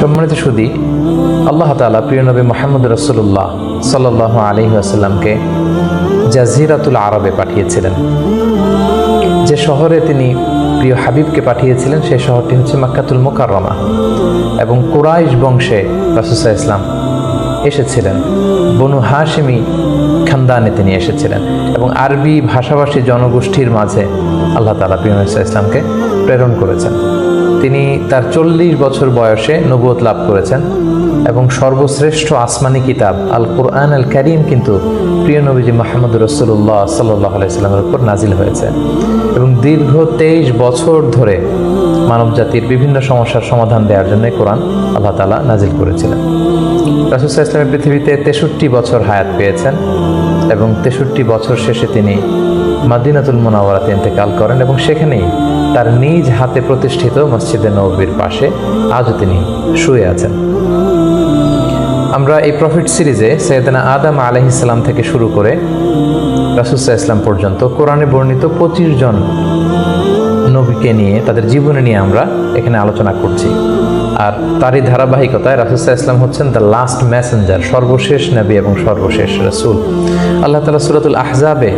সম্মানিত সুধী, আল্লাহ তাআলা প্রিয় নবী মুহাম্মদ রাসূলুল্লাহ সাল্লাল্লাহু আলাইহি ওয়াসাল্লামকে জাজিরাতুল আরবে পাঠিয়েছিলেন। যে শহরে তিনি প্রিয় হাবিবকে পাঠিয়েছিলেন সেই শহরটি হচ্ছে মক্কাতুল মুকাররমা, এবং কুরাইশ বংশে রাসূল সাল্লাল্লাহু আলাইহি ওয়াসাল্লাম এসেছিলেন। বনু হাশিমি খানদানে তিনি এসেছিলেন, এবং আরবি ভাষাভাষী জনগোষ্ঠীর মাঝে আল্লাহ তাআলা প্রিয় নবী সাল্লাল্লাহু আলাইহি ওয়াসাল্লামকে প্রেরণ করেছেন। তিনি তার 40 বছর বয়সে নবুয়ত লাভ করেছেন, এবং সর্বশ্রেষ্ঠ আসমানি কিতাব আল কুরআন আল কারীম কিন্তু প্রিয় নবীজি মুহাম্মদ রাসূলুল্লাহ সাল্লাল্লাহু আলাইহি ওয়াসাল্লামের উপর নাজিল হয়েছে, এবং দীর্ঘ 23 বছর ধরে মানব জাতির বিভিন্ন সমস্যার সমাধান দেওয়ার জন্য কোরআন আল্লাহ তাআলা নাজিল করেছিলেন। রাসূল সাল্লাল্লাহু আলাইহি ওয়াসাল্লাম পৃথিবীতে 63 বছর হায়াত পেয়েছেন, এবং 63 বছর শেষে তিনি মদিনাতুল মুনাওয়ারাতে ইন্তেকাল করেন, এবং সেখানেই তার নিজ হাতে প্রতিষ্ঠিত মসজিদে নববীর পাশে আজও তিনি শুয়ে আছেন। আমরা এই প্রফিট সিরিজে সৈয়দনা আদম আলাইহিস সালাম থেকে শুরু করে রাসূল সাল্লাল্লাহু আলাইহি ওয়াসাল্লাম পর্যন্ত কোরআনে বর্ণিত 25 জন নবীকে নিয়ে, তাদের জীবনে নিয়ে আমরা এখানে আলোচনা করছি। আর তারই ধারাবাহিকতায় রাসূল সাল্লাল্লাহু আলাইহি ওয়াসাল্লাম হচ্ছেন দ্য লাস্ট মেসেঞ্জার, সর্বশেষ নবী এবং সর্বশেষ রাসূল। আল্লাহ তাআলা সূরাতুল আহজাবে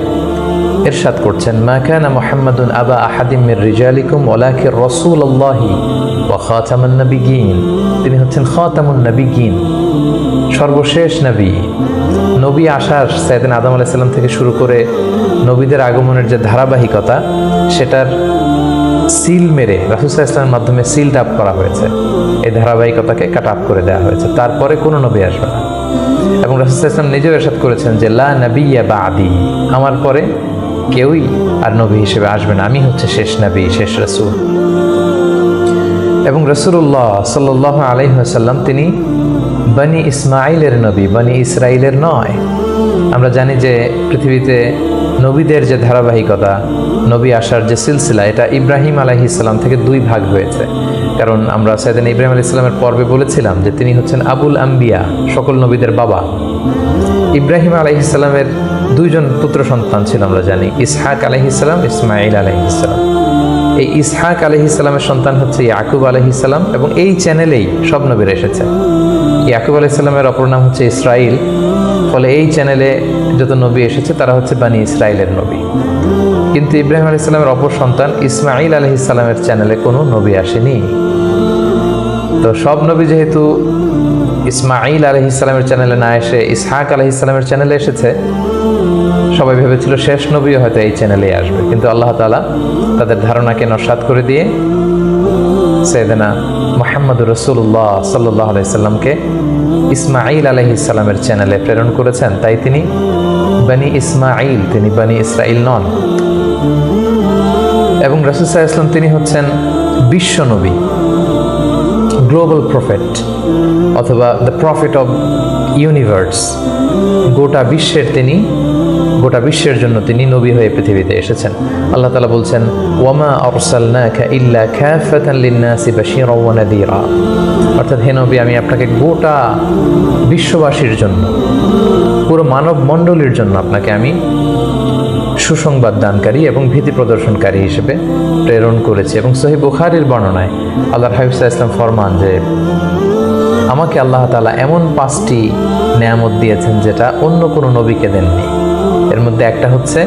ইরশাদ করছেন, মা কানা মুহাম্মাদুন আবা আহাদিম মির রিজালিকুম ওয়ালাকিন রাসূলুল্লাহি ওয়া খাতামুন নবিয়্যিন। তিনি হচ্ছেন খাতামুন নবিয়্যিন, সর্বশেষ নবী। নবী আসার সাইয়েদনা আদম আলাইহিস সালাম থেকে শুরু করে নবীদের আগমনের যে ধারাবাহিকতা, সেটার সিল মেরে রাসূল সাল্লাল্লাহু আলাইহি ওয়াসাল্লামের মাধ্যমে সিল আপ করা হয়েছে। এই ধারাবাহিকতাকে কাট আপ করে দেওয়া হয়েছে, তারপরে কোনো নবী আসবে না। এবং রাসূল সাল্লাল্লাহু আলাইহি ওয়াসাল্লাম নিজেও ইরশাদ করেছেন যে লা নাবিয়্যা বা'দি, আমার পরে কেউই আর নবী হিসেবে আসবে না, আমি হচ্ছে শেষ নবী, শেষ রাসূল। এবং রাসূলুল্লাহ সাল্লাল্লাহু আলাইহি ওয়াসাল্লাম তিনি বনি ইসমাঈলের নবী, বনি ইসরাইলের নয়। আমরা জানি যে পৃথিবীতে নবীদের যে ধারাবাহিকতা, নবী আসার যে সিলসিলা, এটা ইব্রাহিম আলাইহিস সালাম থেকে 2 ভাগ হয়েছে। কারণ আমরা সাইয়েদনা ইব্রাহিম আলাইহিস সালামের পর্বে বলেছিলাম যে তিনি হচ্ছেন আবুল আম্বিয়া, সকল নবীদের বাবা। ইব্রাহিম আলাইহিস সালামের 2 জন পুত্র সন্তান ছিল, আমরা জানি, ইসহাক আলাইহিস সালাম, ইসমাঈল আলাইহিস সালাম। এই ইসহাক আলাইহিস সালামের সন্তান হচ্ছে ইয়াকুব আলাইহিস সালাম, এবং এই চ্যানেলেই সব নবীরা এসেছে। ইয়াকুব আলাইহিস সালামের অপর নাম হচ্ছে ইসরাইল, ফলে এই চ্যানেলে যত নবী এসেছে তারা হচ্ছে বনি ইসরাইলের নবী। কিন্তু ইব্রাহিম আলাইহিস সালামের অপর সন্তান ইসমাঈল আলাইহিস সালামের চ্যানেলে কোনো নবী আসেনি। তো সব নবী যেহেতু ইসমাঈল আলাইহিস সালামের চ্যানেলে না এসে ইসহাক আলাইহিস সালামের চ্যানেলে এসেছে, সবাই ভেবেছিল শেষ নবী হয়তো এই চ্যানেলেই আসবে। কিন্তু আল্লাহ তাআলা তাদের ধারণাকে নস্যাৎ করে দিয়ে সাইয়েদনা মুহাম্মদুর রাসূলুল্লাহ সাল্লাল্লাহু আলাইহি ওয়াসাল্লামকে ইসমাঈল আলাইহিস সালামের চ্যানেলে প্রেরণ করেছেন। তাই তিনি বনি ইসমাঈল, তিনি বনি ইসরাইল নন। এবং রাসূল সাল্লাল্লাহু আলাইহি ওয়াসাল্লাম তিনি হচ্ছেন বিশ্ব নবী, গ্লোবাল প্রফেট, অথবা দ্য প্রফেট অফ ইউনিভার্স। গোটা বিশ্বের জন্য তিনি নবী হয়ে পৃথিবীতে এসেছেন। আল্লাহ তাআলা বলছেন, ওয়ামা আরসালনাকা ইল্লা কাফাতান লিন-নাসি বাশীরান ওয়া নাযীরা। অর্থাৎ হে নবী, আমি আপনাকে গোটা বিশ্ববাসীর জন্য, পুরো মানব মণ্ডলীর জন্য আপনাকে আমি সুসংবাদ দানকারী এবং ভীতি প্রদর্শনকারী হিসেবে প্রেরণ করেছি। এবং সহিহ বুখারীর বর্ণনায় আল্লাহর হাবিব সাল্লাল্লাহু আলাইহি ওয়াসাল্লাম ফরমান যে আমাকে আল্লাহ তাআলা এমন 5টি নেয়ামত দিয়েছেন যেটা অন্য কোনো নবীকে দেননি। এর মধ্যে একটা হচ্ছে,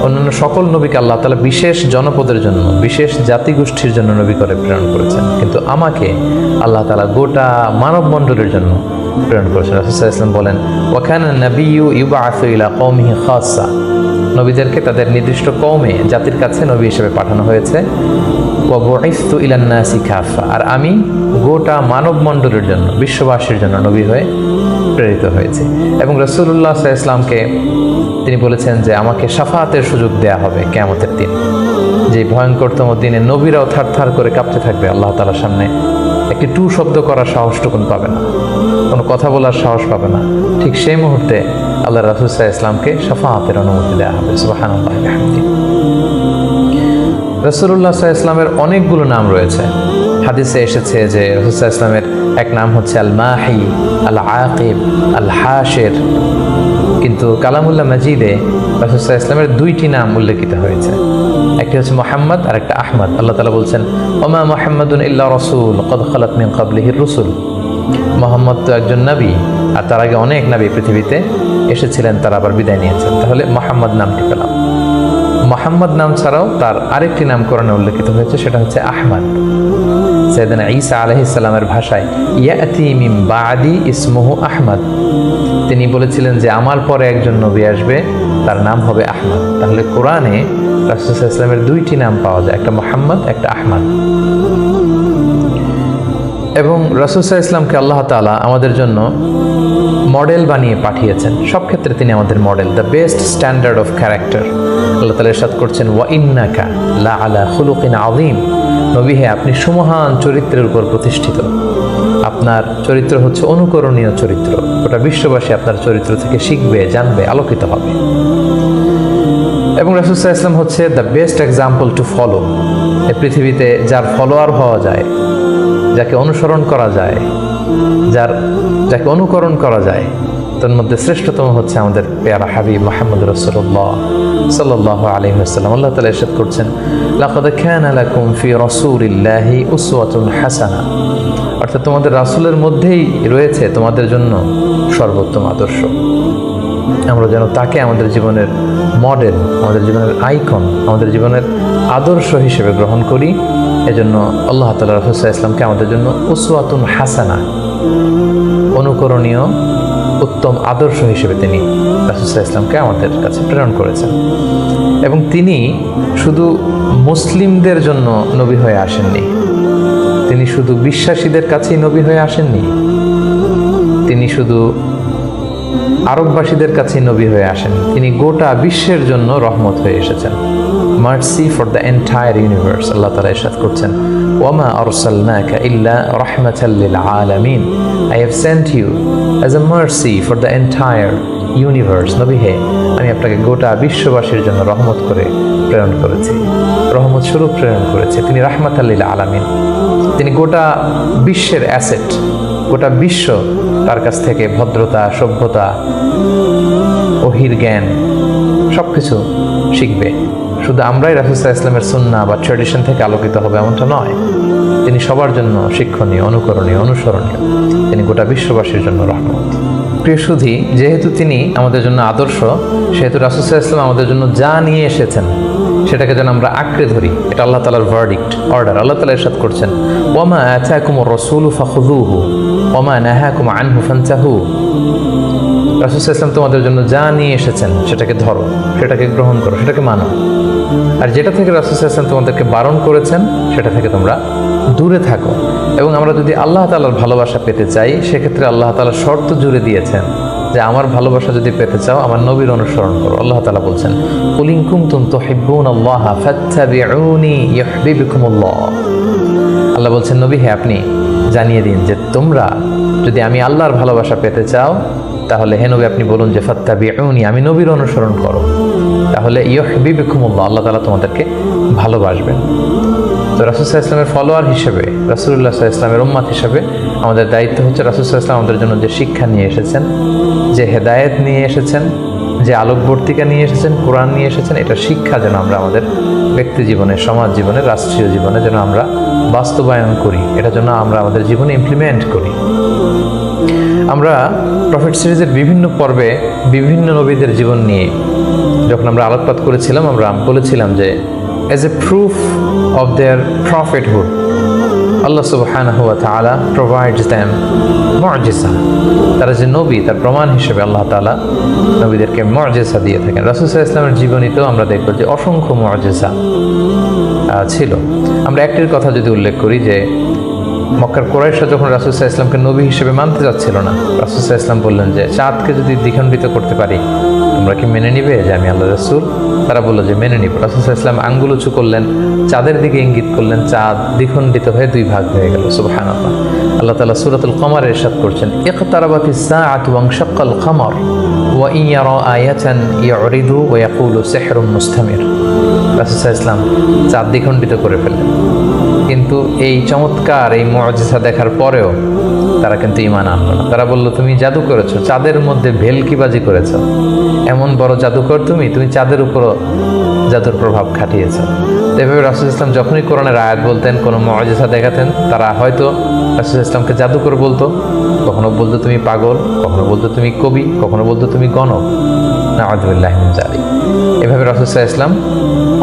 অন্যান্য সকল নবীকে আল্লাহ তাআলা বিশেষ জনপদের জন্য, বিশেষ জাতিগোষ্ঠীর জন্য নবী করে প্রেরণ করেছেন, কিন্তু আমাকে আল্লাহ তাআলা গোটা মানব মণ্ডলীর জন্য প্রেরণ করেছেন। রাসূল সাল্লাল্লাহু আলাইহি ওয়াসাল্লাম বলেন, ওয়া কানা নাবিয়্যু ইউবআসু ইলা কওমিহি খাসসা। নবীদেরকে তাদের নির্দিষ্ট কওমে, জাতির কাছে নবী হিসেবে পাঠানো হয়েছে। ওয়া বুইসতু ইলান নাসি কাফা, আর আমি গোটা মানব মণ্ডলীর জন্য, বিশ্ববাসীর জন্য নবী হয়ে প্রেরিত হয়েছে। এবং রাসূলুল্লাহ সাল্লাল্লাহু আলাইহি ওয়াসাল্লামকে তিনি বলেছেন যে আমাকে শাফাআতের সুযোগ দেয়া হবে কিয়ামতের দিন, যে ভয়ঙ্করতম দিনে নবীরাও থারথার করে কাঁপতে থাকবে আল্লাহ তাআলার সামনে। একটি টু শব্দ করার সাহসটুকুন পাবে না, কোনো কথা বলার সাহস পাবে না। ঠিক সেই মুহূর্তে আল্লাহ রাসূল সাল্লাল্লাহু আলাইহি ওয়াসাল্লামকে শাফাআতের অনুমতি দেওয়া হবে। সুবহানাল্লাহি ওয়া বিহামদিহি। রাসূলুল্লাহ সাল্লাল্লাহু আলাইহি ওয়াসাল্লামের অনেকগুলো নাম রয়েছে। হাদিসে এসেছে যে রাসূল সাল্লাল্লাহু আলাইহি ওয়াসাল্লামের এক নাম হচ্ছে আল মাহি, আল আকিব, আল হাশির। কিন্তু কালামুল্লাহ মাজিদে রাসূল সাল্লাল্লাহু আলাইহি ওয়াসাল্লামের দুইটি নাম উল্লেখিত হয়েছে, একটি হচ্ছে মুহাম্মদ আর একটা আহমদ। আল্লাহ তাআলা বলছেন ওমা মুহাম্মাদুন ইল্লা রাসূল ক্বাদ খালাত মিন ক্বাবলিহির রুসুল। মুহাম্মদ তো একজন নবী, আর তার আগে অনেক নবী পৃথিবীতে এসেছিলেন, তারা আবার বিদায় নিয়েছেন। তাহলে মুহাম্মদ নামটি পেলাম। মুহাম্মদ নাম ছাড়াও তার আরেকটি নাম কোরআনে উল্লেখিত হয়েছে, সেটা হচ্ছে আহমদ। সাইয়েদনা ঈসা আলাইহিস সালামের ভাষায় ইয়াতি মিন বাদি ইসমুহু আহমদ, তিনি বলেছিলেন যে আমার পরে একজন নবী আসবে, তার নাম হবে আহমদ। তাহলে কোরআনে রাসূল সাল্লাল্লাহু আলাইহি ওয়াসাল্লামের দুইটি নাম পাওয়া যায়, একটা মুহাম্মদ, একটা আহমদ। এবং রাসূল সাল্লাল্লাহু আলাইহি ওয়াসাল্লামকে আল্লাহ তাআলা আমাদের জন্য মডেল বানিয়ে পাঠিয়েছেন। সব ক্ষেত্রে তিনি আমাদের model, the best standard of character. Allah তাআলা ইরশাদ করছেন ওয়া ইন্নাকা লা আলা খুলুকিন আযীম, নবী হে আপনি সুমহান চরিত্রের উপর প্রতিষ্ঠিত। আপনার চরিত্র হচ্ছে অনুকরণীয় চরিত্র, গোটা বিশ্ববাসী আপনার চরিত্র থেকে শিখবে, জানবে, আলোকিত হবে। এবং রাসূল সাল্লাল্লাহু আলাইহি ওয়াসাল্লাম হচ্ছে the best example to follow. এই পৃথিবীতে যার ফলোয়ার হওয়া যায়, যাকে অনুসরণ করা যায়, যাকে অনুকরণ করা যায়, তার মধ্যে শ্রেষ্ঠতম হচ্ছে আমাদের পেয়ারা হাবিব মুহাম্মদ রাসূলুল্লাহ সাল্লাল্লাহু আলাইহি ওয়াসাল্লাম। আল্লাহ তাআলা ইরশাদ করছেন লাকাদ কানা লাকুম ফি রাসূলিল্লাহি উসওয়াতুন হাসানাহ, অর্থাৎ তোমাদের রাসূলের মধ্যেই রয়েছে তোমাদের জন্য সর্বোত্তম আদর্শ। আমরা যেন তাকে আমাদের জীবনের মডেল, আমাদের জীবনের আইকন, আমাদের জীবনের আদর্শ হিসেবে গ্রহণ করি। এজন্য আল্লাহ তাআলা রাসূল সাল্লাল্লাহু আলাইহি ওয়াসাল্লামকে আমাদের জন্য উসওয়াতুন হাসানা, অনুকরণীয় উত্তম আদর্শ হিসেবে তিনি রাসূল সাল্লাল্লাহু আলাইহি ওয়াসাল্লামকে আমাদের কাছে প্রেরণ করেছেন। এবং তিনি শুধু মুসলিমদের জন্য নবী হয়ে আসেননি, তিনি শুধু বিশ্বাসীদের কাছেই নবী হয়ে আসেননি, তিনি শুধু আরববাসীদের কাছে নবী হয়ে আসেন, তিনি গোটা বিশ্বের জন্য রহমত হয়ে এসেছেন। Mercy for the entire universe. Allah তাআলা ইরশাদ করছেন ওয়ামা আরসালনাকা ইল্লা রাহমাতাল লিল আলামিন, I have sent you as a mercy for the entire universe. নবী হে আমি আপনাকে গোটা বিশ্ববাসীর জন্য রহমত করে প্রেরণ করেছি, রহমত স্বরূপ প্রেরণ করেছি। তিনি রাহমাতাল লিল আলামিন, তিনি গোটা বিশ্বের অ্যাসেট। গোটা বিশ্ব তার কাছ থেকে ভদ্রতা, সভ্যতা, ওহির জ্ঞান সব কিছু শিখবে। শুধু আমরাই রাসূল সাল্লাল্লাহু আলাইহি ওয়াসাল্লামের সুন্নাহ বা ট্র্যাডিশন থেকে আলোকিত হবে এমনটা নয়, তিনি সবার জন্য শিক্ষণীয়, অনুকরণীয়, অনুসরণীয়। তিনি গোটা বিশ্ববাসীর জন্য রহমত। প্রিয় সুধী, যেহেতু তিনি আমাদের জন্য আদর্শ, সেহেতু রাসূল সাল্লাল্লাহু আলাইহি ওয়াসাল্লাম আমাদের জন্য যা নিয়ে এসেছেন সেটাকে যেন আমরা আঁকড়ে ধরি। এটা আল্লাহ তাআলার ভার্ডিক্ট, অর্ডার। আল্লাহ তাআলা ইরশাদ করছেন ওয়ামা আতাকুমুর রাসূলু ফাখুযুহু ওয়ামা নাহাকুম আনহু ফান্তাহু। রাসূল সাল্লাল্লাহু আলাইহি ওয়াসাল্লাম তোমাদের জন্য যা নিয়ে এসেছেন সেটাকে ধরো, সেটাকে গ্রহণ করো, সেটাকে মানো। আর যেটা থেকে রাসূল সাল্লাল্লাহু আলাইহি ওয়াসাল্লাম তোমাদেরকে বারণ করেছেন সেটা থেকে তোমরা দূরে থাকো। এবং আমরা যদি আল্লাহ তাআলার ভালোবাসা পেতে চাই, সেক্ষেত্রে আল্লাহ তাআলা শর্ত জুড়ে দিয়েছেন যে আমার ভালোবাসা যদি পেতে চাও আমার নবীর অনুসরণ করো। আল্লাহ তাআলা বলছেন কুল ইন কুনতুম তুহিব্বুনাল্লাহা ফাত্তাবিউনি ইউহিব্বুকুমুল্লাহ। আল্লাহ বলছেন নবী হে আপনি জানিয়ে দিন যে তোমরা যদি আমি আল্লাহর ভালোবাসা পেতে চাও, তাহলে হে নবী আপনি বলুন যে ফাত্তাবিউনি, আমি নবীর অনুসরণ করো, তাহলে ইউহিব্বুকুমুল্লাহ, আল্লাহ তাআলা তোমাদেরকে ভালোবাসবেন। তো রাসূল সাল্লাল্লাহু আলাইহি ওয়াসাল্লামের ফলোয়ার হিসেবে, রাসূলুল্লাহ সাল্লাল্লাহু আলাইহি ওয়াসাল্লামের উম্মত হিসেবে আমাদের দায়িত্ব হচ্ছে রাসূল সাল্লাল্লাহু আলাইহি ওয়াসাল্লাম আমাদের জন্য যে শিক্ষা নিয়ে এসেছেন, যে হেদায়েত নিয়ে এসেছেন, যে আলোকবর্তিকা নিয়ে এসেছেন, কোরআন নিয়ে এসেছেন, এটা শিক্ষা যেন আমরা আমাদের ব্যক্তি জীবনে, সমাজ জীবনে, রাষ্ট্রীয় জীবনে যেন আমরা বাস্তবায়ন করি, এটা যেন আমরা আমাদের জীবনে ইমপ্লিমেন্ট করি। আমরা প্রফেট সিরিজের বিভিন্ন পর্বে বিভিন্ন নবীদের জীবন নিয়ে যখন আমরা আলোকপাত করেছিলাম, আমরা বলেছিলাম যে as a proof of their prophethood, Allah subhanahu wa ta'ala provides them মুজিজা। তারা যে নবী, তার প্রমাণ হিসেবে আল্লাহ তাআলা নবীদেরকে মুজিজা দিয়ে থাকেন। রাসূল সাল্লাল্লাহু আলাইহি ওয়াসাল্লামের জীবনীতেও আমরা দেখব যে অসংখ্য মুজিজা ছিল। আমরা একটির কথা যদি উল্লেখ করি যে মক্কার কুরাইশরা যখন রাসূল সাল্লাল্লাহু আলাইহি ওয়াসাল্লামকে নবী হিসেবে মানতে যাচ্ছিল না, রাসূল সাল্লাল্লাহু আলাইহি ওয়াসাল্লাম বললেন যে চাঁদকে যদি দ্বিখণ্ডিত করতে পারি তোমরা কি মেনে নিবে যে আমি আল্লাহর রাসূল? তারা বলল যে মেনে নিব। রাসূল সাল্লাল্লাহু আলাইহি ওয়াসাল্লাম আঙ্গুল উঁচু করলেন, চাঁদের দিকে ইঙ্গিত করলেন, চাঁদ দ্বিখণ্ডিত হয়ে দুই ভাগ হয়ে গেল। সুবহানাল্লাহ। আল্লাহ তাআলা সূরাতুল কমারে ইরশাদ করছেন ইকতারাবাতিস সাআতু ওয়ানশাক্কাল কমর ওয়া ইন ইয়ারা আয়াতান ইউরিদু ওয়া ইয়াকুলু সিহরুন মুস্তামির। রাসূল সাল্লাল্লাহু আলাইহি ওয়াসাল্লাম চাঁদ দ্বিখণ্ডিত করে ফেললেন, কিন্তু এই চমৎকার এই মুজিজা দেখার পরেও তারা কিন্তু ঈমান আনলো না। তারা বলল, তুমি জাদু করেছো, চাঁদের মধ্যে ভেলকিবাজি করেছো, এমন বড় জাদুকর তুমি চাঁদের উপরও জাদুর প্রভাব খাটিয়েছো। এভাবে রাসূল ইসলাম যখনই কোরআনের আয়াত বলতেন, কোনো মুআজিজা দেখাতেন, তারা হয়তো রাসূল ইসলামকে জাদুকর বলতো, কখনো বলতো তুমি পাগল, কখনো বলতো তুমি কবি, কখনো বলতো তুমি গণক। নাউযুবিল্লাহি মিন যালিক। এভাবে রাসূল সাল্লাল্লাহু আলাইহি ওয়াসাল্লাম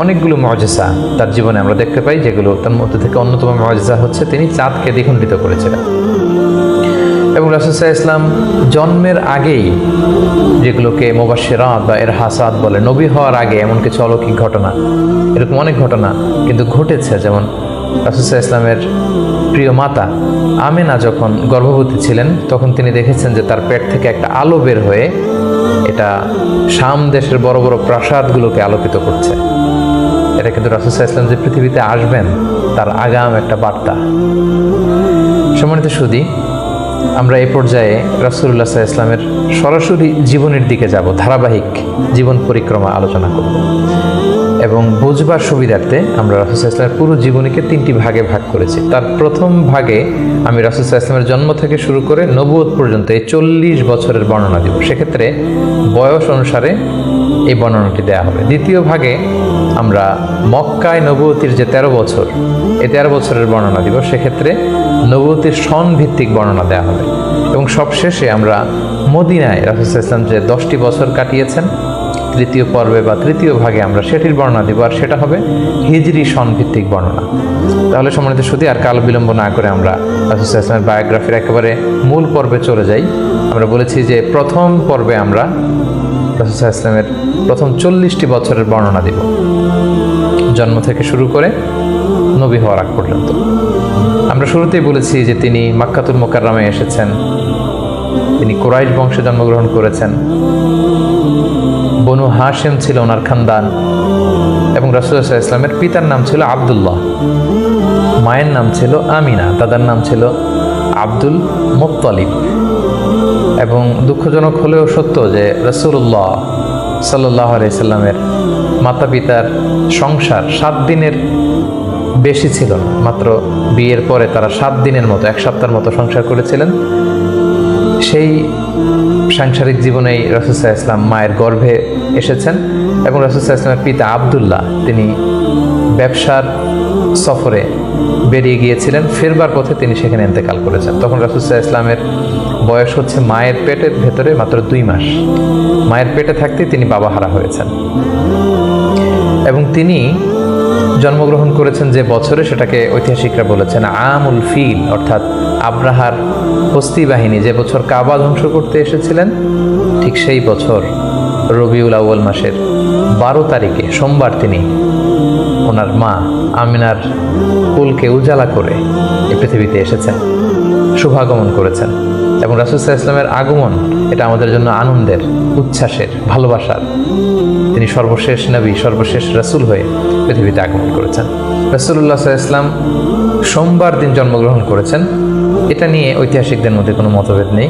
অনেকগুলো মুআজিজা তার জীবনে আমরা দেখতে পাই, যেগুলো তার মধ্যে থেকে অন্যতম মুআজিজা হচ্ছে তিনি চাঁদকে দ্বিখণ্ডিত করেছিলেন। এবং রাসূল সাল্লাল্লাহু আলাইহি ওয়াসাল্লাম জন্মের আগেই, যেগুলোকে মুবাশশিরাত বা ইরহাসাত বলে, নবী হওয়ার আগে এমন কিছু অলৌকিক ঘটনা, এরকম অনেক ঘটনা কিন্তু ঘটেছে। যেমন রাসূল সাল্লাল্লাহু আলাইহি ওয়াসাল্লামের প্রিয় মাতা আমেনা যখন গর্ভবতী ছিলেন, তখন তিনি দেখেছেন যে তার পেট থেকে একটা আলো বের হয়ে এটা শাম দেশের বড় বড় প্রাসাদগুলোকে আলোকিত করছে। এটা কিন্তু রাসূল সাল্লাল্লাহু আলাইহি ওয়াসাল্লাম যে পৃথিবীতে আসবেন তার আগাম একটা বার্তা। সম্মানিত সুধী, আমরা এই পর্যায়ে রাসূলুল্লাহ সাল্লাল্লাহু আলাইহি ওয়াসাল্লামের সরাসরি জীবনের দিকে যাব, ধারাবাহিক জীবন পরিক্রমা আলোচনা করব এবং বুঝবার সুবিধার্থে আমরা রাসূল সাল্লাল্লাহু আলাইহি ওয়াসাল্লামের পুরো জীবনীকে 3টি ভাগে ভাগ করেছি। তার প্রথম ভাগে আমি রাসূল সাল্লাল্লাহু আলাইহি ওয়াসাল্লামের জন্ম থেকে শুরু করে নবুয়ত পর্যন্ত এই 40 বছরের বর্ণনা দিব। সেক্ষেত্রে বয়স অনুসারে এই বর্ণনাটি দেয়া হবে। দ্বিতীয় ভাগে আমরা মক্কায় নবুয়তির যে 13 বছর, এই 13 বছরের বর্ণনা দিব। সেক্ষেত্রে নবুয়তির সন ভিত্তিক বর্ণনা দেওয়া হবে। এবং সবশেষে আমরা মদিনায় রাসূল সাল্লাল্লাহু আলাইহি ওয়াসাল্লাম যে 10টি বছর কাটিয়েছেন, তৃতীয় পর্বে বা তৃতীয় ভাগে আমরা সেটির বর্ণনা দিব, আর সেটা হবে হিজরি সন ভিত্তিক বর্ণনা। তাহলে সম্মানিত সুধী, আর কাল বিলম্ব না করে আমরা রাসূল সাল্লাল্লাহু আলাইহি ওয়াসাল্লামের বায়োগ্রাফির একেবারে মূল পর্বে চলে যাই। আমরা বলেছি যে প্রথম পর্বে আমরা রাসূল সাল্লাল্লাহু আলাইহি ওয়াসাল্লামের প্রথম 40টি বছরের বর্ণনা দিব, জন্ম থেকে শুরু করে নবী হওয়ার আগ পর্যন্ত। আমরা শুরুতেই বলেছি যে তিনি মাক্কাতুল মুকাররমায় এসেছেন, তিনি কুরাইশ বংশে জন্মগ্রহণ করেছেন, বনু হাশিম ছিল ওনার খানদান, এবং রাসূলুল্লাহ সাল্লাল্লাহু আলাইহি ওয়াসাল্লামের পিতার নাম ছিল আব্দুল্লাহ, মায়ের নাম ছিল আমিনা, দাদার নাম ছিল আব্দুল মুত্তালিব। এবং দুঃখজনক হলেও সত্য যে রাসূলুল্লাহ সাল্লাল্লাহু আলাইহি সাল্লামের মাতা পিতার সংসার 7 দিনের বেশি ছিল না। মাত্র বিয়ের পরে তারা 7 দিনের মতো, 1 সপ্তাহের মতো সংসার করেছিলেন। সেই সাংসারিক জীবনেই রাসূল সাল্লাল্লাহু আলাইহি ওয়াসাল্লাম মায়ের গর্ভে এসেছেন। এবং রাসূল সাল্লাল্লাহু আলাইহি ওয়াসাল্লামের পিতা আব্দুল্লাহ তিনি ব্যবসার সফরে বেরিয়ে গিয়েছিলেন, ফেরবার পথে তিনি সেখানে ইন্তেকাল করেছেন। তখন রাসূল সাল্লাল্লাহু আলাইহি ওয়াসাল্লামের বয়স হচ্ছে মায়ের পেটের ভেতরে মাত্র 2 মাস। মায়ের পেটে থাকতে তিনি বাবাহারা হয়েছেন। এবং তিনি জন্মগ্রহণ করেছেন যে বছরে, সেটাকে ঐতিহাসিকরা বলেছেন আমুল ফিল, অর্থাৎ আব্রাহার হস্তি বাহিনী যে বছর কাবা ধ্বংস করতে এসেছিলেন, ঠিক সেই বছর রবিউল আউয়াল মাসের 12 তারিখে সোমবার তিনি ওনার মা আমিনার কুলকে উজালা করে এই পৃথিবীতে এসেছেন, শুভাগমন করেছেন। এবং রাসূল সাল্লাল্লাহু আলাইহি ওয়াসাল্লামের আগমন এটা আমাদের জন্য আনন্দের, উচ্ছ্বাসের, ভালোবাসার। তিনি সর্বশেষ নবী, সর্বশেষ রাসূল হয়ে পৃথিবীতে আগমন করেছেন। রাসূলুল্লাহ সাল্লাল্লাহু আলাইহি ওয়াসাল্লাম সোমবার দিন জন্মগ্রহণ করেছেন, এটা নিয়ে ঐতিহাসিকদের মধ্যে কোনো মতভেদ নেই।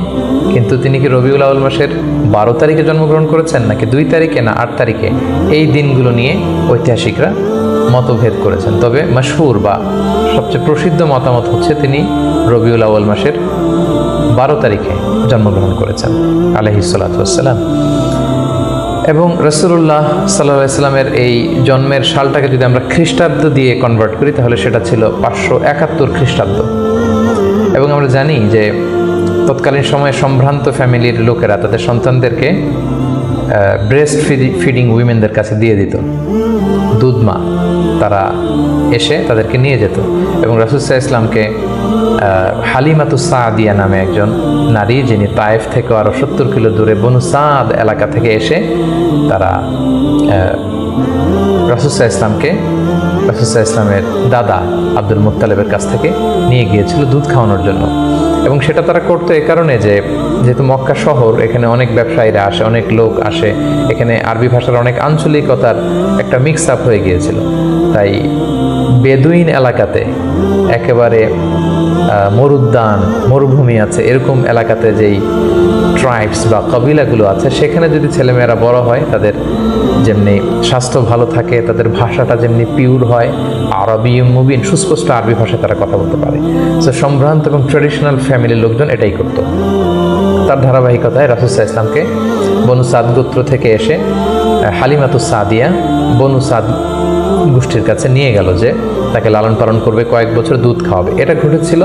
কিন্তু তিনি কি রবিউল আউয়াল মাসের 12 তারিখে জন্মগ্রহণ করেছেন, নাকি 2 তারিখে, না 8 তারিখে, এই দিনগুলো নিয়ে ঐতিহাসিকরা মতভেদ করেছেন। তবে মাশহুর বা সবচেয়ে প্রসিদ্ধ মতামত হচ্ছে তিনি রবিউল আউয়াল মাসের 12 তারিখে জন্মগ্রহণ করেছেন আলাইহিস সালাতু ওয়াস সালাম। এবং রাসূলুল্লাহ সাল্লাল্লাহু আলাইহি সাল্লামের এই জন্মের সালটাকে যদি আমরা খ্রিস্টাব্দ দিয়ে কনভার্ট করি, তাহলে সেটা ছিল 571 খ্রিস্টাব্দ। এবং আমরা জানি যে তৎকালীন সময়ে সম্ভ্রান্ত ফ্যামিলির লোকেরা তাদের সন্তানদেরকে ব্রেস্ট ফিডিং উইমেনদের কাছে দিয়ে দিত, দুধমা, তারা এসে তাদেরকে নিয়ে যেত। এবং রাসূল সাল্লাল্লাহু আলাইহি ওয়াসাল্লামকে হালিমাতুস সাদিয়া নামে একজন নারী, যিনি তায়েফ থেকে আরও 70 কিলো দূরে বনু সাদ এলাকা থেকে এসে তারা রাসূল সাল্লাল্লাহু আলাইহি ওয়াসাল্লামকে রাসূল সাল্লাল্লাহু আলাইহি ওয়াসাল্লামের দাদা আব্দুল মুত্তালিবের কাছ থেকে নিয়ে গিয়েছিল দুধ খাওয়ানোর জন্য। এবং সেটা তারা করতো এ কারণে যে যেহেতু মক্কা শহর, এখানে অনেক ব্যবসায়ীরা আসে, অনেক লোক আসে, এখানে আরবি ভাষার অনেক আঞ্চলিকতার একটা মিক্স আপ হয়ে গিয়েছিল। তাই বেদুইন এলাকাতে, একেবারে মরুদ্যান, মরুভূমি আছে, এরকম এলাকাতে যেই ট্রাইবস বা কবিলাগুলো আছে, সেখানে যদি ছেলেমেয়েরা বড় হয়, তাদের যেমনি স্বাস্থ্য ভালো থাকে, তাদের ভাষাটা যেমনি পিওর হয়, আরবি মুবিন, সুস্পষ্ট আরবি ভাষায় তারা কথা বলতে পারে। তো সম্ভ্রান্ত এবং ট্রেডিশনাল ফ্যামিলির লোকজন এটাই করতো। তার ধারাবাহিকতায় রাসূল সাল্লাল্লাহু আলাইহি ওয়াসাল্লামকে বনু সাদ গোত্র থেকে এসে হালিমাতুস সাদিয়া বনু সাদ গোষ্ঠীর কাছে নিয়ে গেল, যে তাকে লালন পালন করবে, কয়েক বছর দুধ খাওয়াবে। এটা ঘটেছিল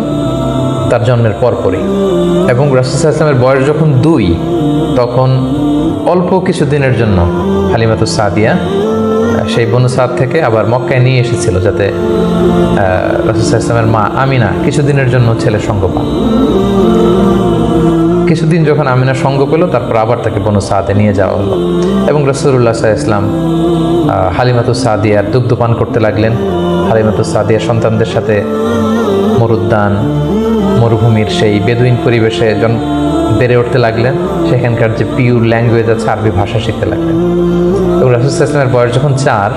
তার জন্মের পরপরই। এবং রাসূল সাল্লাল্লাহু আলাইহি ওয়াসাল্লামের বয়স যখন 2, তখন অল্প কিছু দিনের জন্য হালিমাতুস সাদিয়া সেই বনু সাদ থেকে আবার মক্কায় নিয়ে এসেছিল, যাতে রাসূল সাল্লাল্লাহু আলাইহি ওয়াসাল্লামের মা আমিনা কিছুদিনের জন্য ছেলের সঙ্গ পান। কিছুদিন যখন আমিনা সঙ্গ পেল, তারপর আবার তাকে বনু সাদে নিয়ে যাওয়া হলো। এবং রাসূলুল্লাহ সাল্লাল্লাহু আলাইহি ওয়াসাল্লাম হালিমাতুস সাদিয়ার দুগ্ধ পান করতে লাগলেন। হালিমাতুস সাদিয়ার সন্তানদের সাথে মরুদ্যান, মরুভূমির সেই বেদুইন পরিবেশে বেড়ে উঠতে লাগলেন। সেখানকার যে পিওর ল্যাঙ্গুয়েজ আছে, আরবি ভাষা শিখতে লাগলেন। এবং রাসূল সাল্লাল্লাহু আলাইহি ওয়াসাল্লামের বয়স যখন 4,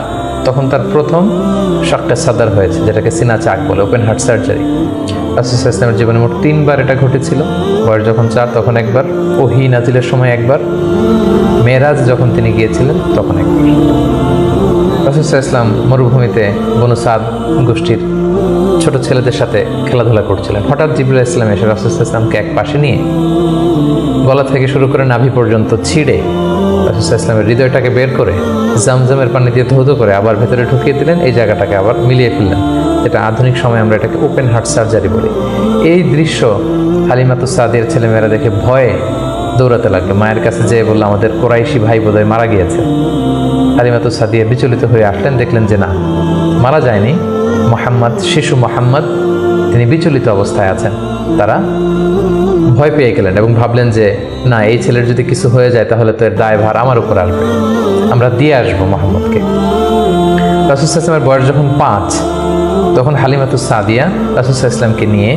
তখন তার প্রথম শাক্কে সাদার হয়েছে, যেটাকে সিনা চাক বলে, ওপেন হার্ট সার্জারি। রাসূল সাল্লাল্লাহু আলাইহি ওয়াসাল্লামের জীবনে মোট 3 বার এটা ঘটেছিল। বয়স যখন 4 তখন একবার, ওহী নাজিলের সময় একবার, মেরাজ যখন তিনি গিয়েছিলেন তখন একবার। রাসূল সাল্লাল্লাহু আলাইহি ওয়াসাল্লাম মরুভূমিতে বনু সাদ গোষ্ঠীর ছোট ছেলেদের সাথে খেলাধুলা করছিলেন। হঠাৎ জিবরাইল আলাইহিস সালাম এসে রাসূল সাল্লাল্লাহু আলাইহি ওয়াসাল্লামকে এক পাশে নিয়ে গলা থেকে শুরু করে নাভি পর্যন্ত ছিঁড়ে রাসূল সাল্লাল্লাহু আলাইহি ওয়াসাল্লামের হৃদয়টাকে বের করে জামজামের পানি দিয়ে ধৌত করে আবার ভেতরে ঢুকিয়ে দিলেন। এই জায়গাটাকে আবার মিলিয়ে ফেললেন, যেটা আধুনিক সময়ে আমরা এটাকে ওপেন হার্ট সার্জারি বলি। এই দৃশ্য হালিমাতুস সাদিয়ার ছেলেমেয়েরা দেখে ভয়ে দৌড়াতে লাগলো। মায়ের কাছে যেয়ে বললো, আমাদের কোরাইশি ভাই বোধহয় মারা গিয়েছে। হালিমাতুস সাদিয়া বিচলিত হয়ে আসলেন, দেখলেন যে না, মারা যায়নি। মুহাম্মদ, শিশু মুহাম্মদ, তিনি বিচলিত অবস্থায় আছেন। তারা ভয় পেয়ে গেলেন এবং ভাবলেন যে না, এই ছেলের যদি কিছু হয়ে যায় তাহলে তো এর দায়ভার আমার উপর আসবে, আমরা দিয়ে আসবো মুহাম্মদকে। রাসূল সাল্লাল্লাহু আলাইহি ওয়াসাল্লামের বয়স যখন 5, তখন হালিমাতুস সাদিয়া রাসূল সাল্লাল্লাহু আলাইহি ওয়াসাল্লামকে নিয়ে,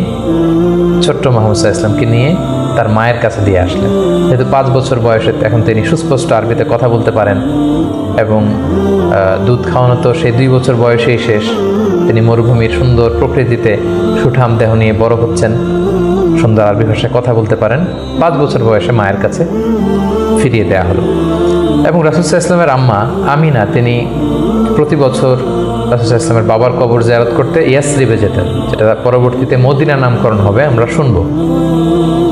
ছোট্ট মুহাম্মদ সাল্লাল্লাহু আলাইহি ওয়াসাল্লামকে নিয়ে তার মায়ের কাছে দিয়ে আসলেন। যেহেতু 5 বছর বয়সে এখন তিনি সুস্পষ্ট আরবিতে কথা বলতে পারেন এবং দুধ খাওয়ানো তো সেই 2 বছর বয়সেই শেষ। তিনি মরুভূমির সুন্দর প্রকৃতিতে সুঠাম দেহ নিয়ে বড় হচ্ছেন, সুন্দর আরবি ভাষায় কথা বলতে পারেন। 5 বছর বয়সে মায়ের কাছে ফিরিয়ে দেওয়া হলো। এবং রাসূল সাল্লাল্লাহু আলাইহি ওয়াসাল্লামের আম্মা আমিনা, তিনি প্রতি বছর রাসূল সাল্লাল্লাহু আলাইহি ওয়াসাল্লামের বাবার কবর জিয়ারত করতে ইয়াসরিবে যেতেন, যেটা পরবর্তীতে মদিনা নামকরণ হবে, আমরা শুনব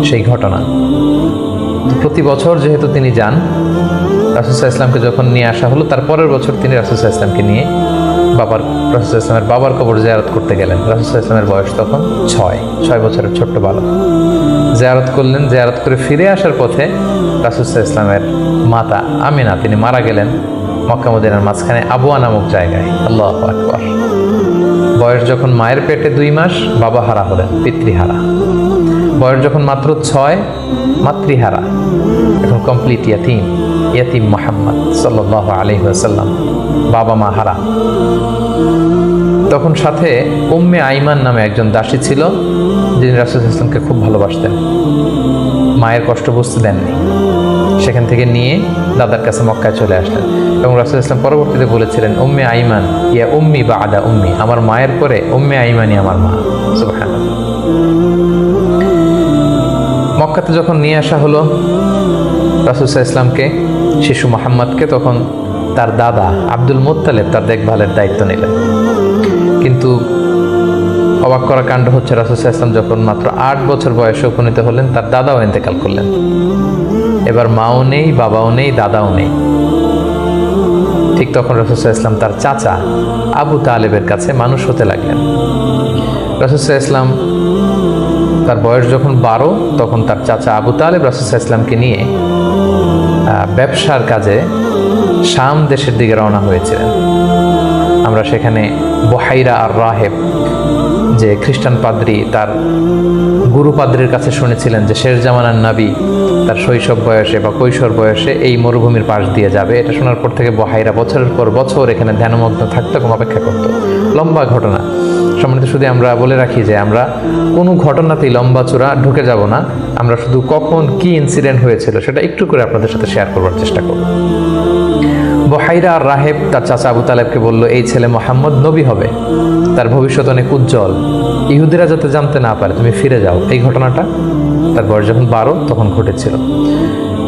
সেই ঘটনা। প্রতি বছর যেহেতু তিনি যান, রাসূল সাল্লাল্লাহু আলাইহি ওয়াসাল্লামকে যখন নিয়ে আসা হলো, তার পরের বছর তিনি রাসূল সাল্লাল্লাহু আলাইহি ওয়াসাল্লামকে নিয়ে রাসূল সাল্লাল্লাহু আলাইহি ওয়াসাল্লামের বাবার কবর জিয়ারত করতে গেলেন। রাসূল সাল্লাল্লাহু আলাইহি ওয়াসাল্লামের বয়স তখন 6 বছরের ছোট্ট বালক। জিয়ারত করলেন। জিয়ারত করে ফিরে আসার পথে রাসূল সাল্লাল্লাহু আলাইহি ওয়াসাল্লামের মাতা আমিনা, তিনি মারা গেলেন মক্কা মদিনার মাঝখানে আবওয়া নামক জায়গায়। আল্লাহু আকবার। বয়স যখন মায়ের পেটে 2 মাস, বাবা হারা হলেন, পিতৃহারা। বয়স যখন মাত্র 6, মাতৃহারা, এখন কমপ্লিট ইয়াতিম মুহাম্মদ সাল্লাল্লাহু আলাইহি ওয়াসাল্লাম, বাবা মা হারা। তখন সাথে উম্মে আইমান নামে একজন দাসী ছিল, যিনি রাসূল সাল্লাল্লাহু আলাইহি ওয়াসাল্লামকে খুব ভালোবাসতেন, মায়ের কষ্ট বুঝতে দেননি। সেখান থেকে নিয়ে দাদার কাছে মক্কায় চলে আসলেন। এবং রাসূল সাল্লাল্লাহু আলাইহি ওয়াসাল্লাম পরবর্তীতে বলেছিলেন, উম্মে আইমান ইয়া উম্মি বা'দা উম্মি, আমার মায়ের পরে উম্মে আইমানই আমার মা। সুবহানাল্লাহ। মক্কাতে যখন নিয়ে আসা হলো রাসূল সাল্লাল্লাহু আলাইহি ওয়াসাল্লামকে, শিশু মুহাম্মদকে, তখন তার দাদা আব্দুল মুত্তালিব তার দেখভালের দায়িত্ব নিলেন। কিন্তু অবাক করা কাণ্ড হচ্ছে, রাসূল সাল্লাল্লাহু আলাইহি ওয়াসাল্লাম যখন মাত্র 8 বছর বয়সে উপনীত হলেন, তার দাদাও ইন্তেকাল করলেন। এবার মাও নেই, বাবাও নেই, দাদাও নেই। ঠিক তখন রাসূল সাল্লাল্লাহু আলাইহি ওয়াসাল্লাম তার চাচা আবু তালেবের কাছে মানুষ হতে লাগলেন। রাসূল সাল্লাল্লাহু আলাইহি ওয়াসাল্লাম তার বয়স যখন 12, তখন তার চাচা আবু তালেব রাসূল সাল্লাল্লাহু আলাইহি ওয়াসাল্লামকে নিয়ে ব্যবসার কাজে শাম দেশের দিকে রওনা হয়েছিলেন। আমরা সেখানে বুহাইরা আর রাহেব, যে খ্রিস্টান পাদ্রী, তার গুরু পাদ্রীর কাছে শুনেছিলেন যে শেষ জামানার নবী তার শৈশব বয়সে বা কৈশোর বয়সে এই মরুভূমির পাশ দিয়ে যাবে। এটা শোনার পর থেকে বুহাইরা বছরের পর বছর এখানে ধ্যানমগ্ন থাকতো এবং অপেক্ষা করত। লম্বা ঘটনা। সম্মানিত, শুধু আমরা বলে রাখি যে আমরা কোনো ঘটনাতেই লম্বা চূড়া ঢুকে যাব না। আমরা শুধু কখন কি ইনসিডেন্ট হয়েছিল সেটা একটু করে আপনাদের সাথে শেয়ার করবার চেষ্টা করব। বুহাইরা আর রাহেব তার চাচা আবু তালেবকে বলল, এই ছেলে মুহাম্মদ নবী হবে, তার ভবিষ্যৎ অনেক উজ্জ্বল, ইহুদিরা যাতে জানতে না পারে, তুমি ফিরে যাও। এই ঘটনাটা তার বয়স যখন 12 তখন ঘটেছিল।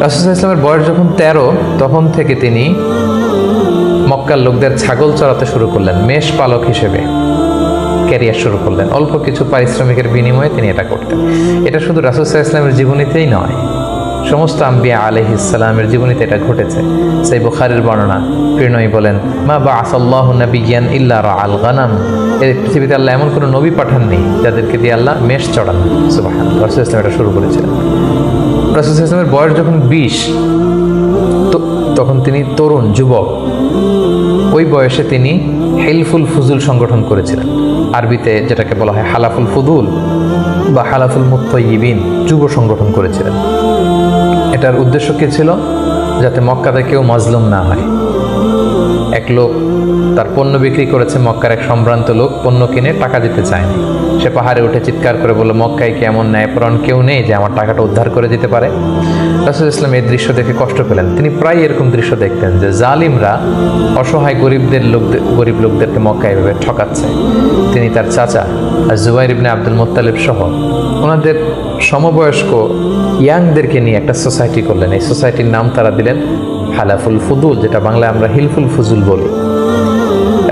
রাসূল সাল্লাল্লাহু আলাইহি ওয়াসাল্লামের বয়স যখন 13, তখন থেকে তিনি মক্কার লোকদের ছাগল চড়াতে শুরু করলেন, মেষ পালক হিসেবে ক্যারিয়ার শুরু করলেন। অল্প কিছু পারিশ্রমিকের বিনিময়ে তিনি এটা করতেন। এটা শুধু রাসূল সাল্লাল্লাহু আলাইহি ওয়াসাল্লামের জীবনীতেই নয়, সমস্ত আম্বিয়া আলাইহিস সালামের জীবনীতে এটা ঘটেছে। সেই বুখারীর বর্ণনা, প্রিয় নবী বলেন, মা বাআসাল্লাহু নাবিয়্যান ইল্লা রাআল গানাম, এই পৃথিবীতে আল্লাহ এমন কোনো নবী পাঠাননি যাদেরকে দিয়ে আল্লাহ মেষ চড়ান। সুবহানাল্লাহ, রাসূল সাল্লাল্লাহু আলাইহি ওয়াসাল্লাম এটা শুরু করেছিলেন। রাসূল সাল্লাল্লাহু আলাইহি ওয়াসাল্লামের বয়স যখন 20, তখন তিনি তরুণ যুবক। ওই বয়সে তিনি হিলফুল ফুজুল সংগঠন করেছিলেন, আরবিতে যেটাকে বলা হয় হালাফুল ফুদুল বা হালাফুল মুত্তাইয়িবিন, যুব সংগঠন করেছিলেন। এটার উদ্দেশ্য কি ছিল? যাতে মক্কাতে কেউ মাজলুম না হয়। এক লোক তার পণ্য বিক্রি করেছে, মক্কার এক সম্ভ্রান্ত লোক পণ্য কিনে টাকা দিতে চায়নি। সে পাহাড়ে উঠে চিৎকার করে বলল, মক্কায় কি এমন ন্যায়পরায়ণ কেউ নেই যে আমার টাকাটা উদ্ধার করে দিতে পারে? রাসূল ইসলাম এই দৃশ্য দেখে কষ্ট পেলেন। তিনি প্রায় এরকম দৃশ্য দেখতেন যে জালিমরা অসহায় গরিব লোকদেরকে মক্কায় এভাবে ঠকাচ্ছে। তিনি তার চাচা জুবাইর ইবনে আব্দুল মুত্তালিব সহ ওনাদের সমবয়স্ক ইয়াংদেরকে নিয়ে একটা সোসাইটি করলেন। এই সোসাইটির নাম তারা দিলেন হালাফুল ফুদুল, যেটা বাংলায় আমরা হিলফুল ফুজুল বলি।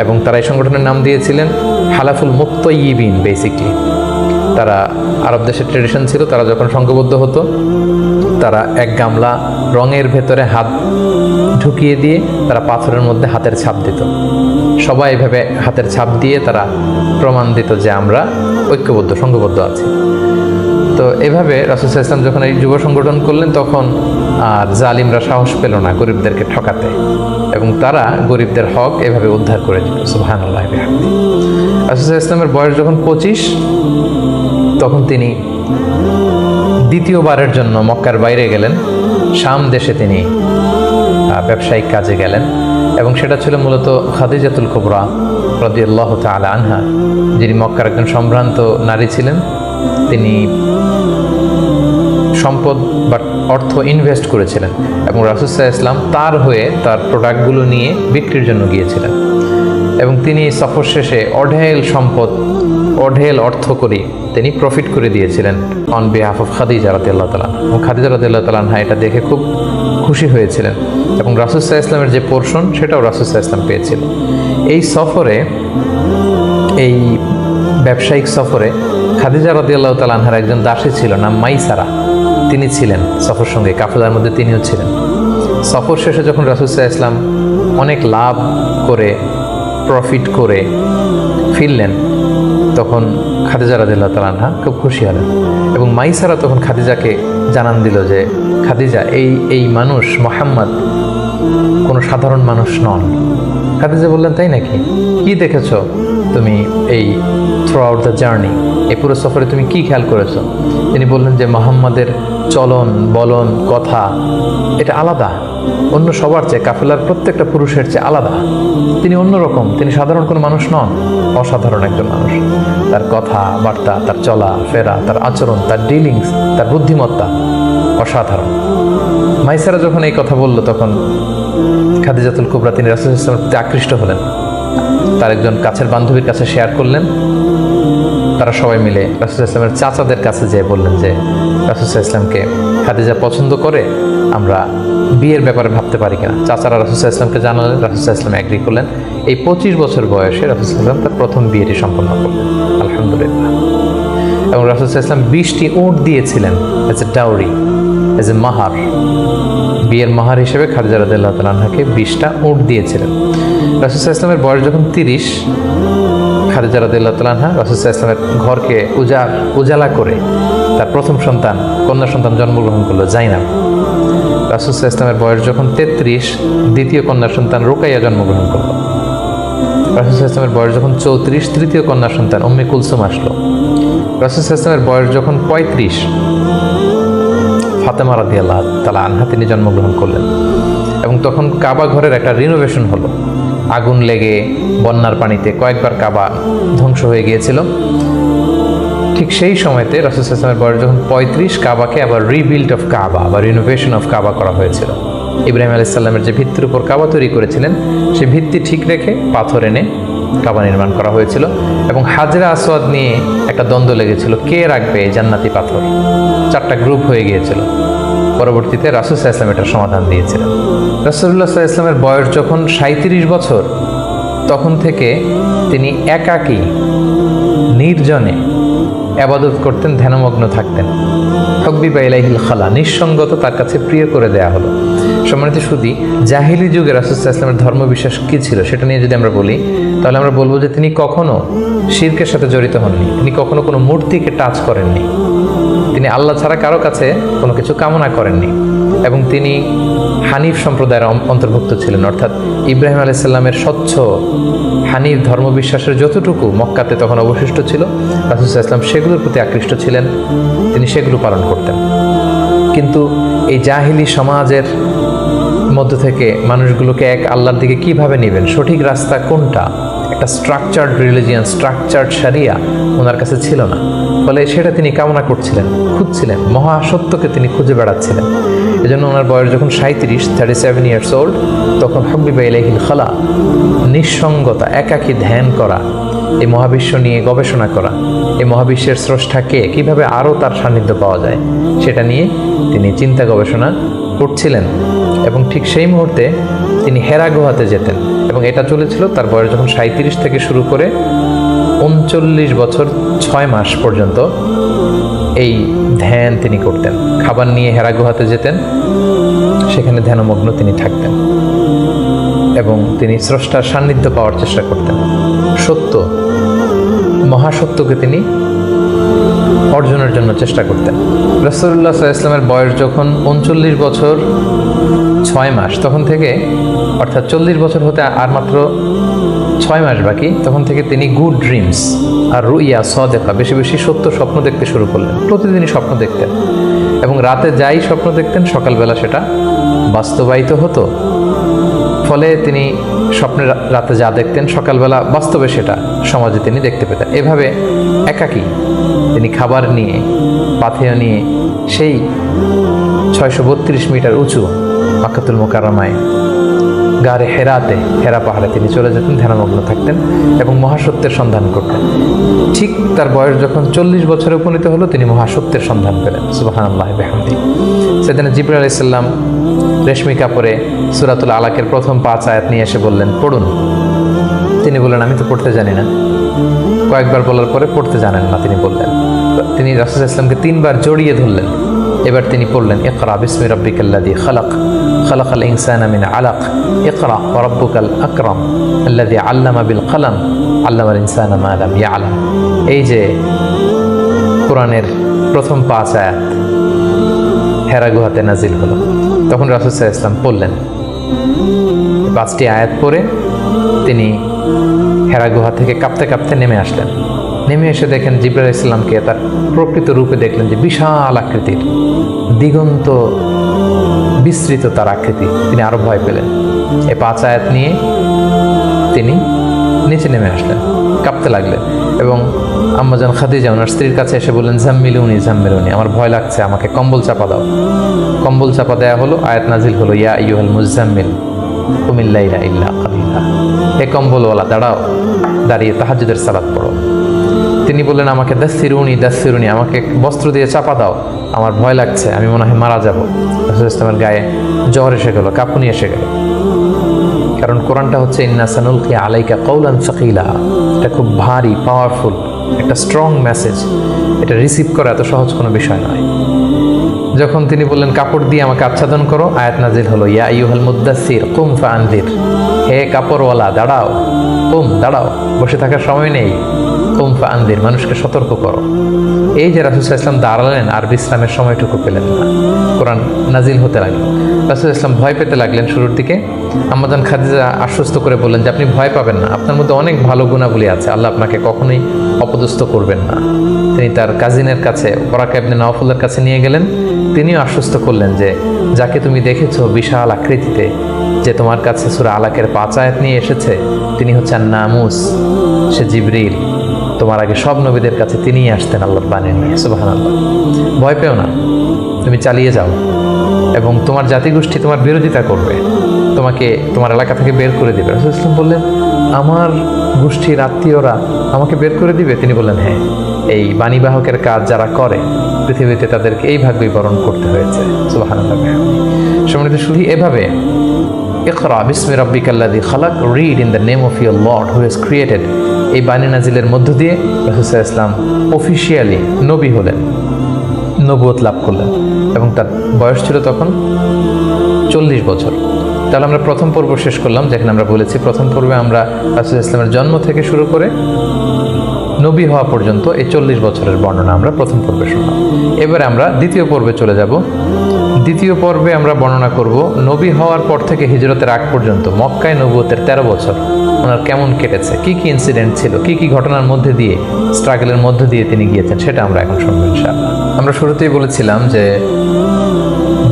এবং তারা এই সংগঠনের নাম দিয়েছিলেন হালাফুল মুত্তাইয়িবিন। বেসিকলি তারা আরব দেশের ট্রেডিশন ছিল, তারা যখন সংঘবদ্ধ হতো তারা এক গামলা রঙের ভেতরে হাত ঢুকিয়ে দিয়ে তারা পাথরের মধ্যে হাতের ছাপ দিত। সবাই এভাবে হাতের ছাপ দিয়ে তারা প্রমাণ দিত যে আমরা ঐক্যবদ্ধ, সংঘবদ্ধ আছি। তো এভাবে রাসূল সাল্লাল্লাহু আলাইহি ওয়াসাল্লাম যখন এই যুব সংগঠন করলেন, তখন আর জালিমরা সাহস পেল না গরিবদেরকে ঠকাতে, এবং তারা গরিবদের হক এভাবে উদ্ধার করে দিত। সুবহানাল্লাহ। রাসূল সাল্লাল্লাহু আলাইহি ওয়াসাল্লামের বয়স যখন 25, তখন তিনি দ্বিতীয়বারের জন্য মক্কার বাইরে গেলেন। শাম দেশে তিনি ব্যবসায়িক কাজে গেলেন, এবং সেটা ছিল মূলত খাদিজাতুল কুবরা রাদিয়াল্লাহু তাআলা আনহা, যিনি মক্কার একজন সম্ভ্রান্ত নারী ছিলেন। তিনি সম্পদ বা অর্থ ইনভেস্ট করেছিলেন, এবং রাসূল সাল্লাল্লাহু আলাইহি ওয়াসাল্লাম তার হয়ে তার প্রোডাক্টগুলো নিয়ে বিক্রির জন্য গিয়েছিলেন। এবং তিনি সফর শেষে অঢেল সম্পদ, অঢেল অর্থ করে তিনি প্রফিট করে দিয়েছিলেন অন বিহাফ অফ খাদিজা রাদিয়াল্লাহু তাআলা। এবং খাদিজা রাদিয়াল্লাহু তাআলা আনহা এটা দেখে খুব খুশি হয়েছিলেন, এবং রাসূল সাল্লাল্লাহু আলাইহি ওয়াসাল্লামের যে পোর্শন সেটাও রাসূল সাল্লাল্লাহু আলাইহি ওয়াসাল্লাম পেয়েছিল। এই সফরে, এই ব্যবসায়িক সফরে খাদিজা রাদিয়াল্লাহু তাআলা আনহার একজন দাসী ছিল, নাম মাইসারা। তিনি ছিলেন সফর সঙ্গে, কাফেলার মধ্যে তিনিও ছিলেন। সফর শেষে যখন রাসূল সাল্লাল্লাহু আলাইহি ওয়াসাল্লাম অনেক লাভ করে, প্রফিট করে ফিরলেন, তখন খাদিজা রাদিয়াল্লাহু তাআলা আনহা খুব খুশি হলেন। এবং মাইসারা তখন খাদিজাকে জানান দিল যে, খাদিজা, এই মানুষ মুহাম্মদ কোনো সাধারণ মানুষ নন। খাদিজা বললেন, তাই নাকি? কি দেখেছ তুমি এই থ্রু আউট দ্য জার্নি, এই পুরো সফরে তুমি কি খেয়াল করেছো? তিনি বললেন যে মুহাম্মাদের চলন বলন কথা এটা আলাদা, অন্য সবার চেয়ে, কাফেলার প্রত্যেকটা পুরুষের চেয়ে আলাদা। তিনি অন্যরকম, তিনি সাধারণ কোনো মানুষ নন, অসাধারণ একজন মানুষ। তার কথা বার্তা, তার চলা ফেরা, তার আচরণ, তার ডিলিংস, তার বুদ্ধিমত্তা অসাধারণ। মাইসারা যখন এই কথা বলল, তখন খাদিজাতুল কুবরা তিনি রাসূল সাল্লাল্লাহু আলাইহি ওয়াসাল্লামের প্রতি আকৃষ্ট হলেন। তার একজন কাছের বান্ধবীর কাছে শেয়ার করলেন। তারা সবাই মিলে রাসূল সাল্লাল্লাহু আলাইহি ওয়াসাল্লামের চাচাদের কাছে যেয়ে বললেন যে, রাসূল সাল্লাল্লাহু আলাইহি ওয়াসাল্লামকে খাদিজা পছন্দ করে, আমরা বিয়ের ব্যাপারে ভাবতে পারি কিনা। চাচারা রাসূল সাল্লাল্লাহু আলাইহি ওয়াসাল্লামকে জানালেন, রাসূল সাল্লাল্লাহু আলাইহি ওয়াসাল্লাম এগ্রি করলেন। এই 25 বছর বয়সে রাসূল সাল্লাল্লাহু আলাইহি ওয়াসাল্লাম তার প্রথম বিয়েটি সম্পন্ন করলেন, আলহামদুলিল্লাহ। এবং রাসূল সাল্লাল্লাহু আলাইহি ওয়াসাল্লাম 20টি উট দিয়েছিলেন as a dowry, as a মাহার। বিয়ের মাহার হিসেবে খাদিজা রাদিয়াল্লাহু তাআলা আনহাকে 20টা উট দিয়েছিলেন। রাসূল সাল্লাল্লাহু আলাইহি ওয়াসাল্লামের বয়স যখন 30, খাদিজা রাদিয়াল্লাহু তাআলা আনহা রাসূল সাল্লাল্লাহু আলাইহি ওয়াসাল্লামের ঘরকে উজালা করে তার প্রথম সন্তান, কন্যা সন্তান জন্মগ্রহণ করলো, জাইনাব। রাসূল সাল্লাল্লাহু আলাইহি ওয়াসাল্লামের বয়স যখন 33, দ্বিতীয় কন্যা সন্তান রুকাইয়া জন্মগ্রহণ করলো। রাসূল সাল্লাল্লাহু আলাইহি ওয়াসাল্লামের বয়স যখন 34, তৃতীয় কন্যা সন্তান উম্মে কুলসুম আসলো। রাসূল সাল্লাল্লাহু আলাইহি ওয়াসাল্লামের বয়স যখন 35, ফাতেমা রাদিয়াল্লাহু তাআলা আনহা তিনি জন্মগ্রহণ করলেন। এবং তখন কাবা ঘরের একটা রিনোভেশন হলো। আগুন লেগে বন্যার পানিতে কয়েকবার কাবা ধ্বংস হয়ে গিয়েছিল। ঠিক সেই সময়তে রাসূল সাল্লাল্লাহু আলাইহি ওয়াসাল্লামের বয়স যখন 35, কাবাকে আবার রিবিল্ড অফ কাবা বা রিনোভেশন অফ কাবা করা হয়েছিল। ইব্রাহিম আলাইহিস সালামের যে ভিত্তির উপর কাবা তৈরি করেছিলেন, সেই ভিত্তি ঠিক রেখে পাথর এনে কাবা নির্মাণ করা হয়েছিল। এবং হাজরা আসওয়াদ নিয়ে একটা দ্বন্দ্ব লেগেছিল, কে রাখবে এই জান্নাতি পাথর। 4টা গ্রুপ হয়ে গিয়েছিল। পরবর্তীতে রাসূল সাল্লাল্লাহু আলাইহি ওয়াসাল্লাম এটার সমাধান দিয়েছিলেন। রাসূলুল্লাহ সাল্লাল্লাহু আলাইহি ওয়াসাল্লামের বয়স যখন 37 বছর, তখন থেকে তিনি একাকী নির্জনে ইবাদত করতেন, ধ্যানমগ্ন থাকতেন। হুব্বিবা ইলাইহিল খালা, নিঃসঙ্গত তার কাছে প্রিয় করে দেয়া হলো। সম্মানিত সুধী, জাহিলি যুগে রাসূল সাল্লাল্লাহু আলাইহি ওয়াসাল্লামের ধর্মবিশ্বাস কী ছিল সেটা নিয়ে যদি আমরা বলি, তাহলে আমরা বলবো যে তিনি কখনো শিরকের সাথে জড়িত হননি, তিনি কখনো কোনো মূর্তিকে টাচ করেননি, তিনি আল্লাহ ছাড়া কারো কাছে কোনো কিছু কামনা করেননি, এবং তিনি হানিফ সম্প্রদায়ের অন্তর্ভুক্ত ছিলেন। অর্থাৎ ইব্রাহিম আলাইহিস সালামের স্বচ্ছ হানিফ ধর্মবিশ্বাসের যতটুকু মক্কাতে তখন অবশিষ্ট ছিল, রাসূল সাল্লাল্লাহু আলাইহি ওয়াসাল্লাম সেগুলোর প্রতি আকৃষ্ট ছিলেন, তিনি সেগুলো পালন করতেন। কিন্তু এই জাহিলি সমাজের মধ্য থেকে মানুষগুলোকে এক আল্লাহর দিকে কিভাবে নেবেন, সঠিক রাস্তা কোনটা, একটা স্ট্রাকচার্ড রিলিজিয়ান, স্ট্রাকচার্ড শারিয়া ওনার কাছে ছিল না। ফলে সেটা তিনি কামনা করছিলেন, খুঁজছিলেন, মহাসত্যকে তিনি খুঁজে বেড়াচ্ছিলেন। এজন্য ওনার বয়স যখন 37 ইয়ার্স ওল্ড, তখন হুব্বিবা ইলাইহিল খালা, নিঃসঙ্গতা, একাকী ধ্যান করা, এই মহাবিশ্ব নিয়ে গবেষণা করা, এই মহাবিশ্বের স্রষ্টাকে কিভাবে আরও তার সান্নিধ্য পাওয়া যায় সেটা নিয়ে তিনি চিন্তা গবেষণা করছিলেন। এবং ঠিক সেই মুহূর্তে তিনি হেরা গুহাতে যেতেন, এবং এটা চলেছিল তার বয়স যখন 37 থেকে শুরু করে 39 বছর 6 মাস পর্যন্ত এই ধ্যান তিনি করতেন। খাবার নিয়ে হেরা গুহাতে যেতেন, সেখানে ধ্যানমগ্ন তিনি থাকতেন এবং তিনি স্রষ্টার সান্নিধ্য পাওয়ার চেষ্টা করতেন। সত্য, মহাসত্যকে তিনি অর্জনের জন্য চেষ্টা করতেন। রাসূলুল্লাহ সাল্লাল্লাহু আলাইহি ওয়াসাল্লামের বয়স যখন 39 বছর 6 মাস, তখন থেকে, অর্থাৎ 40 বছর হতে আর মাত্র 6 মাস বাকি, তখন থেকে তিনি গুড ড্রিমস আর রুইয়া সাদেকা, বেশি বেশি সত্য স্বপ্ন দেখতে শুরু করলেন। প্রতিদিনই স্বপ্ন দেখতেন, এবং রাতে যাই স্বপ্ন দেখতেন সকালবেলা সেটা বাস্তবায়িত হতো। ফলে তিনি স্বপ্নে রাতে যা দেখতেন সকালবেলা বাস্তবে সেটা সমাজে তিনি দেখতে পেতেন। এভাবে একাকী তিনি খাবার নিয়ে, পাথেয় নিয়ে, সেই 632 মিটার উঁচু মাক্কাতুল মুকাররমায় গারে হেরাতে, হেরা পাহাড়ে তিনি চলে যেতেন, ধ্যানমগ্ন থাকতেন এবং মহাসত্যের সন্ধান করতেন। ঠিক তার বয়স যখন 40 বছরে উপনীত হলো, তিনি মহাসত্যের সন্ধান পেলেন। সুবহানাল্লাহি বিহামদিহি। সেদিন জিবরাইল আলাইহিস সালাম রেশমি কাপড়ে সূরাতুল আলাকের প্রথম 5 আয়াত নিয়ে এসে বললেন, পড়ুন। তিনি বললেন, আমি তো পড়তে জানি না। কয়েকবার বলার পরে পড়তে জানেন না তিনি বললেন। তিনি রাসূল সাল্লাল্লাহু আলাইহি ওয়াসাল্লামকে 3 বার জড়িয়ে ধরলেন। এবার তিনি পড়লেন, ইকরা বিসমি রাব্বিকাল্লাযী খালাক, খালাকাল ইনসানা মিন আলাক, ইকরা ওয়া রাব্বুকাল আকরাম আল্লাযী আল্লামা বিল কলম, আল্লামাল ইনসানা মা লাম ইয়ালাম। এই যে কোরআনের প্রথম 5 আয়াত হেরা গুহাতে নাজিল হলো, তখন রাসূল সাল্লাল্লাহু আলাইহি ওয়াসাল্লাম পড়লেন। 5টি আয়াত পড়ে তিনি হেরা গুহা থেকে কাঁপতে কাঁপতে নেমে আসলেন। নেমে এসে দেখেন জিবরাইল আলাইহিস সালামকে তার প্রকৃত রূপে দেখলেন, যে বিশাল আকৃতির, দিগন্ত বিস্তৃত তার আকৃতি। তিনি আরো ভয় পেলেন। এই 5 আয়াত নিয়ে তিনি নিচে নেমে আসলেন, কাঁপতে লাগলেন, এবং আম্মাজান খাদিজা ওনার স্ত্রীর কাছে এসে বললেন, জাম্মিলুনি জাম্মিলুনি, আমার ভয় লাগছে, আমাকে কম্বল চাপা দাও। কম্বল চাপা দেয়া হলো, আয়াত নাজিল হলো, ইয়া আইয়ুহাল মুজাম্মিল কুমিল লাইলা ইল্লা কালিলা, হে কম্বলওয়ালা দাঁড়াও, দাঁড়িয়ে তাহাজ্জুদের সালাত পড়ো। তিনি বললেন, আমাকে দাসসিরুনি দাসসিরুনি, আমাকে বস্ত্র দিয়ে চাপা দাও, আমার ভয় লাগছে, আমি মনে হয় মারা যাব। রাসূল ইসলামের গায়ে জ্বর এসে গেল, কাঁপুনি এসে গেল। কারণ কোরআনটা হচ্ছে ইন্না সানুলকি আলাইকা কওলান সাকিলা, এটা খুব ভারী, পাওয়ারফুল একটা স্ট্রং মেসেজ। এটা রিসিভ করা এত সহজ কোনো বিষয় নয়। যখন তিনি বললেন, কাপড় দিয়ে আমাকে আচ্ছাদন করো, আয়াত নাজিল হলো, ইয়া আইয়ুহাল মুদ্দাসসির কুম ফাআনদির, হে কাপড়ওয়ালা দাঁড়াও, কুম দাঁড়াও, বসে থাকার সময় নেই, কুম ফাআনদির, মানুষকে সতর্ক করো। এই যে রাসূল সাল্লাল্লাহু আলাইহি ওয়াসাল্লাম দাঁড়ালেন আর বিশ্রামের সময়টুকু পেলেন না, কোরআন নাজিল হতে লাগলো। রাসূল সাল্লাল্লাহু আলাইহি ওয়াসাল্লাম ভয় পেতে লাগলেন শুরুর দিকে। আম্মাজান খাদিজা আশ্বস্ত করে বললেন যে আপনি ভয় পাবেন না, আপনার মধ্যে অনেক ভালো গুণাবলী আছে, আল্লাহ আপনাকে কখনোই অপদস্থ করবেন না। তিনি তার কাজিনের কাছে, ওরাকা ইবনে নাওফলের কাছে নিয়ে গেলেন। তিনিও আশ্বস্ত করলেন যে যাকে তুমি দেখেছো বিশাল আকৃতিতে, যে তোমার কাছে সূরা আলাকের 5 আয়াত নিয়ে এসেছে, তিনি হচ্ছেন নামুস, সে জিবরিল। তোমার আগে সব নবীদের কাছে তিনিই আসতেন আল্লাহর বাণী নিয়ে। সুবহানাল্লাহ। ভয় পেও না, তুমি চালিয়ে যাও, এবং তোমার জাতিগোষ্ঠী তোমার বিরোধিতা করবে, তোমাকে তোমার এলাকা থেকে বের করে দিবে। রাসূল সাল্লাল্লাহু আলাইহি ওয়াসাল্লাম বললেন, আমার গোষ্ঠীর আত্মীয়রা আমাকে বের করে দিবে? তিনি বললেন, হ্যাঁ, এই বাণীবাহকের কাজ যারা করে পৃথিবীতে তাদেরকে এই ভাগ্যই বরণ করতে হয়েছে। সুবহানাল্লাহ। সম্মানিত সুধী, এভাবে ইকরা বিসমি রাব্বিকাল্লাযী খালাক, read in the name of your lord who has created, এই বাণী নাজিলের মধ্য দিয়ে রাসূল সাল্লাল্লাহু আলাইহি ওয়াসাল্লাম অফিশিয়ালি নবী হলেন, নবুয়ত লাভ করলেন, এবং তার বয়স ছিল তখন 40 বছর। তাহলে আমরা প্রথম পর্ব শেষ করলাম, যেখানে আমরা বলেছি প্রথম পর্বে আমরা রাসূল ইসলামের জন্ম থেকে শুরু করে নবী হওয়া পর্যন্ত এই 40 বছরের বর্ণনা আমরা প্রথম পর্বে শুনলাম। এবারে আমরা দ্বিতীয় পর্বে চলে যাব। দ্বিতীয় পর্বে আমরা বর্ণনা করব নবী হওয়ার পর থেকে হিজরতের আগ পর্যন্ত মক্কায় নবুয়তের 13 বছর ওনার কেমন কেটেছে, কি কি ইনসিডেন্ট ছিল, কি কি ঘটনার মধ্যে দিয়ে, স্ট্রাগলের মধ্যে দিয়ে তিনি গিয়েছেন, সেটা আমরা এখন শুনবো ইনশাআল্লাহ। আমরা শুরুতেই বলেছিলাম যে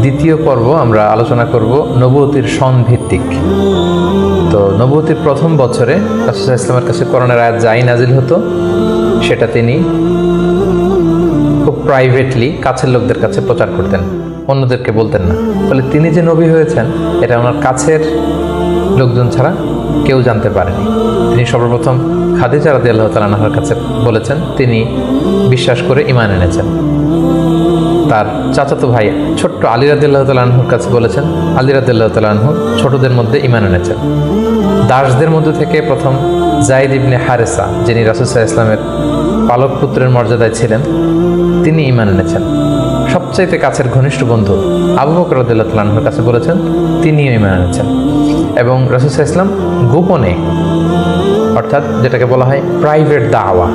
দ্বিতীয় পর্ব আমরা আলোচনা করব নবুয়তির সন ভিত্তিক। তো নবুয়তির প্রথম বছরে রাসূল সাল্লাল্লাহু আলাইহি ওয়াসাল্লামের কাছে কোরআনের আয়াত যাই নাজিল হতো সেটা তিনি খুব প্রাইভেটলি কাছের লোকদের কাছে প্রচার করতেন, অন্যদেরকে বলতেন না। ফলে তিনি যে নবী হয়েছেন এটা ওনার কাছের লোকজন ছাড়া কেউ জানতে পারেনি। তিনি সর্বপ্রথম খাদিজা রাদিয়াল্লাহু তাআলা আনহার কাছে বলেছেন, তিনি বিশ্বাস করে ঈমান এনেছেন। তার চাচাতো ভাই ছোট্ট আলী রাদিয়াল্লাহু তাআলা আনহুর কাছে বলেছেন, আলী রাদিয়াল্লাহু তাআলা আনহু ছোটদের মধ্যে ঈমান এনেছেন। দাসদের মধ্যে থেকে প্রথম যায়েদ ইবনে হারেসা, যিনি রাসূল সাল্লাল্লাহু আলাইহি ওয়াসাল্লামের পালক পুত্রের মর্যাদায় ছিলেন, তিনি ঈমান এনেছেন। সবচাইতে কাছের ঘনিষ্ঠ বন্ধু আবু বকর রাদিয়াল্লাহু তাআলা আনহুর কাছে বলেছেন, তিনিও ঈমান এনেছেন। এবং রাসূল সাল্লাল্লাহু আলাইহি ওয়াসাল্লাম গোপনে, অর্থাৎ যেটাকে বলা হয় প্রাইভেট দাওয়া,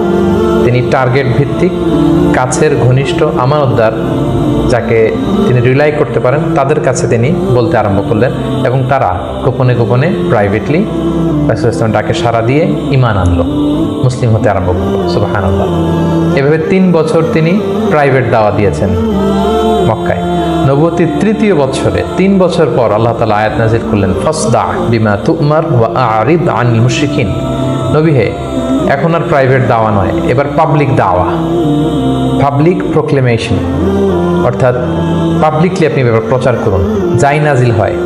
তিনি টার্গেট ভিত্তিক কাছের ঘনিষ্ঠ আমানতদার যাকে তিনি রিলাই করতে পারেন তাদের কাছে তিনি বলতে আরম্ভ করলেন, এবং তারা গোপনে গোপনে প্রাইভেটলি রাসূল ইসলাম ডাকে সাড়া দিয়ে ঈমান আনলো, মুসলিম হতে আরম্ভ করলো। সুবহানাল্লাহ। এভাবে 3 বছর তিনি প্রাইভেট দাওয়া দিয়েছেন মক্কায়। নবুয়তির তৃতীয় বছরে 3 বছর পর আল্লাহ তাআলা আয়াত নাযিল করলেন, ফাসদা বিমা তুমার ওয়া আরিদ আনিল মুশরিকিন। নবী হে, এখন আর প্রাইভেট দাওয়া নয়, এবার পাবলিক দাওয়া, পাবলিক প্রোক্লেমেশন, অর্থাৎ পাবলিকলি আপনি এবার প্রচার করুন, যাই নাজিল হয়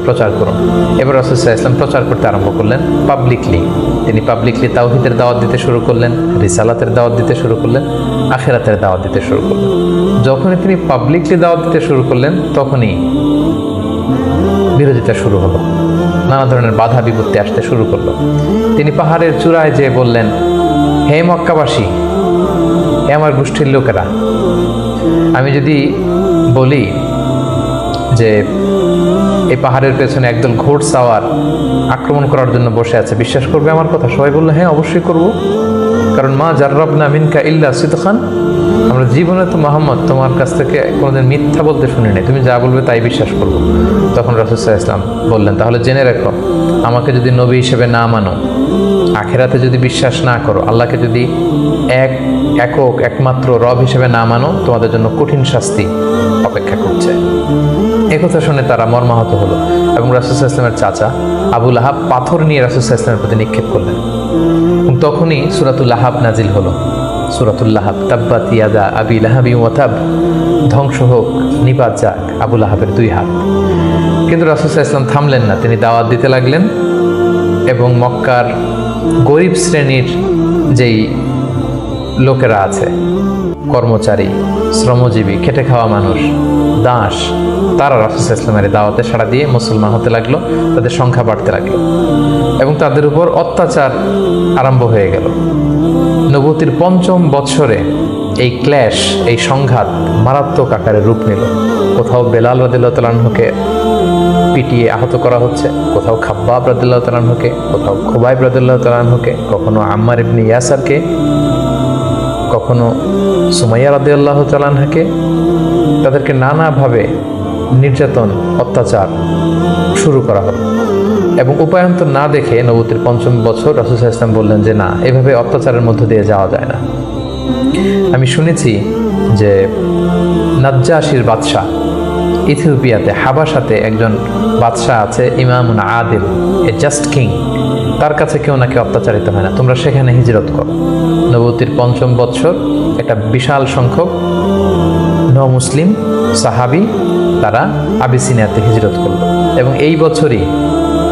প্রচার করুন। এবার রাসূল সাল্লাল্লাহু আলাইহি ওয়াসাল্লাম প্রচার করতে আরম্ভ করলেন পাবলিকলি। তিনি পাবলিকলি তাওহীদের দাওয়াত দিতে শুরু করলেন, রিসালাতের দাওয়াত দিতে শুরু করলেন, আখিরাতের দাওয়াত দিতে শুরু করলেন। যখনই তিনি পাবলিকলি দাওয়াত দিতে শুরু করলেন তখনই বিরোধিতা শুরু হলো, নানা ধরনের বাধা বিপত্তি আসতে শুরু করলো। তিনি পাহাড়ের চূড়ায় যেয়ে বললেন, হে মক্কাবাসী, হে আমার গোষ্ঠীর লোকেরা, আমি যদি বলি যে এই পাহাড়ের পেছনে একদল ঘোড়সাওয়ার আক্রমণ করার জন্য বসে আছে, বিশ্বাস করবে আমার কথা? সবাই বললো, হ্যাঁ অবশ্যই করব, কারণ মা জাররাবনা মিনকা ইল্লা সিদখান, আমরা জীবনে তো মুহাম্মদ তোমার কাছ থেকে কোনোদিন মিথ্যা বলতে শুনি নাই, তুমি যা বলবে তাই বিশ্বাস করব। তখন রাসূল সাল্লাল্লাহু আলাইহি ওয়াসাল্লাম বললেন, তাহলে জেনে রাখো, আমাকে যদি নবী হিসেবে না মানো, আখিরাতে যদি বিশ্বাস না করো, আল্লাহকে যদি একক একমাত্র রব হিসেবে না মানো, তোমাদের জন্য কঠিন শাস্তি অপেক্ষা করছে। একথা শুনে তারা মর্মাহত হলো, এবং রাসূল সাল্লাল্লাহু আলাইহি ওয়াসাল্লামের চাচা আবু লাহাব পাথর নিয়ে রাসূল সাল্লাল্লাহু আলাইহি ওয়াসাল্লামের প্রতি নিক্ষেপ করলেন। এবং তখনই সূরাতুল লাহাব নাজিল হলো। সূরাতুল লাহাব, তাব্বাত ইয়াদা আবি লাহাবি ওয়া তাব, ধ্বংস হোক, নিপাত যাক আবু লাহাবের 2 হাত। কিন্তু রাসূল সাল্লাল্লাহু আলাইহি ওয়াসাল্লাম থামলেন না, তিনি দাওয়াত দিতে লাগলেন। এবং মক্কার গরিব শ্রেণীর যেই লোকেরা আছে, কর্মচারী, শ্রমজীবী, খেটে খাওয়া মানুষ, দাস, তারা রাসূল সাল্লাল্লাহু আলাইহি ওয়াসাল্লামের দাওয়াতে সাড়া দিয়ে মুসলমান হতে লাগলো, তাদের সংখ্যা বাড়তে লাগলো, এবং তাদের উপর অত্যাচার আরম্ভ হয়ে গেল। নবুয়তির 5ম বছরে এই ক্ল্যাশ, এই সংঘাত মারাত্মক আকারে রূপ নিল। কোথাও বেলাল রাদিয়াল্লাহু তাআলা আনহুকে পিটিয়ে আহত করা হচ্ছে, কোথাও খাব্বাব রাদিয়াল্লাহু তাআলা আনহুকে, কোথাও খুবাইব রাদিয়াল্লাহু তাআলা আনহুকে, কখনো আম্মার ইবনে ইয়াসারকে, কখনো সুমাইয়া রাদিয়াল্লাহু তাআলা আনহাকে। তাদেরকে নানাভাবে নির্যাতন, অত্যাচার শুরু করা হলো। এবং উপায়ন্তর না দেখে নবুয়তির 5ম বছর রাসূল সাল্লাল্লাহু আলাইহি ওয়াসাল্লাম বললেন যে না, এভাবে অত্যাচারের মধ্য দিয়ে যাওয়া যায় না। আমি শুনেছি যে নাজ্জাশির বাদশাহ, ইথিওপিয়াতে হাবাসাতে একজন বাদশাহ আছে, ইমামুন আদিল, এ জাস্ট কিং, তার কাছে কেউ নাকি অত্যাচারিত হয় না, তোমরা সেখানে হিজরত করো। নবুয়তির 5ম বছর একটা বিশাল সংখ্যক মুসলিম সাহাবী তারা আবিসিনিয়াতে হিজরত করল। এবং এই বছরই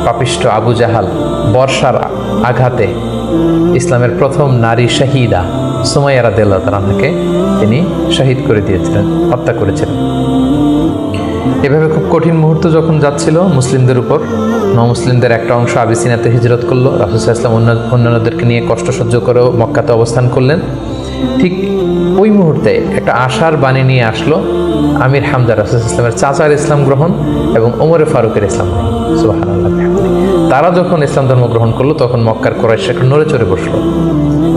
পাপিষ্ঠ আবু জাহাল বর্ষার আঘাতে ইসলামের প্রথম নারী শাহিদা সুমাইয়া রাদিয়াল্লাহু তাআলা আনহাকে তিনি শহীদ করে দিয়েছিলেন, হত্যা করেছিলেন। এভাবে খুব কঠিন মুহূর্ত যখন যাচ্ছিল মুসলিমদের উপর, মুসলিমদের একটা অংশ আবিসিনাতে হিজরত করলো, রাসূল সাল্লাল্লাহু আলাইহি ওয়াসাল্লাম অন্যান্যদেরকে নিয়ে কষ্ট সহ্য করেও মক্কাতে অবস্থান করলেন। ঠিক ওই মুহূর্তে একটা আশার বাণী নিয়ে আসলো আমির হামজা রাসূল সাল্লাল্লাহু আলাইহি ওয়াসাল্লামের চাচার ইসলাম গ্রহণ এবং ওমরে ফারুকের ইসলাম গ্রহণ। সুবহানাল্লাহ। তারা যখন ইসলাম ধর্ম গ্রহণ করলো তখন মক্কার কুরাইশ একটু নড়ে চড়ে বসলো,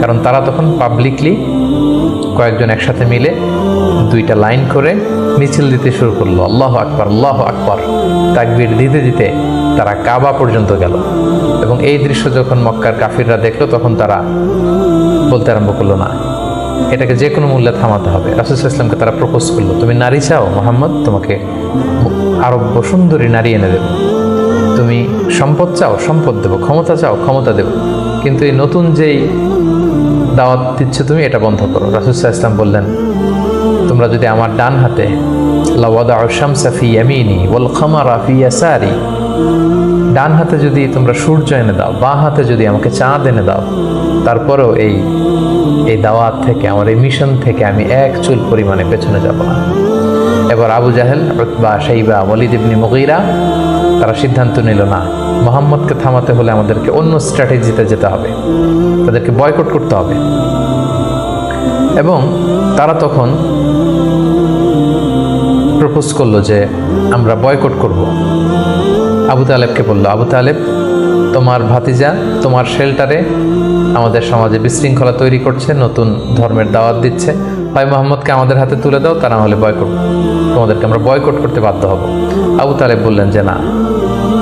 কারণ তারা তখন পাবলিকলি কয়েকজন একসাথে মিলে দুইটা লাইন করে মিছিল দিতে শুরু করলো, আল্লাহু আকবার আল্লাহু আকবার তাকবীর দিতে দিতে তারা কাবা পর্যন্ত গেল। এবং এই দৃশ্য যখন মক্কার কাফিররা দেখলো তখন তারা বলতে আরম্ভ করলো, না, এটাকে যে কোনো মূল্যে থামাতে হবে। রাসূল সাল্লাল্লাহু আলাইহি ওয়াসাল্লামকে তারা প্রপোজ করলো, তুমি নারী চাও মুহাম্মদ, তোমাকে আরব সুন্দরী নারী এনে দেব, তুমি সম্পদ চাও সম্পদ দেব, ক্ষমতা চাও ক্ষমতা দেব, কিন্তু এই নতুন যেই দাওয়াত দিচ্ছ তুমি এটা বন্ধ করো। রাসূল সাল্লাল্লাহু আলাইহি ওয়াসাল্লাম বললেন, তোমরা যদি আমার ডান হাতে লাওয়াদাউ শামসা ফি ইয়ামিনি ওয়াল খামারা ফি ইয়াসারি, ডান হাতে যদি তোমরা সূর্য এনে দাও, বাঁ হাতে যদি আমাকে চাঁদ এনে দাও, তারপরেও এই দাওয়াত থেকে, আমার এই মিশন থেকে আমি এক চুল পরিমাণে পেছনে যাব না। এবার আবু জাহেল, উতবা, শাইবা, ওয়ালিদ ইবনে মুগীরা তারা সিদ্ধান্ত নিল, না, মুহাম্মদকে থামাতে হলে আমাদেরকে অন্য স্ট্র্যাটেজিতে যেতে হবে, তাদেরকে বয়কট করতে হবে। এবং তারা তখন প্রপোজ করলো যে আমরা বয়কট করব। আবু তালেবকে বললো, আবু তালেব, তোমার ভাতিজা তোমার শেল্টারে আমাদের সমাজে বিশৃঙ্খলা তৈরি করছে, নতুন ধর্মের দাওয়াত দিচ্ছে, হয় মোহাম্মদকে আমাদের হাতে তুলে দাও, তা না হলে বয়কট, তোমাদেরকে আমরা বয়কট করতে বাধ্য হব। আবু তালেব বললেন যে না,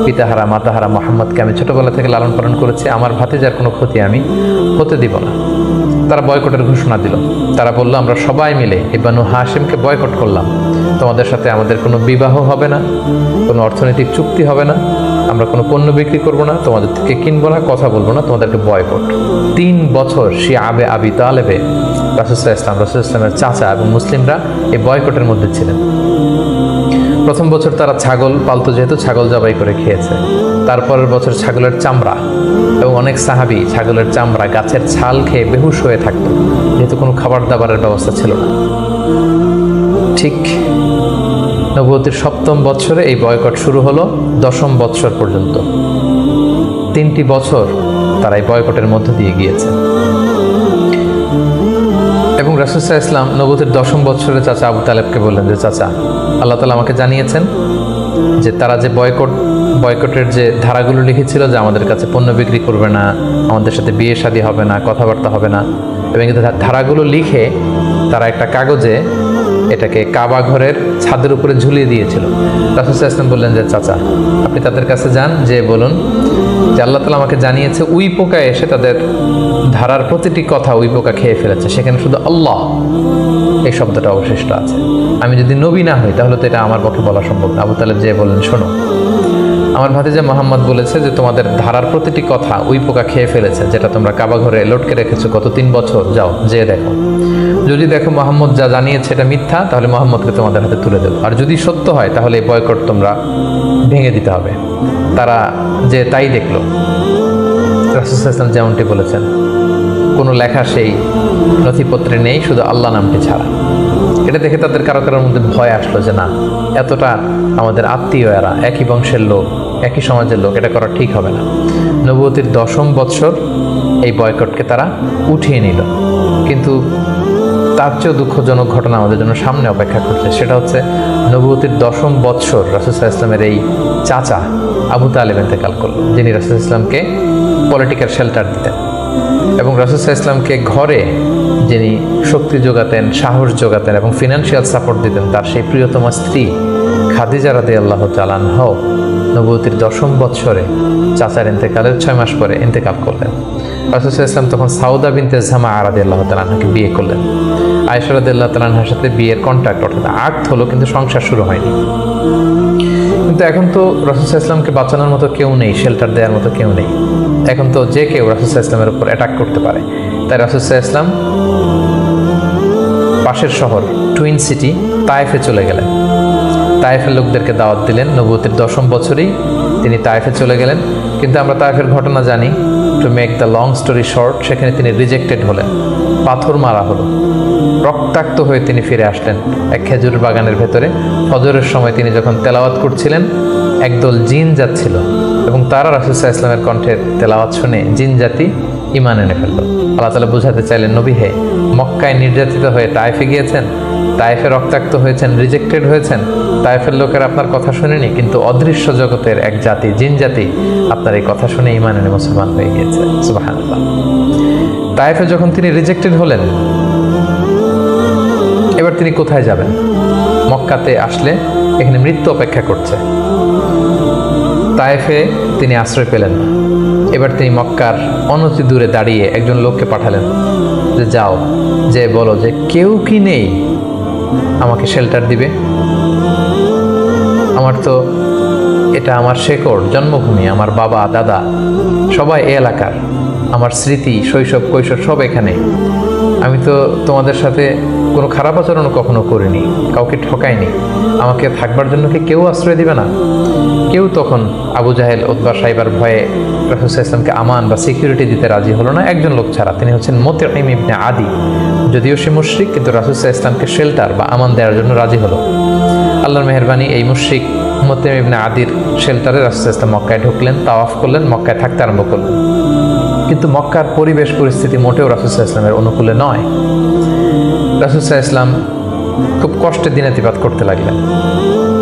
পিতাহারা মাতাহারা মোহাম্মদকে আমি ছোটবেলা থেকে লালন পালন করেছি, আমার ভাতিজার কোনো ক্ষতি আমি হতে দিব না। তারা বয়কটের ঘোষণা দিল। তারা বললো, আমরা সবাই মিলে এই বানু হাশিমকে বয়কট করলাম, তোমাদের সাথে আমাদের কোনো বিবাহ হবে না, কোনো অর্থনৈতিক চুক্তি হবে না, আমরা কোনো পণ্য বিক্রি করব না, তোমাদের থেকে কিনবো না, কথা বলবো না, তোমাদেরকে বয়কট। 3 বছর শিআবে আবি তালেবে রাসূল সাল্লাল্লাহু আলাইহি ওয়াসাল্লাম, রাসূল সাল্লাল্লাহু আলাইহি ওয়াসাল্লামের চাচা এবং মুসলিমরা এই বয়কটের মধ্যে ছিলেন। প্রথম বছর তারা ছাগল পালতো, যেহেতু ছাগল জবাই করে খেয়েছে। তারপরের বছর ছাগলের চামড়া, এবং অনেক সাহাবী ছাগলের চামড়া, গাছের ছাল খেয়ে বেহুশ হয়ে থাকতো, যেহেতু কোনো খাবার দাবারের ব্যবস্থা ছিল না। ঠিক নবুয়তের 7ম বছরে এই বয়কট শুরু হলো 10ম বছর পর্যন্ত। 3টি বছর তারা এই বয়কটের মধ্য দিয়ে গিয়েছে। এবং রাসূল সাল্লাল্লাহু আলাইহি ওয়াসাল্লাম নবুয়তের 10ম বছরে চাচা আবু তালেবকে বললেন যে, চাচা, আল্লাহ তাআলা আমাকে জানিয়েছেন যে তারা যে বয়কটের যে ধারাগুলো লিখেছিল যে আমাদের কাছে পণ্য বিক্রি করবে না, আমাদের সাথে বিয়ে শাদী হবে না, কথাবার্তা হবে না, এবং ধারাগুলো লিখে তারা একটা কাগজে এটাকে কাবা ঘরের ছাদের উপরে ঝুলিয়ে দিয়েছিল। রাসূল সাল্লাল্লাহু আলাইহি ওয়াসাল্লাম বললেন যে, চাচা, আপনি তাদের কাছে যান, যে বলুন যে আল্লাহ তাআলা আমাকে জানিয়েছে উই পোকা এসে তাদের ধারার প্রতিটি কথা উই পোকা খেয়ে ফেলেছে, সেখানে শুধু আল্লাহ এই শব্দটা অবশিষ্ট আছে। আমি যদি নবী না হই তাহলে তো এটা আমার পক্ষে বলা সম্ভব না। আবু তালেব যে বললেন, শোনো, আমার ভাতিজা মুহাম্মদ বলেছে যে তোমাদের ধারার প্রতিটি কথা উই পোকা খেয়ে ফেলেছে, যেটা তোমরা কাবা ঘরে লটকে রেখেছো গত 3 বছর, যাও যেয়ে দেখো। যদি দেখো মুহাম্মদ যা জানিয়েছে এটা মিথ্যা, তাহলে মুহাম্মদকে তোমাদের হাতে তুলে দেবো, আর যদি সত্য হয় তাহলে এই বয়কট তোমরা ভেঙে দিতে হবে। তারা যে তাই দেখলো, রাসূল সাল্লাল্লাহু আলাইহি ওয়াসাল্লাম যেমনটি বলেছেন, কোনো লেখা সেই নথিপত্রে নেই, শুধু আল্লাহ নামটি ছাড়া। এটা দেখে তাদের কারো কারোর মধ্যে ভয় আসলো যে না, এতটা আমাদের আত্মীয়, এরা একই বংশের লোক, একই সমাজের লোক, এটা করা ঠিক হবে না। নবুয়তের 10ম বছর এই বয়কটকে তারা উঠিয়ে নিল। কিন্তু তার চেয়েও দুঃখজনক ঘটনা আমাদের জন্য সামনে অপেক্ষা করছে। সেটা হচ্ছে নবুয়তের 10ম বছর রাসূল সাল্লাল্লাহু আলাইহি ওয়াসাল্লামের এই চাচা আবু তালেব ইন্তেকাল করল, যিনি রাসূল সাল্লাল্লাহু আলাইহি ওয়াসাল্লামকে পলিটিক্যাল শেল্টার দিতেন এবং রাসূল সাল্লাল্লাহু আলাইহি ওয়াসাল্লামকে ঘরে যিনি শক্তি যোগাতেন, সাহস যোগাতেন এবং ফিনান্সিয়াল সাপোর্ট দিতেন, তার সেই প্রিয়তমা স্ত্রী খাদিজা রাদিয়াল্লাহু তাআলা আনহা নবুয়তের 10ম বছরে চাচার ইন্তেকালের 6 মাস পরে ইন্তেকাল করলেন। রাসূল সাল্লাল্লাহু আলাইহি ওয়াসাল্লাম তখন সাউদা বিনতে জামাআ রাদিয়াল্লাহু তাআলা আনহাকে বিয়ে করলেন। আয়েশা রাদিয়াল্লাহু তাআলা আনহার সাথে বিয়ের কন্ট্রাক্ট অর্থাৎ আকদ হলো, কিন্তু সংসার শুরু হয়নি। কিন্তু এখন তো রাসূল সাল্লাল্লাহু আলাইহি ওয়াসাল্লামকে বাঁচানোর মতো কেউ নেই, শেল্টার দেওয়ার মতো কেউ নেই। এখন তো যে কেউ রাসূল সাল্লাল্লাহু আলাইহি ওয়াসাল্লামের উপর অ্যাটাক করতে পারে। তাই রাসূল সাল্লাল্লাহু আলাইহি ওয়াসাল্লাম পাশের শহর টুইন সিটি তায়েফে চলে গেলেন। তায়েফের লোকদেরকে দাওয়াত দিলেন। নবুয়তের 10ম বছরেই তিনি তায়েফে চলে গেলেন। কিন্তু আমরা তায়েফের ঘটনা জানি। To make the long story short, সেখানে তিনি রিজেক্টেড হলেন। পাথর মারা হলো, রক্তাক্ত হয়ে তিনি ফিরে আসলেন এক খেজুর বাগানের ভেতরে। ফজরের সময় তিনি যখন তেলাওয়াত করছিলেন, একদল জিন যাচ্ছিল এবং তারা রাসূল সাল্লাল্লাহু আলাইহি ওয়াসাল্লামের কণ্ঠের তেলাওয়াত শুনে জিন জাতি ঈমান এনে ফেলল। আল্লাহ তাআলা বোঝাতে চাইলেন, নবী হে, মক্কায় নির্যাতিত হয়ে তায়েফে গিয়েছেন, তায়েফে রক্তাক্ত হয়েছেন, রিজেক্টেড হয়েছেন, তায়েফের লোকেরা আপনার কথা শুনেনি, কিন্তু অদৃশ্য জগতের এক জাতি, জিন জাতি, আপনার এই কথা শুনে ঈমান এনে মুসলমান হয়ে গিয়েছে। সুবহানাল্লাহ। তায়েফে যখন তিনি রিজেক্টেড হলেন, এবার তিনি কোথায় যাবেন? মক্কাতে আসলে এখানে মৃত্যু অপেক্ষা করছে। তায়েফে তিনি আশ্রয় পেলেন না। এবার তিনি মক্কার অনতি দূরে দাঁড়িয়ে একজন লোককে পাঠালেন যে যাও, যে বলো যে কেউ কি নেই আমাকে শেল্টার দিবে। আমার তো এটা আমার শেকড়, জন্মভূমি, আমার বাবা দাদা সবাই এ এলাকার, আমার স্মৃতি, শৈশব কৈশোর সব এখানে। আমি তো তোমাদের সাথে কোনো খারাপ আচরণও কখনো করিনি, কাউকে ঠকাইনি, আমাকে থাকবার জন্য কি কেউ আশ্রয় দিবে না? কেউ তখন আবু জাহেল, উতবা, সাইবার ভয়ে রাসূল সাল্লাল্লাহু আলাইহি ওয়াসাল্লামকে আমান বা সিকিউরিটি দিতে রাজি হলো না, একজন লোক ছাড়া। তিনি হচ্ছেন মুতঈম ইবনে আদি। যদিও সে মুশরিক, কিন্তু রাসূল সাল্লাল্লাহু আলাইহি ওয়াসাল্লামকে শেল্টার বা আমান দেওয়ার জন্য রাজি হলো। আল্লাহর মেহেরবানি, এই মুশরিক মুতঈম ইবনে আদির শেল্টারে রাসূল সাল্লাল্লাহু আলাইহি ওয়াসাল্লাম মক্কায় ঢুকলেন, তাওয়াফ করলেন, মক্কায় থাকতে আরম্ভ করলেন। কিন্তু মক্কার পরিবেশ পরিস্থিতি মোটেও রাসূল সাল্লাল্লাহু আলাইহি ওয়াসাল্লামের অনুকূলে নয়। রাসূল সাল্লাল্লাহু আলাইহি ওয়াসাল্লাম খুব কষ্টে দিনাতিপাত করতে লাগলেন।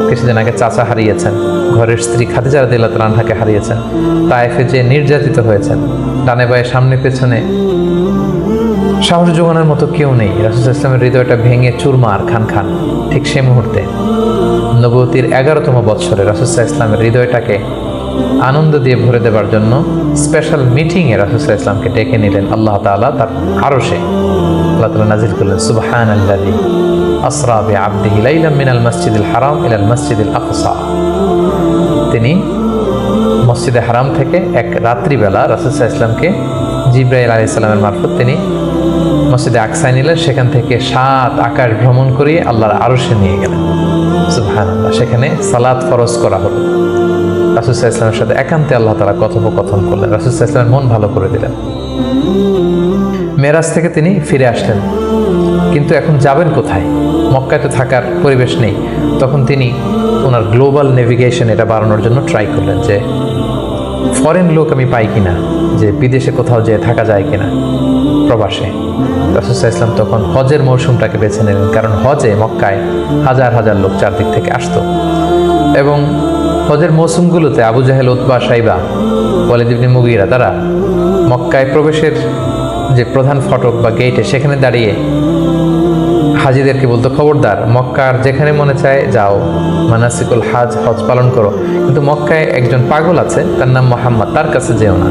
কিছুদিন আগে চাচা হারিয়েছেন, ঘরের স্ত্রী খাদিজা রাদিয়াল্লাহু তাআলা আনহাকে হারিয়েছেন, তায়েফে যে নির্যাতিত হয়েছেন, ডানে বায়ে সামনে পেছনে সাহস জোগানোর মতো কেউ নেই। রাসূল সাল্লাল্লাহু আলাইহি ওয়াসাল্লামের হৃদয়টা ভেঙে চুরমার খান খান। ঠিক সেই মুহূর্তে নবুয়তির 11তম বৎসরে রাসূল সাল্লাল্লাহু আলাইহি ওয়াসাল্লামের হৃদয়টাকে আনন্দ দিয়ে ভরে দেবার জন্য স্পেশাল মিটিংয়ে রাসূল সাল্লাল্লাহু আলাইহি ওয়াসাল্লামকে ডেকে নিলেন আল্লাহ তাআলা তার আরশে। আল্লাহ তাআলা নাজিল করলেন, সুবহানাল্লাযী আসরা বিআবদিহি লাইলাম মিনাল মাসজিদিল হারাম ইলাল মাসজিদিল আকসা। তিনি মসজিদে হারাম থেকে এক রাত্রিবেলা রাসূল সাল্লাল্লাহু আলাইহি ওয়াসাল্লামকে জিবরাইল আলাইহিস সালামের মারফত তিনি মসজিদে আকসায় নিলেন। সেখান থেকে 7 আকাশ ভ্রমণ করিয়ে আল্লাহর আরশে নিয়ে গেলেন। সুবহানাল্লাহ। সেখানে সালাত ফরজ করা হলো। রাসূল সাল্লাল্লাহু আলাইহি ওয়াসাল্লামের সাথে একান্তে আল্লাহ তাআলা কথোপকথন করলেন। রাসূল সাল্লাল্লাহু আলাইহি ওয়াসাল্লামের মন ভালো করে দিলেন। মেরাজ থেকে তিনি ফিরে আসলেন, কিন্তু এখন যাবেন কোথায়? মক্কায় তো থাকার পরিবেশ নেই। তখন তিনি ওনার গ্লোবাল নেভিগেশন এটা বাড়ানোর জন্য ট্রাই করলেন যে ফরেন লোক আমি পাই কিনা, যে বিদেশে কোথাও যেয়ে থাকা যায় কিনা, প্রবাসে। রাসূল সাল্লাল্লাহু আলাইহি ওয়াসাল্লাম তখন হজের মৌসুমটাকে বেছে নিলেন, কারণ হজে মক্কায় হাজার হাজার লোক চারদিক থেকে আসতো এবং হজের মৌসুমগুলোতে আবু জাহেল, উতবা, সাইবা, ওয়ালিদ ইবনে মুগীরা তারা মক্কায় প্রবেশের যে প্রধান ফটক বা গেটে সেখানে দাঁড়িয়ে হাজিদেরকে বলতো, খবরদার, মক্কার যেখানে মনে চায় যাও, মানাসিকুল হজ পালন করো, কিন্তু মক্কায় একজন পাগল আছে, তার নাম মুহাম্মদ, তার কাছে যেও না।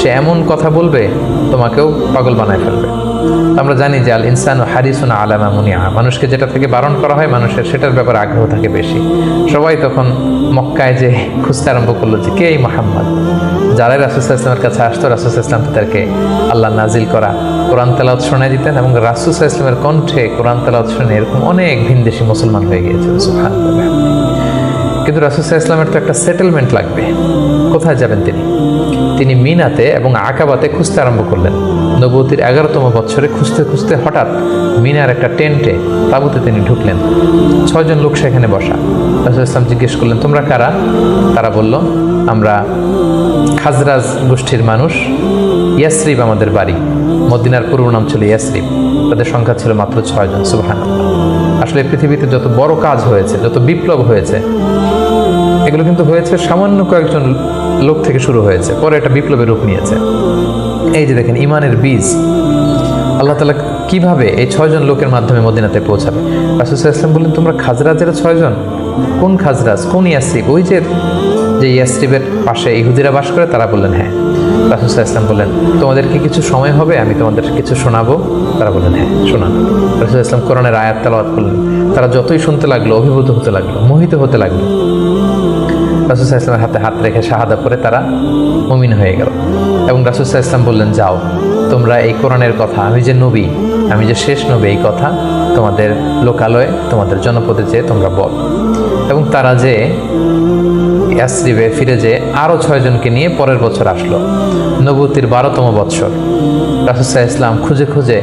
সে এমন কথা বলবে তোমাকেও পাগল বানায় ফেলবে। আমরা জানি যে আল ইনসানু হারিসুন আলা মা মুনিআ, মানুষকে যেটা থেকে বারণ করা হয় মানুষের সেটার ব্যাপারে আগ্রহ থাকে বেশি। সবাই তখন মক্কায় যে খুঁজতে আরম্ভ করলো যে কে এই মুহাম্মদ। যারাই রাসূল সাল্লাল্লাহু আলাইহি ওয়াসাল্লামের কাছে আসতো, রাসূল সাল্লাল্লাহু আলাইহি ওয়াসাল্লাম তাদেরকে আল্লাহ নাজিল করা কোরআন তেলাওয়াত শোনায় দিতেন এবং রাসূল সাল্লাল্লাহু আলাইহি ওয়াসাল্লামের কণ্ঠে কোরআন তেলাওয়াত শুনে এরকম অনেক ভিনদেশি মুসলমান হয়ে গিয়েছিল। সুবহানাল্লাহ। কিন্তু রাসূল সাল্লাল্লাহু আলাইহি ওয়াসাল্লামের তো একটা সেটেলমেন্ট লাগবে। কোথায় যাবেন তিনি? তিনি মিনাতে এবং আকাবাতে খুঁজতে আরম্ভ করলেন। নবুয়তির 11তম বৎসরে খুঁজতে খুঁজতে হঠাৎ মিনার একটা টেন্টে, তাঁবুতে তিনি ঢুকলেন। 6 জন লোক সেখানে বসা। রাসূল ইসলাম জিজ্ঞেস করলেন, তোমরা কারা? তারা বলল, আমরা খাজরাজ গোষ্ঠীর মানুষ, ইয়াসরিব আমাদের বাড়ি। মদিনার পূর্ব নাম ছিল ইয়াসরিব। তাদের সংখ্যা ছিল মাত্র 6 জন। সুবহানাল্লাহ। আসলে পৃথিবীতে যত বড় কাজ হয়েছে, যত বিপ্লব হয়েছে, এগুলো কিন্তু হয়েছে সামান্য কয়েকজন লোক থেকে শুরু হয়েছে, পরে এটা বিপ্লবের রূপ নিয়েছে। এই যে দেখেন, ইমানের বীজ আল্লাহ তাআলা কিভাবে এই 6 জন লোকের মাধ্যমে মদিনাতে পৌঁছাবে। রাসূল সাল্লাল্লাহু আলাইহি ওয়াসাল্লাম বললেন, তোমরা খাজরাজের 6 জন? কোন খাজরাজ, কোন ইয়াসরিব? ওই যে ইয়াসরিবের পাশে ইহুদিরা বাস করে? তারা বললেন হ্যাঁ। রাসূল সাল্লাল্লাহু আলাইহি ওয়াসাল্লাম বললেন, তোমাদের কি কিছু সময় হবে, আমি তোমাদের কিছু শোনাবো? তারা বললেন হ্যাঁ, শোনান। রাসূল সাল্লাল্লাহু আলাইহি ওয়াসাল্লাম কোরআনের আয়াত তেলাওয়াত করলেন। তারা যতই শুনতে লাগলো, অভিভূত হতে লাগলো, মোহিত হতে লাগলো। রাসূল সাল্লাল্লাহু আলাইহি ওয়াসাল্লামের হাতে হাত রেখে শাহাদা পড়ে তারা মুমিন হয়ে গেল। এবং রাসূল সাল্লাল্লাহু আলাইহি ওয়াসাল্লাম বললেন, যাও, তোমরা এই কোরআনের কথা, আমি যে নবী, আমি যে শেষ নবী, এই কথা তোমাদের লোকালয়ে, তোমাদের জনপদে যেয়ে তোমরা বল। এবং তারা যে ইয়াসরিবে ফিরে যেয়ে আরও 6 জনকে নিয়ে পরের বছর আসলো, নবুতির 12তম বৎসর। রাসূল সাল্লাল্লাহু আলাইহি ওয়াসাল্লাম খুঁজে খুঁজে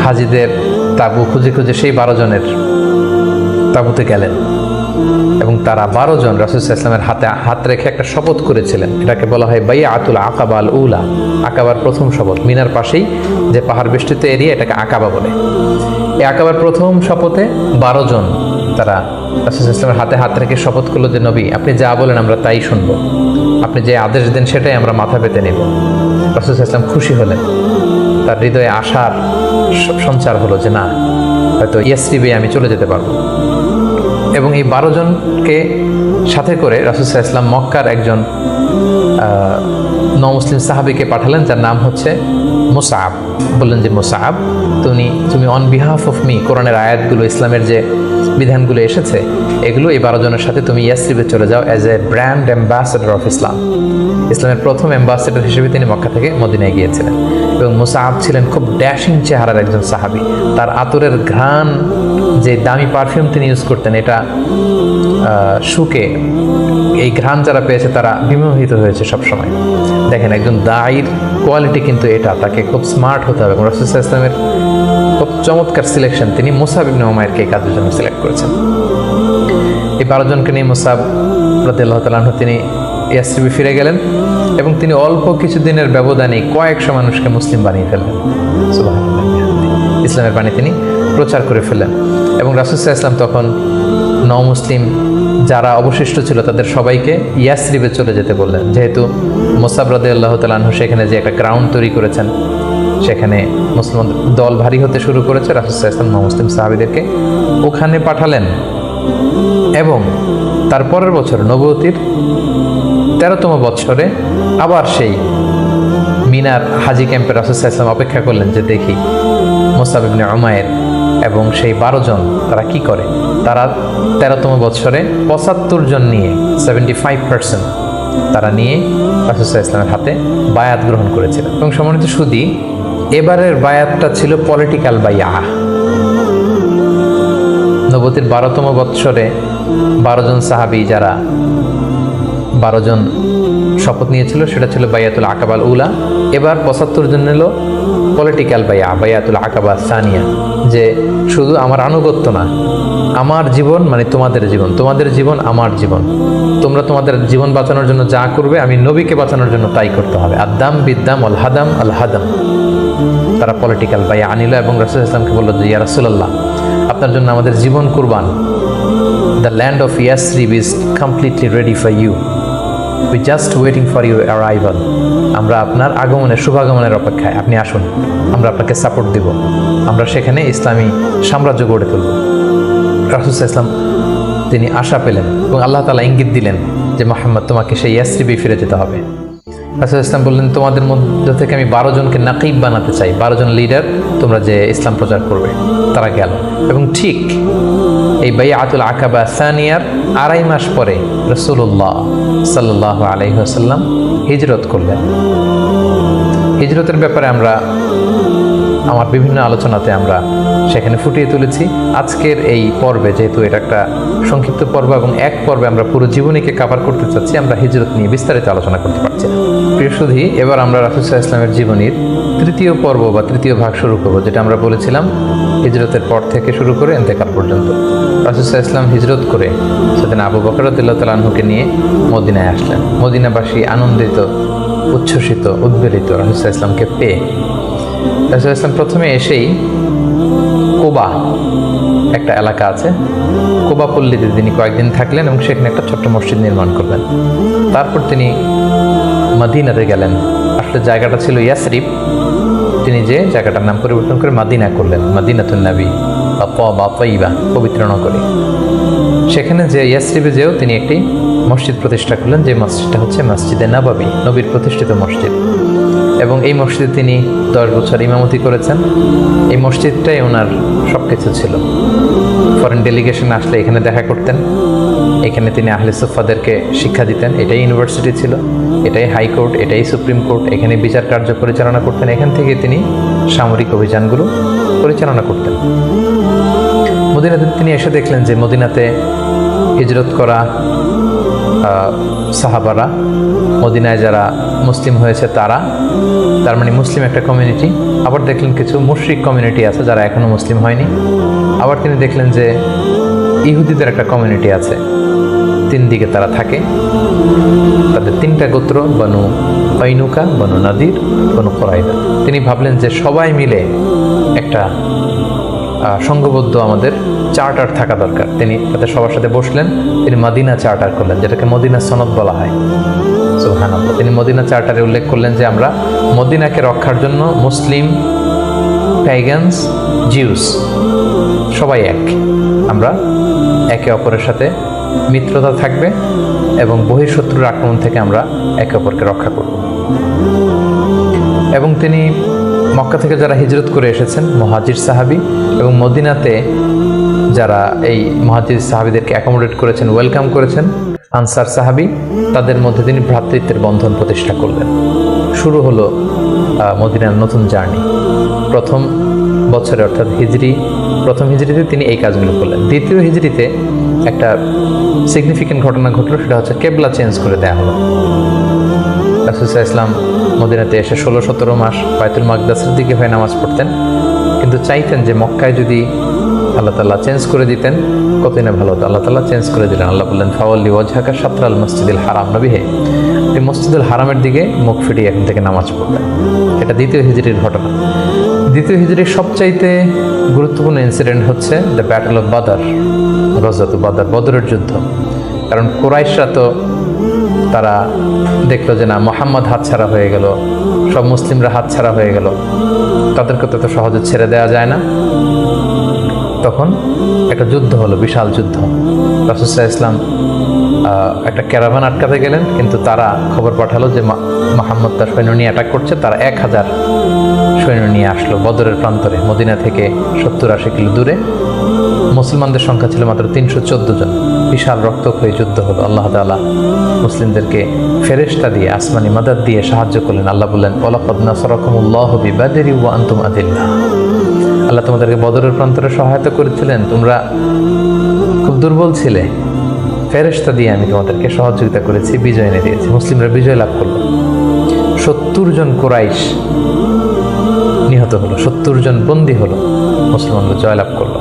হাজিদের তাঁবু খুঁজে খুঁজে সেই 12 জনের তাঁবুতে গেলেন এবং তারা 12 জন রাসূল সাল্লাল্লাহু আলাইহি ওয়াসাল্লামের হাতে হাত রেখে একটা শপথ করেছিলেন। এটাকে বলা হয় বাইআতুল আকাবা আল উলা, আকাবার প্রথম শপথ। মিনার পাশেই যে পাহাড় বেষ্টিত এরিয়া, এটাকে আকাবা বলে। এই আকাবার প্রথম শপথে 12 জন তারা রাসূল সাল্লাল্লাহু আলাইহি ওয়াসাল্লামের হাতে হাত রেখে শপথ করলো যে নবী, আপনি যা বলেন আমরা তাই শুনবো, আপনি যে আদেশ দেন সেটাই আমরা মাথা পেতে নেব। রাসূল সাল্লাল্লাহু আলাইহি ওয়াসাল্লাম খুশি হলেন, তার হৃদয়ে আশার সঞ্চার হলো যে না, হয়তো ইয়াসরিবে আমি চলে যেতে পারবো। এবং এই 12 জনকে সাথে করে রাসূল সাল্লাল্লাহু আলাইহি ওয়াসাল্লাম মক্কার একজন নমুসলিম সাহাবীকে পাঠালেন, যার নাম হচ্ছে মুসআব। বললেন যে মুসআব, তুমি অন বিহাফ অফ মি, কোরআনের আয়াতগুলো, ইসলামের যে বিধানগুলো এসেছে এগুলো এই 12 জনের সাথে তুমি ইয়াসরিবে চলে যাও as a brand ambassador of Islam. ইসলামের প্রথম অ্যাম্বাসেডর হিসেবে তিনি মক্কা থেকে মদিনায় গিয়েছিলেন। এবং মুসআব ছিলেন খুব ড্যাশিং চেহারার একজন সাহাবী। তার আতরের ঘ্রাণ, যে দামি পারফিউম তিনি ইউজ করতেন, এটা শুকে এই ঘ্রাণ যারা পেয়েছে তারা বিমোহিত হয়েছে সবসময়। দেখেন, একজন দায়ীর কোয়ালিটি কিন্তু এটা, তাকে খুব স্মার্ট হতে হবে। এবং রাসূল সাল্লাল্লাহু আলাইহি ওয়াসাল্লামের খুব চমৎকার সিলেকশন, তিনি মুসআব ইবনে উমাইরকে এই কাজের জন্য সিলেক্ট করেছেন। এই 12 জনকে নিয়ে মুসআব রাদিয়াল্লাহু তাআলা আনহু তিনি ইয়াসরিবে ফিরে গেলেন এবং তিনি অল্প কিছুদিনের ব্যবধানে কয়েকশো মানুষকে মুসলিম বানিয়ে ফেললেন। সুবহানাল্লাহ, ইসলামের বাণী তিনি প্রচার করে ফেললেন। এবং রাসূল সাল্লাল্লাহু আলাইহি ওয়াসাল্লাম তখন নও-মুসলিম যারা অবশিষ্ট ছিল তাদের সবাইকে ইয়াসরিবে চলে যেতে বললেন, যেহেতু মুসআব রাদিয়াল্লাহু তাআলা আনহু সেখানে যে একটা গ্রাউন্ড তৈরি করেছেন, সেখানে মুসলমান দল ভারী হতে শুরু করেছে। রাসূল সাল্লাল্লাহু আলাইহি ওয়াসাল্লাম নও-মুসলিম সাহাবীদেরকে ওখানে পাঠালেন এবং তারপরের বছর নবুয়তির 13তম বৎসরে আবার সেই মিনার হাজি ক্যাম্পে রাসূল সাল্লাল্লাহু আলাইহি ওয়াসাল্লাম অপেক্ষা করলেন যে দেখি মুসআব ইবনে উমাইর এবং সেই 12 জন তারা কি করে। তারা 13তম বৎসরে 75 জন নিয়ে 75% তারা নিয়ে রাসূল সাল্লাল্লাহু আলাইহি ওয়াসাল্লামের হাতে বায়াত গ্রহণ করেছিলেন। এবং সম্মানিত সুধী, এবারের বায়াতটা ছিল পলিটিক্যাল বাইয়া। নবুয়তির 12তম বৎসরে 12 জন সাহাবী, যারা 12 জন শপথ নিয়েছিল, সেটা ছিল বাইয়াতুল আকাবাল উলা। এবার 75 জন নিল পলিটিক্যাল বাইয়াতুল আকাবা সানিয়া, যে শুধু আমার আনুগত্য না, আমার জীবন মানে তোমাদের জীবন, তোমাদের জীবন আমার জীবন, তোমরা তোমাদের জীবন বাঁচানোর জন্য যা করবে আমি নবীকে বাঁচানোর জন্য তাই করতে হবে। আদাম বিদ্দাম আল হাদাম আল হাদাম। তারা পলিটিক্যাল বাইয়া আনিল এবং রাসূল সাল্লাল্লাহু আলাইহি ওয়াসাল্লামকে বলল যে ইয়া রাসূলুল্লাহ, আপনার জন্য আমাদের জীবন কুরবান। The land of Yathrib is completely ready for you, we just waiting for you arrival. আমরা আপনার আগমনের, শুভাগমনের অপেক্ষায়, আপনি আসুন, আমরা আপনাকে সাপোর্ট দিব, আমরা সেখানে ইসলামী সাম্রাজ্য গড়ে তুলব। রাসূল সাল্লাল্লাহু আলাইহি ওয়াসাল্লাম তিনি আশা পেলেন এবং আল্লাহ তাআলা ইঙ্গিত দিলেন যে মুহাম্মদ, তোমাকে সেই ইয়াসরিবে ফিরে যেতে হবে। রাসূল সাল্লাল্লাহু আলাইহি ওয়াসাল্লাম বললেন, তোমাদের মধ্যে থেকে আমি 12 জনকে নাকিব বানাতে চাই, 12 জন লিডার, তোমরা যে ইসলাম প্রচার করবে। তারা গেল এবং ঠিক এই বাইআতুল আকাবা সানিয়ার 2.5 মাস পরে রাসূলুল্লাহ সাল্লাল্লাহু আলাইহি ওয়াসাল্লাম হিজরত করলেন। হিজরতের ব্যাপারে আমার বিভিন্ন আলোচনাতে আমরা সেখানে ফুটিয়ে তুলেছি। আজকের এই পর্বে, যেহেতু এটা একটা সংক্ষিপ্ত পর্ব এবং এক পর্বে আমরা পুরো জীবনীকে কভার করতে চাচ্ছি, আমরা হিজরত নিয়ে বিস্তারিত আলোচনা করতে পারছি না। প্রিয় সুধী, এবার আমরা রাসূল সাল্লাল্লাহু আলাইহি ওয়াসাল্লামের জীবনীর 3য় পর্ব বা 3য় ভাগ শুরু করব, যেটা আমরা বলেছিলাম হিজরতের পর থেকে শুরু করে ইন্তেকাল পর্যন্ত। রাসূল সাল্লাল্লাহু আলাইহি ওয়াসাল্লাম হিজরত করে সেদিন আবু বকর রাদিয়াল্লাহু তাআলা আনহুকে নিয়ে মদিনায় আসলেন। মদিনাবাসী আনন্দিত, উচ্ছ্বসিত, উদ্বেলিত রাসূল সাল্লাল্লাহু আলাইহি ওয়াসাল্লামকে পেয়ে। রাসূল সাল্লাল্লাহু আলাইহি ওয়াসাল্লাম প্রথমে এসেই কোবা একটা এলাকা আছে, কোবা পল্লীতে তিনি কয়েকদিন থাকলেন এবং সেখানে একটা ছোট্ট মসজিদ নির্মাণ করলেন। তারপর তিনি মদিনাতে গেলেন। আসলে জায়গাটা ছিল ইয়াসরিব, তিনি যে জায়গাটার নাম পরিবর্তন করে মাদিনা করলেন, মাদিনাতুন নবী বা তাইবা, পবিত্র নগরী। সেখানে যে ইয়াসরিবে যেও তিনি একটি মসজিদ প্রতিষ্ঠা করলেন, যে মসজিদটা হচ্ছে মসজিদে নববী, নবীর প্রতিষ্ঠিত মসজিদ। এবং এই মসজিদে তিনি 10 বছর ইমামতি করেছেন। এই মসজিদটাই ওনার সব কিছু ছিল। ফরেন ডেলিগেশন আসলে এখানে দেখা করতেন, এখানে তিনি আহলে সুফাদেরকে শিক্ষা দিতেন। এটাই ইউনিভার্সিটি ছিল, এটাই হাইকোর্ট, এটাই সুপ্রিম কোর্ট। এখানে বিচার কার্য পরিচালনা করতেন, এখান থেকে তিনি সামরিক অভিযানগুলো পরিচালনা করতেন। মদিনাতে তিনি এসে দেখলেন যে মদিনাতে হিজরত করা সাহাবারা, মদিনায় যারা মুসলিম হয়েছে তারা, তার মানে মুসলিম একটা কমিউনিটি। আবার দেখলেন কিছু মুশরিক কমিউনিটি আছে যারা এখনো মুসলিম হয়নি। আবার তিনি দেখলেন যে ইহুদিদের একটা কমিউনিটি আছে, তিন দিকে তারা থাকে। তাদের তিনটা গোত্র, বনু কৈনুকা, বনু নাদির, বনু কুরাইদা। তিনি ভাবলেন যে সবাই মিলে একটা সংঘবদ্ধ আমাদের চার্টার থাকা দরকার। তিনি তাদের সবার সাথে বসলেন, তিনি মদিনা চার্টার করলেন, যেটাকে মদিনা সনদ বলা হয়। সুবহানাল্লাহ। তিনি মদিনা চার্টারে উল্লেখ করলেন যে আমরা মদিনাকে রক্ষার জন্য মুসলিম, প্যাগানস, জিউস সবাই এক, আমরা একে অপরের সাথে মিত্রতা থাকবে এবং বহিঃশত্রুর আক্রমণ থেকে আমরা একে অপরকে রক্ষা করব। এবং তিনি মক্কা থেকে যারা হিজরত করে এসেছেন মুহাজির সাহাবী, এবং মদিনাতে যারা এই মুহাজির সাহাবীদেরকে অ্যাকোমোডেট করেছেন, ওয়েলকাম করেছেন, আনসার সাহাবী, তাদের মধ্যে তিনি ভ্রাতৃত্বের বন্ধন প্রতিষ্ঠা করলেন। শুরু হলো মদিনার নতুন জার্নি। প্রথম বছরে অর্থাৎ প্রথম হিজরিতে তিনি এই কাজগুলো করলেন। দ্বিতীয় হিজরিতে একটা সিগনিফিক্যান্ট ঘটনা ঘটলো, সেটা হচ্ছে কেবলা চেঞ্জ করে দেওয়া হলো। রাসূল সাল্লাল্লাহু আলাইহি ওয়াসাল্লাম মদিনাতে এসে 16-17 মাস বাইতুল মাকদাসের দিকে হয়ে নামাজ পড়তেন, কিন্তু চাইতেন যে মক্কায় যদি আল্লাহ তাআলা চেঞ্জ করে দিতেন কতই না ভালো হতো। আল্লাহ তাআলা চেঞ্জ করে দিলেন। আল্লাহ বললেন, ফাওয়াল্লি ওয়াজহাকা শাতরাল মসজিদুল হারাম, নবী হে আপনি মসজিদুল হারামের দিকে মুখ ফিরিয়ে এখন থেকে নামাজ পড়বেন। এটা দ্বিতীয় হিজরির ঘটনা। দ্বিতীয় হিজরির সবচাইতে গুরুত্বপূর্ণ ইনসিডেন্ট হচ্ছে দ্য ব্যাটল অফ বাদর, গজওয়াতুল বাদর, বদরের যুদ্ধ। কারণ কুরাইশরা তো তারা দেখলো যে না, মুহাম্মদ হাতছাড়া হয়ে গেল, সব মুসলিমরা হাতছাড়া হয়ে গেল, তাদেরকে তো সহজে ছেড়ে দেওয়া যায় না। তখন একটা যুদ্ধ হলো, বিশাল যুদ্ধ। রাসূল সাল্লাল্লাহু আলাইহি ওয়াসাল্লাম একটা ক্যারাভান আটকাতে গেলেন, কিন্তু তারা খবর পাঠালো যে মুহাম্মদ তার সৈন্য নিয়ে অ্যাটাক করছে। তারা 1000 সৈন্য নিয়ে আসলো বদরের প্রান্তরে, মদিনা থেকে 70-80 কিলো দূরে। মুসলমানদের সংখ্যা ছিল মাত্র 314 জন। বিশাল রক্তক্ষয়ী যুদ্ধ হলো। আল্লাহ তাআলা মুসলিমদেরকে ফেরেশতা দিয়ে, আসমানি মাদাদ দিয়ে সাহায্য করলেন। আল্লাহ বললেন, ওয়ালাকাদ নাসারাকুমুল্লাহু বিবাদরি ওয়া আনতুম আদিল্লা। আল্লাহ তোমাদেরকে বদরের প্রান্তরে সহায়তা করেছিলেন, তোমরা খুব দুর্বল ছিলে, ফেরেশতা দিয়ে আমি তোমাদেরকে সহযোগিতা করেছি, বিজয় এনে দিয়েছি। মুসলিমরা বিজয় লাভ করলো। 70 জন কুরাইশ নিহত হলো, 70 জন বন্দী হলো, মুসলমানরা জয়লাভ করলো।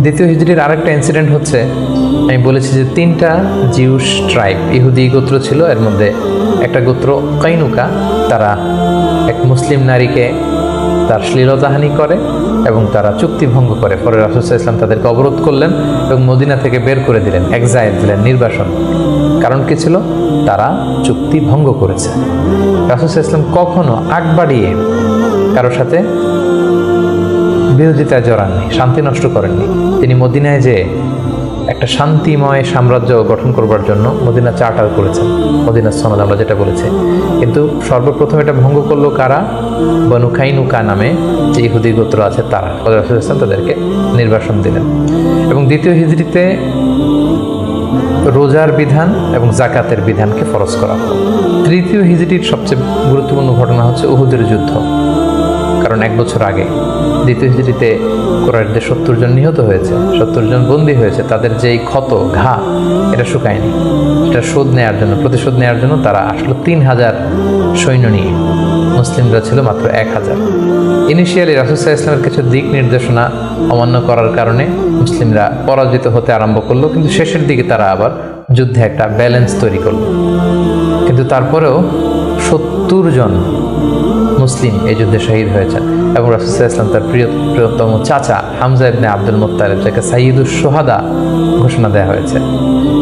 দ্বিতীয় হিজরির আরেকটা ইনসিডেন্ট হচ্ছে, আমি বলেছি যে 3টা জিউস ট্রাইব, ইহুদি গোত্র ছিল। এর মধ্যে একটা গোত্র কৈনুকা, তারা এক মুসলিম নারীকে তার শ্লীলতাহানি করে এবং তারা চুক্তি ভঙ্গ করে। পরে রাসূল সাল্লাল্লাহু আলাইহি ওয়াসাল্লাম তাদেরকে অবরোধ করলেন এবং মদিনা থেকে বের করে দিলেন, এক্সাইল দিলেন, নির্বাসন। কারণ কি ছিল? তারা চুক্তি ভঙ্গ করেছে। রাসূল সাল্লাল্লাহু আলাইহি ওয়াসাল্লাম কখনো আগ বাড়িয়ে কারোর সাথে বিরোধিতায় জড়াননি, শান্তি নষ্ট করেননি। তিনি মদিনায় যে একটা শান্তিময় সাম্রাজ্য গঠন করবার জন্য মদিনা চার্টার করেছেন, মদিনা সনদ আমরা যেটা বলেছি। কিন্তু সর্বপ্রথম এটা ভঙ্গ করলো কারা? বনু কাইনুকা নামে যে ইহুদি গোত্র আছে তারা। রাসূল সাল্লাল্লাহু আলাইহি ওয়াসাল্লাম তাদেরকে নির্বাসন দিলেন। এবং দ্বিতীয় হিজরিতে রোজার বিধান এবং জাকাতের বিধানকে ফরজ করা হলো। তৃতীয় হিজরির সবচেয়ে গুরুত্বপূর্ণ ঘটনা হচ্ছে উহুদের যুদ্ধ। কারণ 1 বছর আগে দ্বিতীয় হিজরিতে কুরাইশদের 70 জন নিহত হয়েছে, 70 জন বন্দী হয়েছে। তাদের যেই ক্ষত, ঘা, এটা শুকায়নি। এটা শোধ নেওয়ার জন্য, প্রতিশোধ নেওয়ার জন্য তারা আসলো 3000 সৈন্য নিয়ে। মুসলিমরা ছিল মাত্র 1000। ইনিশিয়ালি রাসূল সাল্লাল্লাহু আলাইহি ওয়াসাল্লামের কিছু দিক নির্দেশনা অমান্য করার কারণে মুসলিমরা পরাজিত হতে আরম্ভ করলো, কিন্তু শেষের দিকে তারা আবার যুদ্ধে একটা ব্যালেন্স তৈরি করলো। কিন্তু তারপরেও 70 জন মুসলিম এই যুদ্ধে শহীদ হয়েছেন। এবং রাসূল সাল্লাল্লাহু আলাইহি ওয়াসাল্লাম তার প্রিয়তম চাচা হামজা ইবনে আব্দুল মুত্তালিব, যাকে সাইয়্যিদুশ শুহাদা ঘোষণা দেওয়া হয়েছে,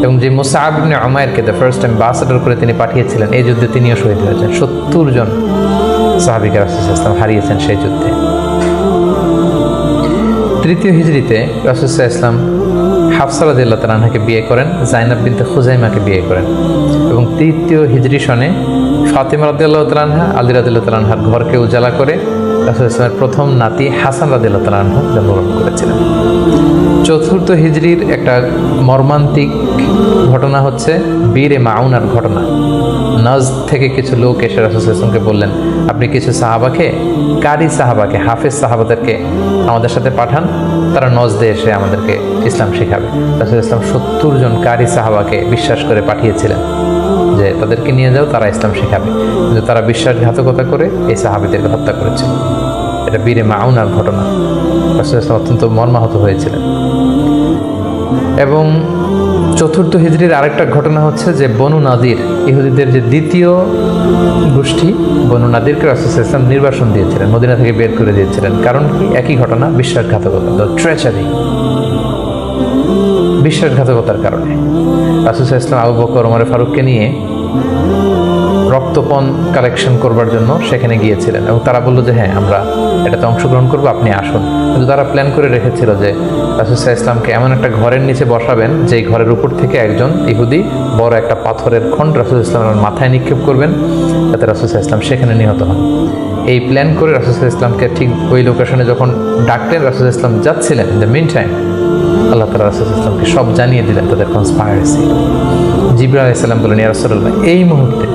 এবং যে মুসআব ইবনে উমাইরকে দ্য ফার্স্ট অ্যাম্বাসেডর করে তিনি পাঠিয়েছিলেন, এই যুদ্ধে তিনিও শহীদ হয়েছেন। 70 জন সাহাবীকে রাসূল সাল্লাল্লাহু আলাইহি ওয়াসাল্লাম হারিয়েছেন সেই যুদ্ধে। তৃতীয় হিজরিতে রাসূল সাল্লাল্লাহু আলাইহি ওয়াসাল্লাম হাফসা রাদিয়াল্লাহু তাআলা আনহাকে বিয়ে করেন, যায়নাব বিনতে খুজাইমাকে বিয়ে করেন। এবং তৃতীয় হিজরি সনে ফাতিমা রাদিয়াল্লাহু তাআলা আনহা, আলী রাদিয়াল্লাহু তাআলা আনহার ঘরকে উজালা করে রাসূল ইসলামের প্রথম নাতি হাসান রাদিয়াল্লাহু তাআলা আনহু জন্মগ্রহণ করেছিলেন। চতুর্থ হিজরির একটা মর্মান্তিক ঘটনা হচ্ছে বীরে মাউনার ঘটনা। নজদ থেকে কিছু লোক এসে রাসূল সাল্লাল্লাহু আলাইহি ওয়াসাল্লামকে বললেন, আপনি কিছু সাহাবাকে, কারি সাহাবাকে, হাফেজ সাহাবাদেরকে আমাদের সাথে পাঠান, তারা নজদে এসে আমাদেরকে ইসলাম শেখাবে। রাসূল ইসলাম 70 জন কারি সাহাবাকে বিশ্বাস করে পাঠিয়েছিলেন যে তাদেরকে নিয়ে যাও, তারা ইসলাম শেখাবে, কিন্তু তারা বিশ্বাসঘাতকতা করে এই সাহাবীদেরকে হত্যা করেছিল। এটা বীরে মাউনার ঘটনা। রাসূল ইসলাম অত্যন্ত মর্মাহত হয়েছিলেন। এবং চতুর্থ হিজরির আরেকটা ঘটনা হচ্ছে যে বনু নাদির, ইহুদিদের যে দ্বিতীয় গোষ্ঠী, বনু নাদিরকে রাসূল ইসলাম নির্বাসন দিয়েছিলেন, মদিনা থেকে বের করে দিয়েছিলেন। কারণ কি? একই ঘটনা, বিশ্বাসঘাতকতা, ট্রেচারি, বিশ্বাসঘাতকতার কারণে। রাসূল ইসলাম আবু বকর, ওমর ফারুককে নিয়ে রক্তপণ কালেকশন করবার জন্য সেখানে গিয়েছিলেন এবং তারা বললো যে হ্যাঁ, আমরা এটাতে অংশগ্রহণ করবো, আপনি আসুন। কিন্তু তারা প্ল্যান করে রেখেছিল যে রাসূল ইসলামকে এমন একটা ঘরের নিচে বসাবেন যেই ঘরের উপর থেকে একজন ইহুদি বড় একটা পাথরের খণ্ড রাসূল ইসলামের মাথায় নিক্ষেপ করবেন, যাতে রাসূল ইসলাম সেখানে নিহত হন। এই প্ল্যান করে রাসূল ইসলামকে ঠিক ওই লোকেশনে যখন ডাকলেন, রাসূল ইসলাম যাচ্ছিলেন, দ্য মিন টাইম আল্লাহ তাআলা রাসূল ইসলামকে সব জানিয়ে দিলেন তাদের কনস্পাইরেসি। জিবরাইল আলাইহিস সালাম বললেন, ইয়া রাসূলুল্লাহ, এই মুহূর্তে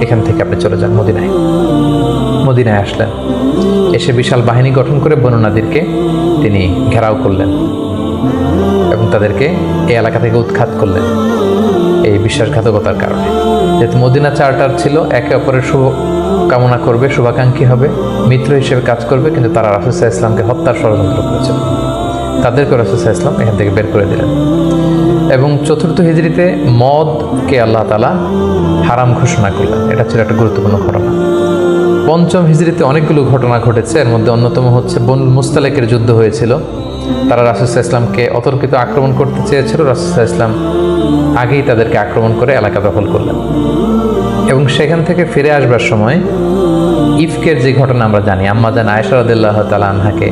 এখান থেকে আপনি চলে যান মদিনায়। মদিনায় আসলেন, এসে বিশাল বাহিনী গঠন করে বনু নাদিরকে তিনি ঘেরাও করলেন এবং তাদেরকে এই এলাকা থেকে উৎখাত করলেন এই বিশ্বাসঘাতকতার কারণে। যেহেতু মদিনা চার্টার ছিল, একে অপরের শুভ কামনা করবে, শুভাকাঙ্ক্ষী হবে, মিত্র হিসেবে কাজ করবে, কিন্তু তারা রাসূল সাল্লাল্লাহু আলাইহি ওয়াসাল্লামকে হত্যার ষড়যন্ত্র করেছিল। তাদেরকে রাসূল সাল্লাল্লাহু আলাইহি ওয়াসাল্লাম এখান থেকে বের করে দিলেন। এবং চতুর্থ হিজরিতে মদকে আল্লাহ তাআলা হারাম ঘোষণা করলেন। এটা ছিল একটা গুরুত্বপূর্ণ ঘটনা। পঞ্চম হিজরিতে অনেকগুলো ঘটনা ঘটেছে, এর মধ্যে অন্যতম হচ্ছে বনুল মুস্তালিকের যুদ্ধ হয়েছিল। তারা রাসূল সাল্লাল্লাহু আলাইহি ওয়াসাল্লামকে অতর্কিত আক্রমণ করতে চেয়েছিল, রাসূল সাল্লাল্লাহু আলাইহি ওয়াসাল্লাম আগেই তাদেরকে আক্রমণ করে এলাকা দখল করলেন। এবং সেখান থেকে ফিরে আসবার সময় ইফকের যে ঘটনা আমরা জানি, আম্মা জান আয়েশা রাদিয়াল্লাহু তাআলা আনহাকে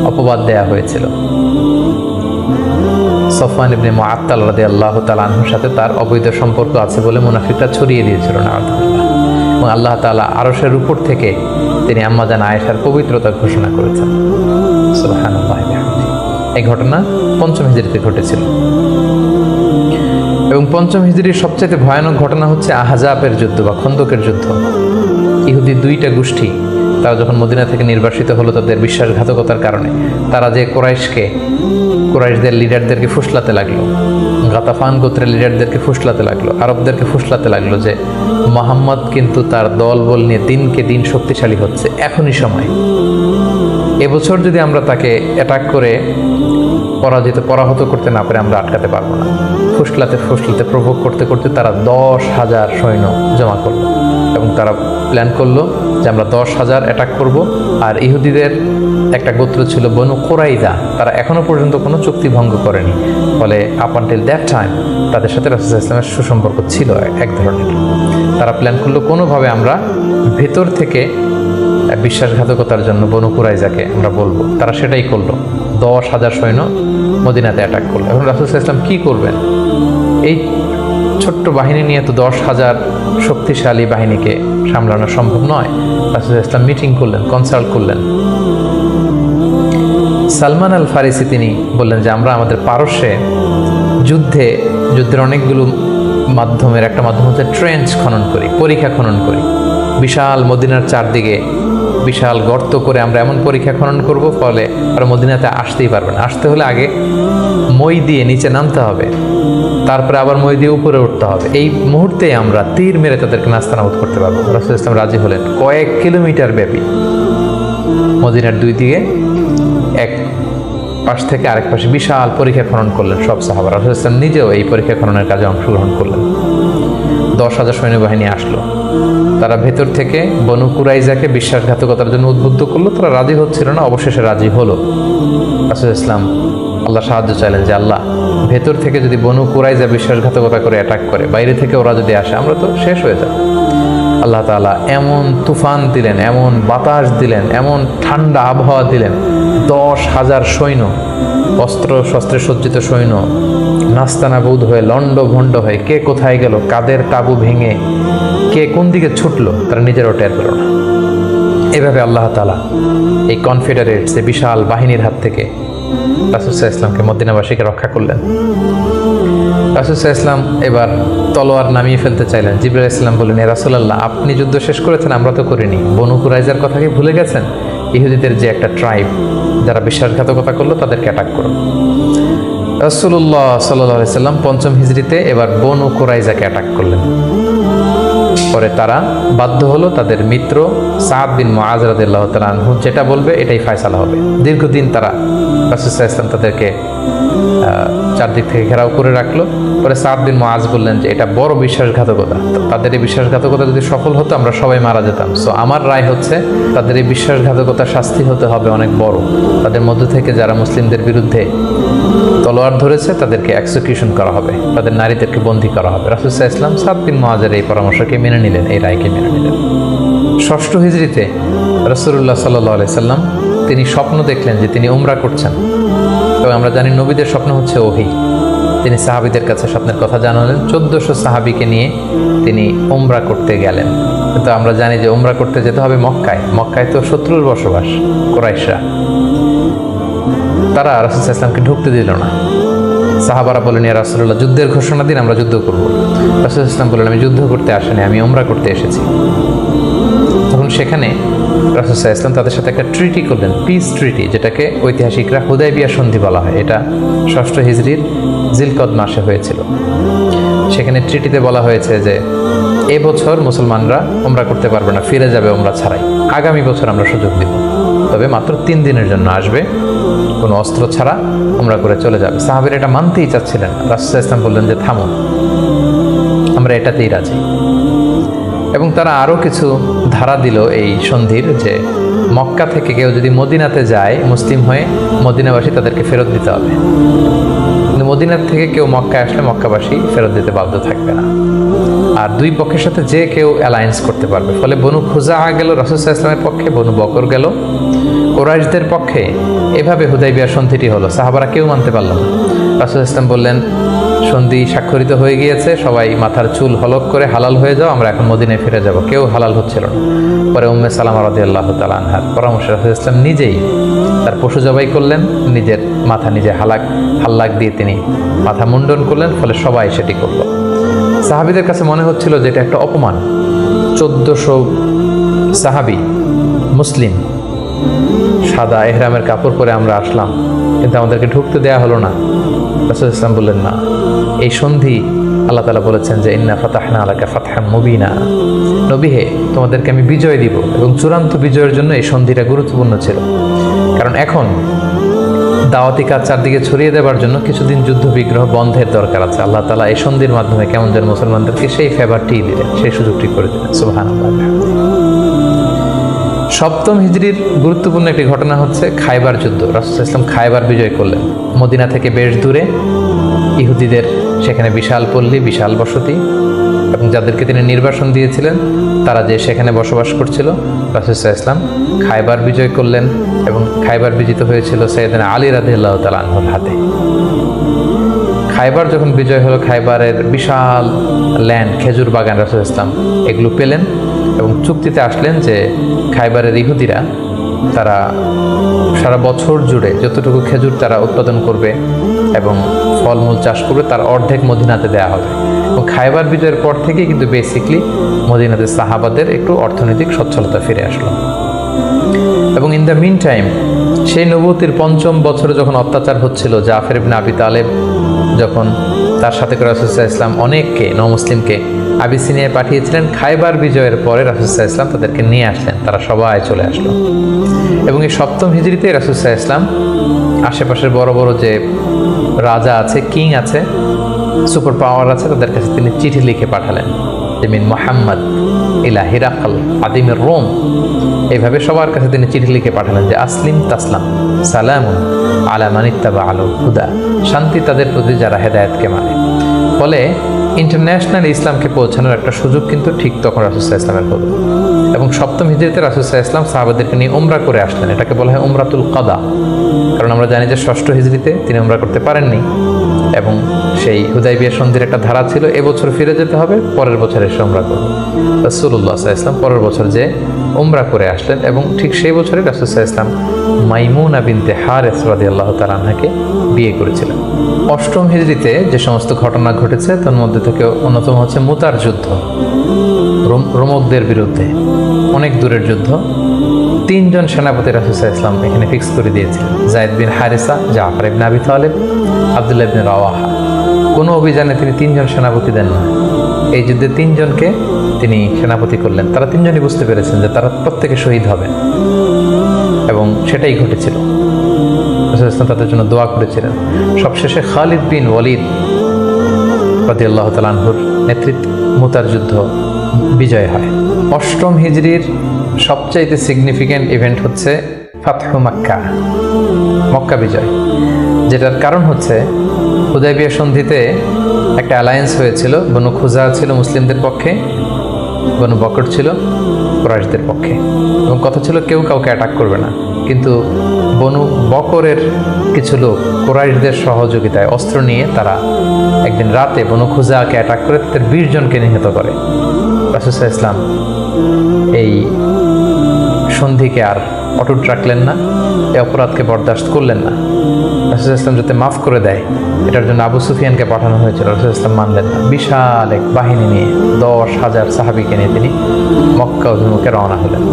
অপবাদ দেয়া হয়েছিল। সফওয়ান ইবনে মুআত্তাল রাদিয়াল্লাহু তাআলা আনহুর সাথে তার অবৈধ সম্পর্ক আছে বলে মুনাফিকরা ছড়িয়ে দিয়েছিল নাউযুবিল্লাহ। এবং আল্লাহ তাআলা আরশের উপর থেকে তিনি আম্মা জান আয়েশার পবিত্রতা ঘোষণা করেছেন। সুবহানাল্লাহ। এই ঘটনা পঞ্চম হিজরিতে ঘটেছিল। এবং পঞ্চম হিজরির সবচেয়ে ভয়ানক ঘটনা হচ্ছে আহজাবের যুদ্ধ বা খন্দকের যুদ্ধ। ইহুদি দুইটা গোষ্ঠী তারা যখন মদিনা থেকে নির্বাসিত হলো তাদের বিশ্বাসঘাতকতার কারণে, তারা যে কুরাইশদের লিডারদেরকে ফুসলাতে লাগলো, গাতাফান গোত্রের লিডারদেরকে ফুসলাতে লাগলো, আরবদেরকে ফুসলাতে লাগলো যে মুহাম্মদ কিন্তু তার দলবল নিয়ে দিনকে দিন শক্তিশালী হচ্ছে, এখনই সময়, এবছর যদি আমরা তাকে অ্যাটাক করে পরাহত করতে না পারে আমরা আটকাতে পারবো না। ফুসলাতে প্রভোগ করতে করতে তারা 10,000 সৈন্য জমা করলো এবং তারা প্ল্যান করলো যে আমরা 10,000 অ্যাটাক করব। আর ইহুদিদের একটা গোত্র ছিল বনু কুরাইজা, তারা এখনো পর্যন্ত কোনো চুক্তি ভঙ্গ করেনি, ফলে আপ আনটিল দ্যাট টাইম তাদের সাথে রাসূল সাল্লাল্লাহু আলাইহি ওয়াসাল্লামের সুসম্পর্ক ছিল এক ধরনের। তারা প্ল্যান করলো কোনোভাবে আমরা ভেতর থেকে বিশ্বাসঘাতকতার জন্য বনু কুরাইজাকে আমরা বলবো। তারা সেটাই করলো, 10,000 সৈন্য মদিনাতে অ্যাটাক করলো। এখন রাসূল সাল্লাল্লাহু আলাইহি ওয়াসাল্লাম কী করবেন? এই ছোট্ট বাহিনী নিয়ে তো 10,000 শক্তিশালী বাহিনীকে সামলানো সম্ভব নয়। রাসূল সাল্লাল্লাহু আলাইহি ওয়াসাল্লাম মিটিং করলেন, কনসাল্ট করলেন। সালমান আল ফারিসি তিনি বললেন যে আমরা আমাদের পারস্যে যুদ্ধের অনেকগুলো মাধ্যমের একটা মাধ্যম হচ্ছে ট্রেঞ্চ খনন করি, পরীক্ষা খনন করি। বিশাল মদিনার চারদিকে বিশাল গর্ত করে আমরা এমন পরীক্ষা খনন করব, ফলে আর মদিনাতে আসতেই পারবে না। আসতে হলে আগে মই দিয়ে নিচে নামতে হবে, তারপরে আবার মই দিয়ে উপরে উঠতে হবে। এই মুহূর্তে আমরা তীর মেরে তাদেরকে নাস্তানাবুদ করতে পারবো। রাসূল ইসলাম রাজি হলেন। কয়েক কিলোমিটার ব্যাপী মদিনার দুই দিকে এক পাশ থেকে আরেক পাশে বিশাল পরীক্ষা খনন করলেন সব সাহাবা। রাসূল ইসলাম নিজেও এই পরীক্ষা খননের কাজে অংশগ্রহণ করলেন। 10,000 সৈন্যবাহিনী আসলো, তারা ভেতর থেকে বনু কুরাইজাকে বিশ্বাসঘাতকতার জন্য উদ্বুদ্ধ করলো। তারা রাজি হচ্ছিল না, অবশেষে রাজি হলো। রাসূল ইসলাম আল্লাহ সাহায্য চাইলেন যে আল্লাহ, ভেতর থেকে যদি বনু কুরাইজা বিশ্বাসঘাতকতা করে অ্যাটাক করে, বাইরে থেকে ওরা যদি আসে, আমরা তো শেষ হয়ে যাব। আল্লাহ তাআলা এমন তুফান দিলেন, এমন বাতাস দিলেন, এমন ঠান্ডা আবহাওয়া দিলেন, 10,000 সৈন্য, অস্ত্র শস্ত্রে সজ্জিত সৈন্য নাস্তানাবুদ হয়ে লণ্ডভণ্ড হয়ে কে কোথায় গেল, কাদের তাবু ভেঙে কে কোন দিকে ছুটলো, তারা নিজেরাও টের পেল না। এভাবে আল্লাহ তাআলা এই কনফেডারেটস বিশাল বাহিনীর হাত থেকে রাসূল সাল্লাল্লাহু আলাইহি ওয়াসাল্লামকে মদিনাবাসীকে রক্ষা করলেন। রাসূল সাল্লাল্লাহু আলাইহি ওয়াসাল্লাম এবার তলোয়ার নামিয়ে ফেলতে চাইলেন। জিবরাইল আলাইহিস সালাম বললেন, ইয়া রাসূলুল্লাহ, আপনি যুদ্ধ শেষ করেছেন, আমরা তো করিনি। বনু কুরাইজার কথা কি ভুলে গেছেন? ইহুদিদের যে একটা ট্রাইব যারা বিশ্বাসঘাতকতা করলো, তাদেরকে অ্যাটাক করো। রাসূলুল্লাহ সাল্লাল্লাহু আলাইহি ওয়াসাল্লাম ৫ম হিজরিতে এবার বনু কুরাইজাকে অ্যাটাক করলেন। পরে তারা বাধ্য হলো তাদের মিত্র সাদ বিন মুআজ রাদিয়াল্লাহু তাআলা আনহু যেটা বলবে এটাই ফয়সালা হবে। দীর্ঘদিন তারা রাসূল সাল্লাল্লাহু আলাইহি ওয়াসাল্লাম তাদেরকে চারদিক থেকে ঘেরাও করে রাখলো। পরে সাদ বিন মুআজ বললেন যে এটা বড় বিশ্বাসঘাতকতা, তাদের এই বিশ্বাসঘাতকতা যদি সফল হতো আমরা সবাই মারা যেতাম। সো আমার রায় হচ্ছে তাদের এই বিশ্বাসঘাতকতার শাস্তি হতে হবে অনেক বড়। তাদের মধ্য থেকে যারা মুসলিমদের বিরুদ্ধে তলোয়ার ধরেছে তাদেরকে এক্সিকিউশন করা হবে, তাদের নারীদেরকে বন্দী করা হবে। রাসূল সাল্লাল্লাহু আলাইহি ওয়াসাল্লাম সাদ বিন মুআজের এই পরামর্শকে মেনে নিলেন, এই রায়কে মেনে নিলেন। ৬ষ্ঠ হিজরিতে রাসূলুল্লাহ সাল্লাল্লাহু আলাইহি ওয়াসাল্লাম তিনি স্বপ্ন দেখলেন যে তিনি উমরা করছেন। তবে আমরা জানি নবীদের স্বপ্ন হচ্ছে ওহী। তিনি সাহাবীদের কাছে স্বপ্নের কথা জানালেন। ১৪০০ সাহাবীকে নিয়ে তিনি উমরা করতে গেলেন। কিন্তু আমরা জানি যে উমরা করতে যেতে হবে মক্কায়। মক্কায় তো শত্রুর বসবাস, কুরাইশরা। তারা রাসূল সাল্লাল্লাহু আলাইহি ওয়াসাল্লামকে ঢুকতে দিল না। সাহাবারা বলেন, ইয়া রাসূলুল্লাহ, যুদ্ধের ঘোষণা দিন, আমরা যুদ্ধ করব। রাসূল সাল্লাল্লাহু আলাইহি ওয়াসাল্লাম বললেন, আমি যুদ্ধ করতে আসিনি, আমি উমরা করতে এসেছি। তখন সেখানে রাসূল সাল্লাল্লাহু আলাইহি ওয়াসাল্লাম তাদের সাথে একটা ট্রিটি করলেন, পিস ট্রিটি, যেটাকে ঐতিহাসিকরা হুদায়বিয়া সন্ধি বলা হয়। এটা ৬ষ্ঠ হিজরির জিলকদ মাসে হয়েছিল। সেখানে ট্রিটিতে বলা হয়েছে যে এবছর মুসলমানরা উমরা করতে পারবে না, ফিরে যাবে উমরা ছাড়াই। আগামী বছর আমরা সুযোগ দিব, তবে মাত্র ৩ দিনের জন্য আসবে, কোনো অস্ত্র ছাড়া উমরা করে চলে যাবে। সাহাবীরা এটা মানতেই চাচ্ছিলেন। রাসূল সাল্লাল্লাহু আলাইহি ওয়াসাল্লাম বললেন যে থামো, আমরা এটাতেই রাজি। এবং তারা আরও কিছু ধারা দিল এই সন্ধির, যে মক্কা থেকে কেউ যদি মদিনাতে যায় মুসলিম হয়ে, মদিনাবাসী তাদেরকে ফেরত দিতে হবে। কিন্তু মদিনার থেকে কেউ মক্কায় আসলে মক্কাবাসী ফেরত দিতে বাধ্য থাকবে না। আর দুই পক্ষের সাথে যে কেউ অ্যালায়েন্স করতে পারবে। ফলে বনু খুজাআ গেল রাসূল সাল্লাল্লাহু আলাইহি ওয়াসাল্লামের পক্ষে, বনু বকর গেল কুরাইশদের পক্ষে। এভাবে হুদায়বিয়া সন্ধিটি হলো। সাহাবারা কেউ মানতে পারল না। রাসূল সাল্লাল্লাহু আলাইহি ওয়াসাল্লাম বললেন, সন্ধি স্বাক্ষরিত হয়ে গিয়েছে, সবাই মাথার চুল হলক করে হালাল হয়ে যাও, আমরা এখন মদিনায় ফিরে যাব। কেউ হালাল হচ্ছিল না। পরে উম্মে সালামা রাদিয়াল্লাহু তাআলা আনহার পরামর্শে রাসূল সাল্লাল্লাহু আলাইহি ওয়াসাল্লাম নিজেই তার পশু জবাই করলেন, নিজের মাথা নিজে হাল্লাক দিয়ে তিনি মাথা মুন্ডন করলেন। ফলে সবাই সেটি করল। সাহাবীদের কাছে মনে হচ্ছিল যে এটা একটা অপমান। ১৪০০ সাহাবী মুসলিম, সাদা এহরামের কাপড় পরে আমরা আসলাম, কিন্তু আমাদেরকে ঢুকতে দেয়া হলো না। রাসূল সাল্লাল্লাহু আলাইহি ওয়াসাল্লাম বললেন, না, এই সন্ধি আল্লাহ তাআলা বলেছেন যে ইন্না ফাতাহনা লাকা ফাতহাম মুবিনা, নবী হে, তোমাদেরকে আমি বিজয় দিব। এবং চূড়ান্ত বিজয়ের জন্য এই সন্ধিটা গুরুত্বপূর্ণ ছিল। কারণ এখন দাওয়াতি কাজ চারদিকে ছড়িয়ে দেওয়ার জন্য কিছুদিন যুদ্ধ বিগ্রহ বন্ধের দরকার আছে। আল্লাহ তাআলা এই সন্ধির মাধ্যমে কেমন যেন মুসলমানদেরকে সেই ফেভারটি দিলেন, সেই সুযোগটি করে দিলেন। সুবহানাল্লাহ। ৭ম হিজরির গুরুত্বপূর্ণ একটি ঘটনা হচ্ছে খায়বার যুদ্ধ। রাসূল সাল্লাল্লাহু আলাইহি ওয়াসাল্লাম খায়বার বিজয় করলেন। মদিনা থেকে বেশ দূরে ইহুদিদের সেখানে বিশাল পল্লী, বিশাল বসতি, এবং যাদেরকে তিনি নির্বাসন দিয়েছিলেন তারা যে সেখানে বসবাস করছিল। রাসূল সাল্লাল্লাহু আলাইহি ওয়াসাল্লাম খায়বার বিজয় করলেন এবং খায়বার বিজিত হয়েছিল সাইয়েদনা আলী রাদিয়াল্লাহু তাআলা আনহুর হাতে। খায়বার যখন বিজয় হলো, খায়বারের বিশাল ল্যান্ড, খেজুর বাগান রাসূল সাল্লাল্লাহু আলাইহি ওয়াসাল্লাম এগুলো পেলেন এবং চুক্তিতে আসলেন যে খায়বারের ইহুদিরা তারা সারা বছর জুড়ে যতটুকু খেজুর তারা উৎপাদন করবে এবং ফলমূল চাষ করবে তার অর্ধেক মদিনাতে দেওয়া হবে। এবং খায়বার বিজয়ের পর থেকে কিন্তু বেসিকলি মদিনাতে সাহাবাদের একটু অর্থনৈতিক সচ্ছলতা ফিরে আসলো। এবং ইন দ্য মিন টাইম সেই নবুয়তির ৫ম বছরে যখন অত্যাচার হচ্ছিল, জাফর ইবনে আবি তালেব যখন তার সাথে করে রাসূল সাল্লাল্লাহু আলাইহি ওয়াসাল্লাম অনেককে নমুসলিমকে আবিসিনিয়ায় পাঠিয়েছিলেন, খায়বার বিজয়ের পরে রাসূল সাল্লাল্লাহু আলাইহি ওয়াসাল্লাম তাদেরকে নিয়ে আসলেন, তারা সবাই চলে আসলো। এবং এই ৭ম হিজরিতে রাসূল সাল্লাল্লাহু আলাইহি ওয়াসাল্লাম আশেপাশের বড় বড় যে রাজা আছে, কিং আছে, সুপার পাওয়ার আছে, তাদের কাছে তিনি চিঠি লিখে পাঠালেন যে মিন মুহাম্মদ ইলা হিরাকল আদিমের রোম। এইভাবে সবার কাছে তিনি চিঠি লিখে পাঠালেন যে আসলিম তাসলাম, সালামুন আলা মান ইত্তাবা আল হুদা, শান্তি তাদের প্রতি যারা হেদায়েতকে মানে। ফলে ইন্টারন্যাশনাল ইসলামকে পৌঁছানোর একটা সুযোগ কিন্তু ঠিক তখন রাসূল সাল্লাল্লাহু আলাইহি ওয়াসাল্লামের হলো। এবং ৭ম হিজরিতে রাসূল সাল্লাল্লাহু আলাইহি ওয়াসাল্লাম সাহাবাদেরকে নিয়ে উমরা করে আসলেন। এটাকে বলা হয় উমরাতুল কাদা। কারণ আমরা জানি যে ৬ষ্ঠ হিজরিতে তিনি উমরা করতে পারেননি এবং সেই হুদায়বিয়া সন্ধির একটা ধারা ছিল, এবছর ফিরে যেতে হবে, পরের বছর এসে উমরা করবে। রাসূলুল্লাহ সাল্লাল্লাহু আলাইহি ওয়াসাল্লাম পরের বছর যে উমরা করে আসলেন এবং ঠিক সেই বছরই রাসূল সাল্লাল্লাহু আলাইহি ওয়াসাল্লাম মাইমুনা বিনতে হারিস রাদিয়াল্লাহু তাআলা আনহাকে বিয়ে করেছিলেন। অষ্টম হিজরিতে যে সমস্ত ঘটনা ঘটেছে তার মধ্যে থেকে অন্যতম হচ্ছে মুতার যুদ্ধ, রোমকদের বিরুদ্ধে অনেক দূরের যুদ্ধ। 3 জন সেনাপতি রাসূল সাল্লাল্লাহু আলাইহি ওয়াসাল্লাম এখানে ফিক্স করে দিয়েছিলেন, যায়েদ বিন হারিসা, জাফর ইবনে আবি তালিব, আব্দুল্লাহ ইবনে রাওয়াহা। কোনো অভিযানে তিনি 3 জন সেনাপতি দেন না, এই যুদ্ধে 3 জনকে তিনি সেনাপতি করলেন। তারা 3 জনই বুঝতে পেরেছেন যে তারা প্রত্যেকে শহীদ হবেন এবং সেটাই ঘটেছিল। রাসূল সাল্লাল্লাহু তাদের জন্য দোয়া করেছিলেন। সবশেষে খালিদ বিন ওয়ালিদ রাদিয়াল্লাহু তাআলা আনহুর নেতৃত্বে মুতার যুদ্ধ বিজয় হয়। অষ্টম হিজরির সবচাইতে সিগনিফিক্যান্ট ইভেন্ট হচ্ছে ফাতহু মক্কা, মক্কা বিজয়, যেটার কারণ হচ্ছে হুদায়বিয়া সন্ধিতে একটা অ্যালায়েন্স হয়েছিল। বনু খুজা ছিল মুসলিমদের পক্ষে, বনু বকর ছিল কুরাইশদের পক্ষে, এবং কথা ছিল কেউ কাউকে অ্যাটাক করবে না। কিন্তু বনু বকরের কিছু লোক কুরাইশদের সহযোগিতায় অস্ত্র নিয়ে তারা একদিন রাতে বনু খুজাকে অ্যাটাক করে তাদের 20 জনকে নিহত করে। রাসূল সাল্লাল্লাহু আলাইহি ওয়াসাল্লাম এই সন্ধিকে আর অটুট রাখলেন না, এই অপরাধকে বরদাস্ত করলেন না। রাসূল সাল্লাল্লাহু আলাইহি ওয়াসাল্লাম যাতে মাফ করে দেয় এটার জন্য আবু সুফিয়ানকে পাঠানো হয়েছিল, রাসূল সাল্লাল্লাহু আলাইহি ওয়াসাল্লাম মানলেন না। বিশাল এক বাহিনী নিয়ে 10,000 সাহাবীকে নিয়ে তিনি মক্কা অভিমুখে রওনা হলেন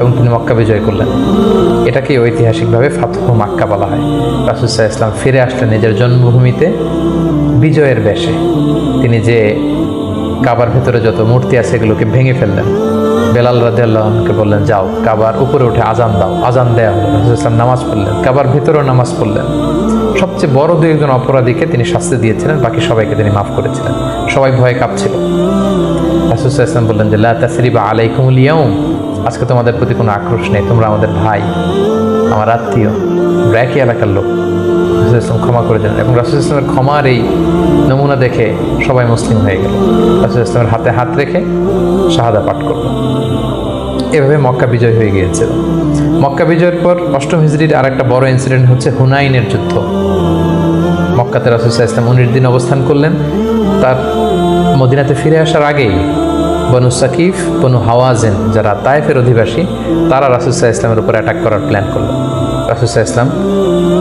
এবং তিনি মক্কা বিজয় করলেন। এটাকে ঐতিহাসিকভাবে ফাতহু মক্কা বলা হয়। রাসূল সাল্লাল্লাহু আলাইহি ওয়াসাল্লাম ফিরে আসলেন নিজের জন্মভূমিতে বিজয়ের বেশে। তিনি যে কাবার ভেতরে যত মূর্তি আছে এগুলোকে ভেঙে ফেললেন। বেলাল রাদিয়াল্লাহু আনহুকে বললেন, যাও কাবার উপরে উঠে আজান দাও। আজান দেয়া হলো। রাসূল সাল্লাল্লাহু আলাইহি ওয়াসাল্লাম নামাজ পড়লেন, কাবার ভেতরেও নামাজ পড়লেন। সবচেয়ে বড় 2 একজন অপরাধীকে তিনি শাস্তি দিয়েছিলেন, বাকি সবাইকে তিনি মাফ করেছিলেন। সবাই ভয়ে কাঁপছিল। রাসূল সাল্লাল্লাহু আলাইহি ওয়াসাল্লাম বললেন যে লা তাসরিবা আলাইকুমুল ইয়াউম, আজকে তোমাদের প্রতি কোনো আক্রোশ নেই, তোমরা আমাদের ভাই, আমার আত্মীয়, একই এলাকার লোক। রাসূল সাল্লাল্লাহু আলাইহি ওয়াসাল্লাম ক্ষমা করে দিলেন এবং রাসূল সাল্লাল্লাহু আলাইহি ওয়াসাল্লামের ক্ষমার এই নমুনা দেখে সবাই মুসলিম হয়ে গেল। রাসূল সাল্লাল্লাহু আলাইহি ওয়াসাল্লামের হাতে হাত রেখে শাহাদা পাঠ করল। এভাবে মক্কা বিজয় হয়ে গিয়েছিল। মক্কা বিজয়ের পর অষ্টম হিজরির আরেকটা বড় ইনসিডেন্ট হচ্ছে হুনাইনের যুদ্ধ। মক্কাতে রাসূল সাল্লাল্লাহু আলাইহি ওয়াসাল্লাম 19 দিন অবস্থান করলেন। তার মদিনাতে ফিরে আসার আগেই বনু সাকিফ, বনু হাওয়াজিন যারা তায়েফের অধিবাসী, তারা রাসূল সাল্লাল্লাহু আলাইহি ওয়াসাল্লামের উপর অ্যাটাক করার প্ল্যান করল। রাসূল সাল্লাল্লাহু আলাইহি ওয়াসাল্লাম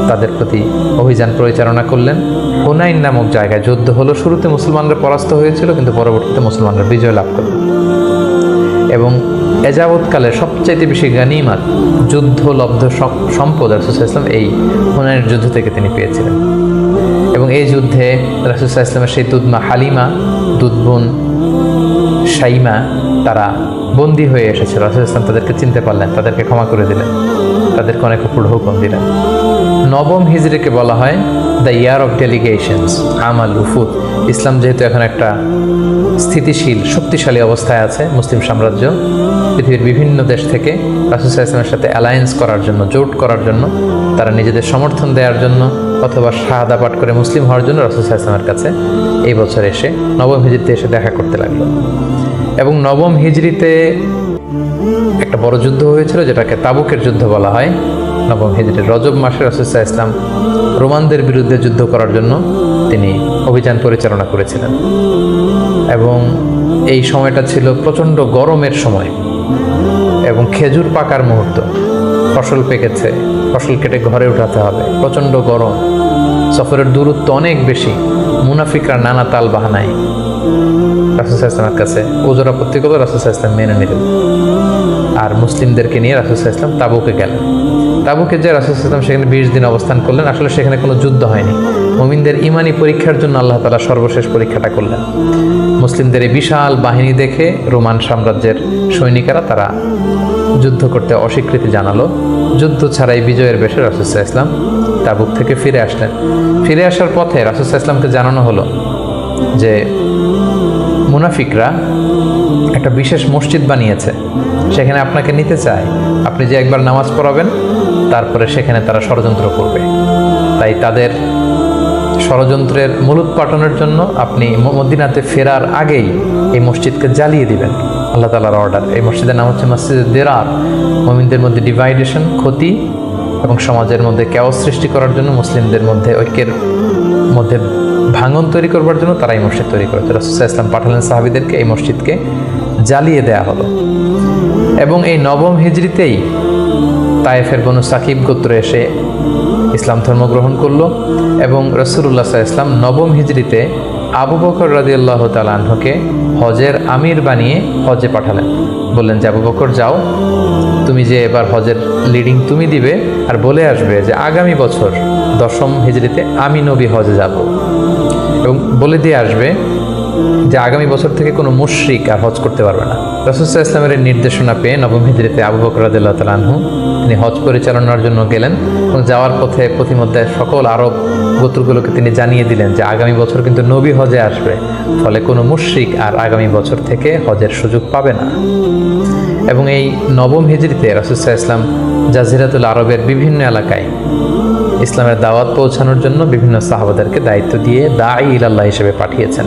তাদের প্রতি অভিযান পরিচালনা করলেন। হুনাইন নামক জায়গায় যুদ্ধ হলো। শুরুতে মুসলমানরা পরাস্ত হয়েছিল, কিন্তু পরবর্তীতে মুসলমানরা বিজয় লাভ করল এবং এযাবৎকালের সবচাইতে বেশি গানিমাত, যুদ্ধলব্ধ সম্পদ রাসূল সাল্লাল্লাহু আলাইহি ওয়াসাল্লাম এই হুনাইনের যুদ্ধ থেকে তিনি পেয়েছিলেন। এবং এই যুদ্ধে রাসূল সাল্লাল্লাহু আলাইহি ওয়াসাল্লামের সেই দুধমা হালিমা, দুধবোন শাইমা, তারা বন্দী হয়ে এসেছিল। রাসূল সাল্লাল্লাহু আলাইহি ওয়াসাল্লাম তাদেরকে চিনতে পারলেন, তাদেরকে ক্ষমা করে দিলেন, তাদেরকে অনেক উপর হুকুম দিলেন। নবম হিজরিকে বলা হয় দ্য ইয়ার অফ ডেলিগেশনস, আমাল উফুদ। ইসলাম যেহেতু এখন একটা স্থিতিশীল শক্তিশালী অবস্থায় আছে, মুসলিম সাম্রাজ্য পৃথিবীর বিভিন্ন দেশ থেকে রাসূল সাল্লাল্লাহু আলাইহি ওয়াসাল্লামের সাথে অ্যালায়েন্স করার জন্য, জোট করার জন্য, তারা নিজেদের সমর্থন দেওয়ার জন্য অথবা শাহাদা পাঠ করে মুসলিম হওয়ার জন্য রাসূল সাল্লাল্লাহু আলাইহি ওয়াসাল্লামের কাছে এই বছর এসে নবম হিজরিতে এসে দেখা করতে লাগলো। এবং নবম হিজরিতে একটা বড় যুদ্ধ হয়েছিল যেটাকে তাবুকের যুদ্ধ বলা হয়। নবম হিজরির রজব মাসে রাসূল সাল্লাল্লাহু আলাইহি ওয়াসাল্লাম রোমানদের বিরুদ্ধে যুদ্ধ করার জন্য তিনি অভিযান পরিচালনা করেছিলেন এবং এই সময়টা ছিল প্রচণ্ড গরমের সময় এবং খেজুর পাকার মুহূর্ত। ফসল পেকেছে, ফসল কেটে ঘরে উঠাতে হবে, প্রচণ্ড গরম, সফরের দূরত্ব অনেক বেশি। মুনাফিকরা নানা তাল বাহানায় রাসূল সাল্লাল্লাহু আলাইহি ওয়াসাল্লামের কাছে ওজর আপত্তি করলো, রাসূল সাল্লাল্লাহু আলাইহি ওয়াসাল্লাম মেনে নিলেন আর মুসলিমদেরকে নিয়ে রাসূল সাল্লাল্লাহু আলাইহি ওয়াসাল্লাম তাবুকে গেলেন। তাবুকে যে রাসূল সাল্লাল্লাহু আলাইহি ওয়াসাল্লাম সেখানে 20 দিন অবস্থান করলেন। আসলে সেখানে কোনো যুদ্ধ হয়নি, মুমিনদের ইমানি পরীক্ষার জন্য আল্লাহ তাআলা সর্বশেষ পরীক্ষাটা করলেন। মুসলিমদের এই বিশাল বাহিনী দেখে রোমান সাম্রাজ্যের সৈনিকেরা তারা যুদ্ধ করতে অস্বীকৃতি জানালো। যুদ্ধ ছাড়াই বিজয়ের বেশে রাসূল সাল্লাল্লাহু আলাইহি ওয়াসাল্লাম তাবুক থেকে ফিরে আসলেন। ফিরে আসার পথে রাসূল সাল্লাল্লাহু আলাইহি ওয়াসাল্লামকে জানানো হলো যে মুনাফিকরা একটা বিশেষ মসজিদ বানিয়েছে, সেখানে আপনাকে নিতে চায়। আপনি যে একবার নামাজ পড়াবেন তারপরে সেখানে তারা ষড়যন্ত্র করবে। তাই তাদের ষড়যন্ত্রের মূলোৎপাটনের জন্য আপনি মদিনাতে ফেরার আগেই এই মসজিদকে জ্বালিয়ে দিবেন। আল্লাহ তাআলার অর্ডার। এই মসজিদের নাম হচ্ছে মসজিদে দিরার। মুমিনদের মধ্যে ডিভাইডেশন, ক্ষতি এবং সমাজের মধ্যে ক্যাওস সৃষ্টি করার জন্য, মুসলিমদের মধ্যে ঐক্যের মধ্যে ভাঙন তৈরি করবার জন্য তারা এই মসজিদ তৈরি করেছে। রাসূল সাল্লাল্লাহু আলাইহি ওয়াসাল্লাম পাঠালেন সাহাবীদেরকে, এই মসজিদকে জ্বালিয়ে দেয়া হলো এবং এই নবম হিজরিতেই তায়েফের বনু সাকিব গোত্র এসে ইসলাম ধর্ম গ্রহণ করলো এবং রাসূলুল্লাহ সাল্লাল্লাহু আলাইহি ওয়াসাল্লাম নবম হিজরিতে আবু বকর রাদিয়াল্লাহু তাআলা আনহুকে হজের আমির বানিয়ে হজে পাঠালেন। বললেন যে আবু বকর যাও, তুমি যে এবার হজের লিডিং তুমি দিবে, আর বলে আসবে যে আগামী বছর দশম হিজরিতে আমি নবী হজে যাব, এবং বলে দিয়ে আসবে যে আগামী বছর থেকে কোনো মুশরিক আর হজ করতে পারবে না। রাসূল সাল্লাল্লাহু আলাইহি ওয়াসাল্লামের নির্দেশনা পেয়ে নবম হিজরিতে আবু বকর রাদিয়াল্লাহু তাআলা আনহু তিনি হজ পরিচালনার জন্য গেলেন এবং যাওয়ার পথে পথিমধ্যে সকল আরব গোত্রগুলোকে তিনি জানিয়ে দিলেন যে আগামী বছর কিন্তু নবী হজে আসবে, ফলে কোনো মুশরিক আর আগামী বছর থেকে হজের সুযোগ পাবে না। এবং এই নবম হিজরিতে রাসূল সাল্লাল্লাহু আলাইহি ওয়াসাল্লাম জাজিরাতুল আরবের বিভিন্ন এলাকায় ইসলামের দাওয়াত পৌঁছানোর জন্য বিভিন্ন সাহাবাদেরকে দায়িত্ব দিয়ে দাঈ ইলাল্লাহ হিসেবে পাঠিয়েছেন।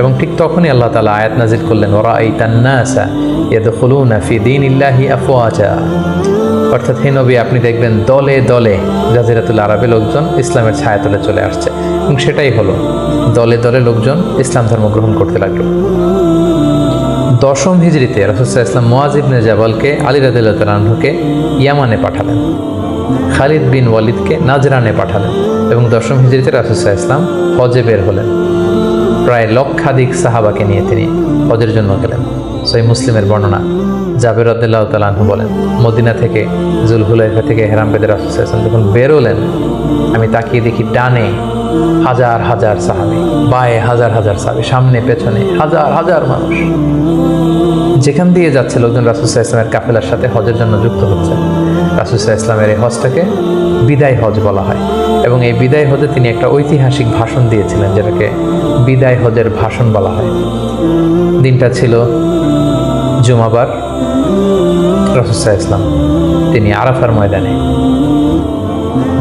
এবং ঠিক তখনই আল্লাহ তাআলা আয়াত নাজিল করলেন, ওয়ারাআইতান নাসা ইয়াদখুলুনা ফি দীনিল্লাহি আফওয়াজা, অর্থাৎ হে নবী আপনি দেখবেন দলে দলে জাজিরাতুল আরবে লোকজন ইসলামের ছায়াতলে চলে আসছে। এবং সেটাই হলো, দলে দলে লোকজন ইসলাম ধর্ম গ্রহণ করতে লাগলো। দশম হিজরিতে রাসূল সাল্লাল্লাহু আলাইহি ওয়াসাল্লাম মুআয ইবনে জাবালকে আলী রাদিয়াল্লাহু তাআলা আনহুকে ইয়ামানে পাঠালেন, খালিদ বিন ওয়ালিদকে নাজরানে পাঠালেন এবং দশম হিজরিতে রাসূল সাল্লাল্লাহু আলাইহি ওয়াসাল্লাম হজে বের হলেন। প্রায় লক্ষাধিক সাহাবাকে নিয়ে তিনি হজের জন্য গেলেন। সহিহ মুসলিমের বর্ণনা, জাবের রাদিয়াল্লাহু তাআলা আনহু বলেন, মদিনা থেকে জুলহুলাইফা থেকে হেরাম বেদে রাসূল সাল্লাল্লাহু আলাইহি ওয়াসাল্লাম যখন বেরোলেন, আমি তাকিয়ে দেখি ডানে হাজার হাজার সাহাবী, বায়ে হাজার হাজার সাহাবী, সামনে পেছনে হাজার হাজার মানুষ। যেখান দিয়ে যাচ্ছে লোকজন রাসূল সাল্লাল্লাহু আলাইহি ওয়াসাল্লামের কাফেলার সাথে হজের জন্য যুক্ত হচ্ছে। রাসূল সাল্লাল্লাহু আলাইহি ওয়াসাল্লামের এই হজটাকে বিদায় হজ বলা হয় এবং এই বিদায় হজে তিনি একটা ঐতিহাসিক ভাষণ দিয়েছিলেন, যেটাকে বিদায় হজের ভাষণ বলা হয়। দিনটা ছিল জুমাবার। রাসূল সাল্লাল্লাহু আলাইহি ওয়াসাল্লাম তিনি আরাফার ময়দানে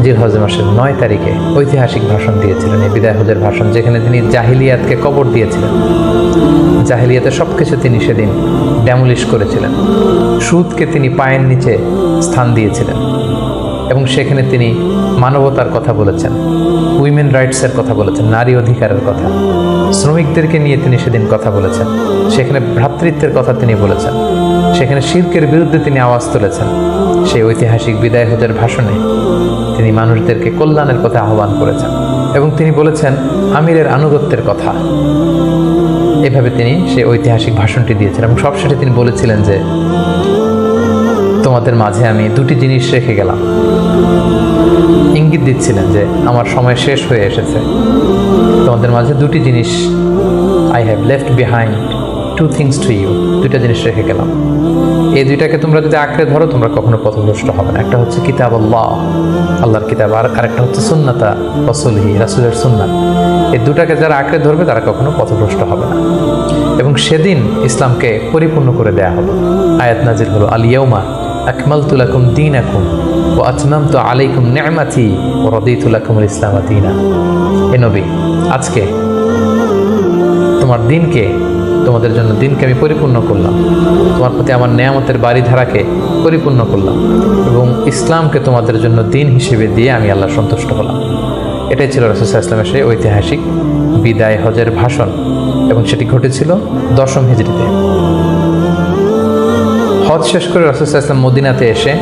জিলহজ মাসের 9 তারিখে ঐতিহাসিক ভাষণ দিয়েছিলেন, এই বিদায় হজের ভাষণ, যেখানে তিনি জাহিলিয়াতকে কবর দিয়েছিলেন। জাহিলিয়াতের সব কিছু তিনি সেদিন ড্যামলিশ করেছিলেন। সুদকে তিনি পায়ের নিচে স্থান দিয়েছিলেন এবং সেখানে তিনি মানবতার কথা বলেছেন, উইমেন রাইটসের কথা বলেছেন, নারী অধিকারের কথা, শ্রমিকদেরকে নিয়ে তিনি সেদিন কথা বলেছেন, সেখানে ভ্রাতৃত্বের কথা তিনি বলেছেন, সেখানে শিরকের বিরুদ্ধে তিনি আওয়াজ তুলেছেন। সেই ঐতিহাসিক বিদায় হজের ভাষণে তিনি মানুষদেরকে কল্যাণের কথা আহ্বান করেছেন এবং তিনি বলেছেন আমিরের আনুগত্যের কথা। এভাবে তিনি সেই ঐতিহাসিক ভাষণটি দিয়েছিলেন এবং সবশেষে তিনি বলেছিলেন যে তোমাদের মাঝে আমি দুটি জিনিস রেখে গেলাম। ইঙ্গিত দিচ্ছিলেন যে আমার সময় শেষ হয়ে এসেছে, তোমাদের মাঝে দুটি জিনিস, I have left behind two things to you, দুইটা জিনিস রেখে গেলাম। এই দুইটাকে তোমরা যদি আঁকড়ে ধরো তোমরা কখনো পথভ্রষ্ট হবে না। একটা হচ্ছে কিতাব আল্লাহ, আল্লাহর কিতাব, আর আরেকটা হচ্ছে সুন্নাতা রাসূলিহি, রাসূলের সুন্নাত। এই দুটাকে যারা আঁকড়ে ধরবে তারা কখনো পথভ্রষ্ট হবে না। এবং সেদিন ইসলামকে পরিপূর্ণ করে দেয়া হলো। আয়াত নাজিল হলো, আল ইয়াউমা আকমালতু লাকুম দীনাকুম ওয়া আতমামতু আলাইকুম নি'মাতি ওয়া রাদিতু লাকুমুল ইসলাম দীনা। হে নবী, আজকে তোমাদের জন্য দিনকে আমি পরিপূর্ণ করলাম, তোমার প্রতি আমার নেয়ামতের বাড়িধারাকে পরিপূর্ণ করলাম এবং ইসলামকে তোমাদের জন্য দিন হিসেবে দিয়ে আমি আল্লাহ সন্তুষ্ট হলাম। এটাই ছিল রাসূল সাল্লাল্লাহু আলাইহি ওয়াসাল্লামের সেই ঐতিহাসিক বিদায় হজের ভাষণ এবং সেটি ঘটেছিল দশম হিজরিতে। হজ শেষ করে রাসূল সাল্লাল্লাহু আলাইহি ওয়াসাল্লাম মদিনাতে এসে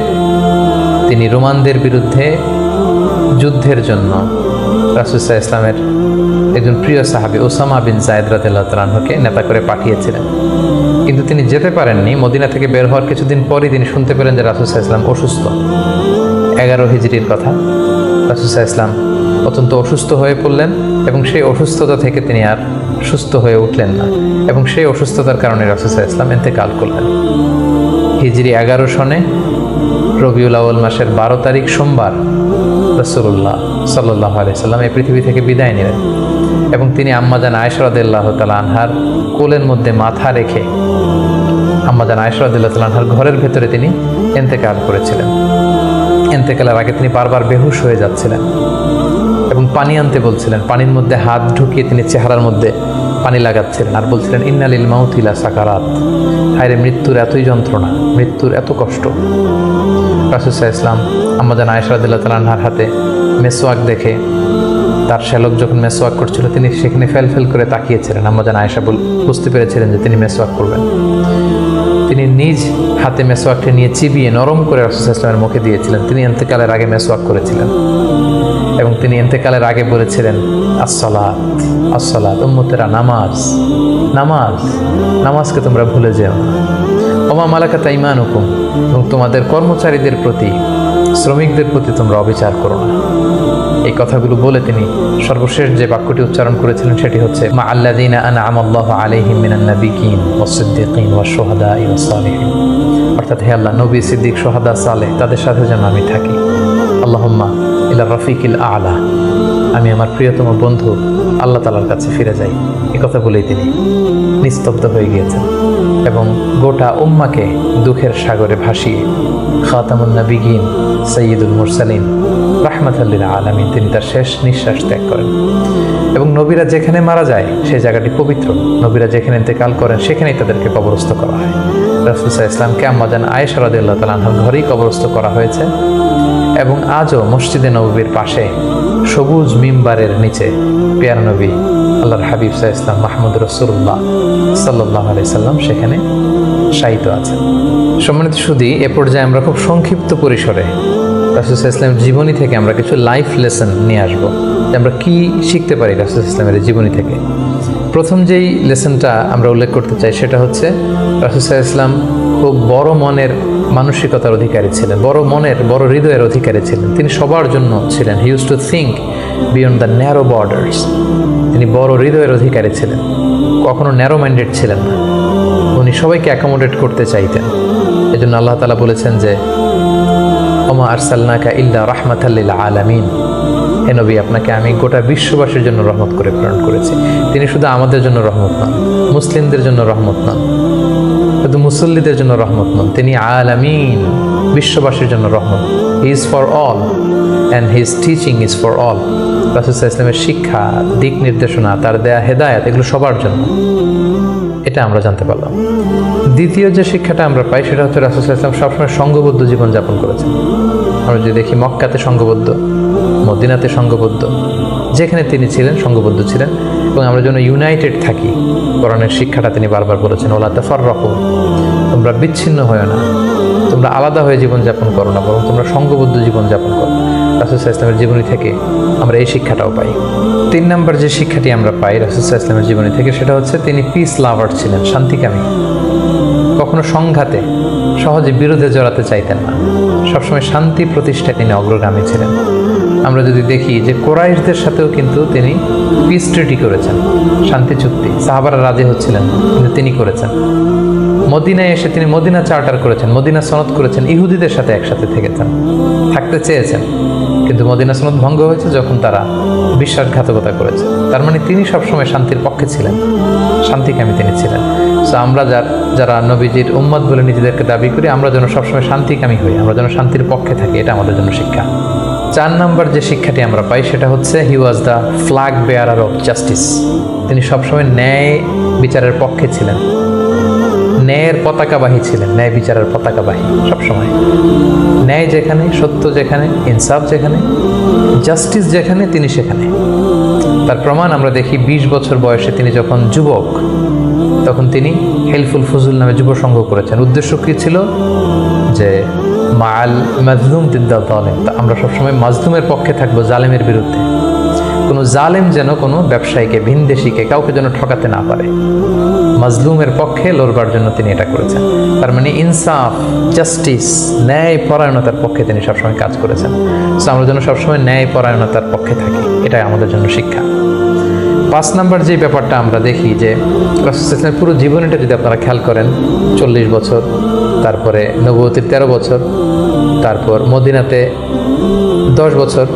তিনি রোমানদের বিরুদ্ধে যুদ্ধের জন্য রাসূল সাল্লাল্লাহু আলাইহি ওয়াসাল্লামের একজন প্রিয় সাহাবী উসামা বিন যায়েদ রাদিয়াল্লাহু তাআলা আনহুকে নেতা করে পাঠিয়েছিলেন, কিন্তু তিনি যেতে পারেননি। মদিনা থেকে বের হওয়ার কিছুদিন পরই তিনি শুনতে পেলেন যে রাসূল সাল্লাল্লাহু আলাইহি ওয়াসাল্লাম অসুস্থ। 11 হিজরির কথা। রাসূল সাল্লাল্লাহু আলাইহি ওয়াসাল্লাম অত্যন্ত অসুস্থ হয়ে পড়লেন এবং সেই অসুস্থতা থেকে তিনি আর সুস্থ হয়ে উঠলেন না এবং সেই অসুস্থতার কারণে রাসূল সাল্লাল্লাহু আলাইহি ওয়াসাল্লাম ইন্তেকাল করলেন। হিজরি 11 সনে রবিউল আউয়াল মাসের 12 তারিখ সোমবার রাসূলুল্লাহ সাল্লাল্লাহু আলাইহি ওয়াসাল্লাম এই পৃথিবী থেকে বিদায় নিলেন এবং তিনি আম্মাজান আয়েশা রাদিয়াল্লাহু তাআলা আনহার কোলের মধ্যে মাথা রেখে আম্মাজান আয়েশা রাদিয়াল্লাহু তাআলা আনহার ঘরের ভেতরে তিনি ইন্তেকাল করেছিলেন। ইন্তেকালের আগে তিনি বারবার বেহুশ হয়ে যাচ্ছিলেন এবং পানি আনতে বলছিলেন। পানির মধ্যে হাত ঢুকিয়ে তিনি চেহারার মধ্যে পানি লাগাচ্ছিলেন আর বলছিলেন, ইন্না লিল মাউতি লা সাকারাত, হায়রে মৃত্যুর এতই যন্ত্রণা, মৃত্যুর এত কষ্ট। রাসূল সাল্লাল্লাহু আলাইহি ওয়াসাল্লাম আম্মাজান আয়েশা রাদিয়াল্লাহু তাআলা আনহার হাতে মেসওয়াক দেখে, তার শ্যালক যখন মেসওয়াক করছিল তিনি সেখানে ফেল করে তাকিয়েছিলেন। আম্মাজান আয়েশা বুঝতে পেরেছিলেন যে তিনি মেসওয়াক করবেন। তিনি নিজ হাতে মেসওয়াকটি নিয়ে চিবিয়ে নরম করে রাসূল সাল্লাল্লাহু আলাইহি ওয়াসাল্লামের মুখে দিয়েছিলেন। তিনি ইন্তেকালের আগে মেসওয়াক করেছিলেন এবং তিনি ইন্তেকালের আগে বলেছিলেন, আসসালাত আসসালাত, উম্মতেরা নামাজ নামাজ, নামাজকে তোমরা ভুলে যেও না। ওমা মালাকাত আইমানুকুম, এবং তোমাদের কর্মচারীদের প্রতি, শ্রমিকদের প্রতি তোমরা অবিচার করো না। এই কথাগুলো বলে তিনি সর্বশেষ যে বাক্যটি উচ্চারণ করেছিলেন সেটি হচ্ছে, মা আল্লাযীনা আনআমা আল্লাহু আলাইহিম মিনান নাবিয়্যিন ওয়াস-সিদ্দীকিন ওয়াশ-শুহাদাই ওয়াস-সালিহিন, অর্থাৎ হে আল্লাহ, নবী, সিদ্দিক, শুহাদা, সালেহ তাদের সাথে যেন আমি থাকি। আল্লাহুম্মা ইলা রাফিকিল আ'লা, আমি আমার প্রিয়তম বন্ধু আল্লাহ তাআলার কাছে ফিরে যাই। এই কথা বলেই তিনি নিস্তব্ধ হয়ে গিয়েছেন এবং গোটা উম্মাকে দুঃখের সাগরে ভাসিয়ে খাতামুন নবিয়্যিন সাইয়্যিদুল মুরসালিন রাহমাতাল লিল আলামিন তিনি তার শেষ নিঃশ্বাস ত্যাগ করেন। এবং নবীরা যেখানে মারা যায় সেই জায়গাটি পবিত্র। নবীরা যেখানে ইন্তেকাল করেন সেখানেই তাদেরকে কবরস্থ করা হয়। রাসূল সাল্লাল্লাহু আলাইহি ওয়াসাল্লামকে আম্মা জান আয়েশা রাদিয়াল্লাহু তাআলা আনহার ঘরেই কবরস্থ করা হয়েছে এবং আজও মসজিদে নববীর পাশে সবুজ মিম্বারের নিচে পেয়ারা নবী আল্লাহর হাবিব সাল্লাল্লাহু আলাইহি ওয়াসাল্লাম মাহমুদ রাসূলুল্লাহ সাল্লাল্লাহু আলাইহি সাল্লাম সেখানে শায়িত আছেন। সম্মানিত সুধী, এ পর্যায়ে আমরা খুব সংক্ষিপ্ত পরিসরে রাসূল সাল্লাল্লাহু আলাইহি ওয়াসাল্লামের জীবনী থেকে আমরা কিছু লাইফ লেসন নিয়ে আসবো, যে আমরা কি শিখতে পারি রাসূল সাল্লাল্লাহু আলাইহি ওয়াসাল্লামের জীবনী থেকে। প্রথম যেই লেসনটা আমরা উল্লেখ করতে চাই সেটা হচ্ছে, রাসূল সাল্লাল্লাহু আলাইহি ওয়াসাল্লাম খুব বড় মনের মানসিকতার অধিকারী ছিলেন, বড় মনের, বড় হৃদয়ের অধিকারী ছিলেন। তিনি সবার জন্য ছিলেন। He use to think beyond the narrow borders. তিনি বড় হৃদয়ের অধিকারী ছিলেন, কখনো ন্যারো মাইন্ডেড ছিলেন না। উনি সবাইকে অ্যাকোমোডেট করতে চাইতেন। এজন্য আল্লাহ তাআলা বলেছেন যে, ওমা আরসালনাকা ইল্লা রাহমাতাল লিল আলামিন, হে নবী, আপনাকে আমি গোটা বিশ্ববাসীর জন্য রহমত করে প্রেরণ করেছি। তিনি শুধু আমাদের জন্য রহমত নন, মুসলিমদের জন্য রহমত নন, শুধু মুসল্লিদের জন্য রহমত নন, তিনি আলামিন, বিশ্ববাসীর জন্য রহমত। He is for all and his teaching is for all. রাসূল সাল্লাল্লাহু আলাইহি ওয়াসাল্লামের শিক্ষা, দিক নির্দেশনা, তার দেয়া হেদায়েত, এগুলো সবার জন্য। এটা আমরা জানতে পারলাম। দ্বিতীয় যে শিক্ষাটা আমরা পাই সেটা হচ্ছে, রাসূল সাল্লাল্লাহু আলাইহি ওয়াসাল্লাম সবসময় সঙ্গবদ্ধ জীবনযাপন করেছেন। আমরা যদি দেখি, মক্কাতে সঙ্গবদ্ধ, মদিনাতে সঙ্গবদ্ধ, যেখানে তিনি ছিলেন সঙ্গবদ্ধ ছিলেন। এবং আমরা যেন ইউনাইটেড থাকি, কোরআনের শিক্ষাটা তিনি বারবার বলেছেন, ওয়ালা তাফাররাকু, তোমরা বিচ্ছিন্ন হয়ো না, তোমরা আলাদা হয়ে জীবনযাপন করো না, বরং তোমরা সঙ্গবদ্ধ জীবনযাপন করো। রাসূল সাল্লাল্লাহু আলাইহি ওয়াসাল্লামের জীবনী থেকে আমরা এই শিক্ষাটাও পাই। 3 নম্বর যে শিক্ষাটি আমরা পাই রাসূল সাল্লাল্লাহু আলাইহি ওয়াসাল্লামের জীবনী থেকে সেটা হচ্ছে, তিনি পিস লাভার ছিলেন, শান্তিকামী। কখনো সংঘাতে, সহজে বিরোধে জড়াতে চাইতেন না, সবসময় শান্তি প্রতিষ্ঠায় তিনি অগ্রগামী ছিলেন। আমরা যদি দেখি যে কুরাইশদের সাথেও কিন্তু তিনি পিস ট্রিটি করেছেন, শান্তি চুক্তি। সাহাবারা রাজি হচ্ছিলেন কিন্তু তিনি করেছেন। মদিনায় এসে তিনি মদিনা চার্টার করেছেন, মদিনা সনদ করেছেন, ইহুদিদের সাথে একসাথে থেকেছেন, থাকতে চেয়েছেন, কিন্তু মদিনা সনদ ভঙ্গ হয়েছে যখন তারা বিশ্বাসঘাতকতা করেছে। তার মানে তিনি সবসময় শান্তির পক্ষে ছিলেন, শান্তিকামী তিনি ছিলেন। সো আমরা যারা নবীজির উম্মত বলে নিজেদেরকে দাবি করি, আমরা যেন সবসময় শান্তিকামী হই, আমরা যেন শান্তির পক্ষে থাকি, এটা আমাদের জন্য শিক্ষা। 4 নম্বর যে শিক্ষাটি আমরা পাই সেটা হচ্ছে, he was the flag bearer of justice. তিনি সবসময় ন্যায় বিচারের পক্ষে ছিলেন, ন্যায়ের পতাকাবাহী ছিলেন, ন্যায় বিচারের পতাকাবাহী। সবসময় ন্যায় যেখানে, সত্য যেখানে, ইনসাফ যেখানে, জাস্টিস যেখানে, তিনি সেখানে। তার প্রমাণ আমরা দেখি 20 বছর বয়সে তিনি যখন যুবক, তখন তিনি হেলফুল ফুজুল নামে যুব সংঘ করেছেন। উদ্দেশ্য কী ছিল? যে মাল মাজলুম দিদ্দাল জালেম, আমরা সবসময় মাজলুমের পক্ষে থাকবো, জালেমের বিরুদ্ধে। কোনো জালেম যেন কোনো ব্যবসায়ীকে, ভিনদেশিকে, কাউকে যেন ঠকাতে না পারে, মাজলুমের পক্ষে লড়বার জন্য তিনি এটা করেছেন। তার মানে ইনসাফ, জাস্টিস, ন্যায় পরায়ণতার পক্ষে তিনি সবসময় কাজ করেছেন। সো আমরা যেন সবসময় ন্যায় পরায়ণতার পক্ষে থাকি, এটাই আমাদের জন্য শিক্ষা। 5 নম্বর যে ব্যাপারটা আমরা দেখি যে, রাসূল সাল্লাল্লাহু আলাইহি ওয়াসাল্লামের পুরো জীবনীটা যদি আপনারা খেয়াল করেন, 40 বছর, তারপরে নবুয়তির 13 বছর, তারপর মদিনাতে 10 বছর,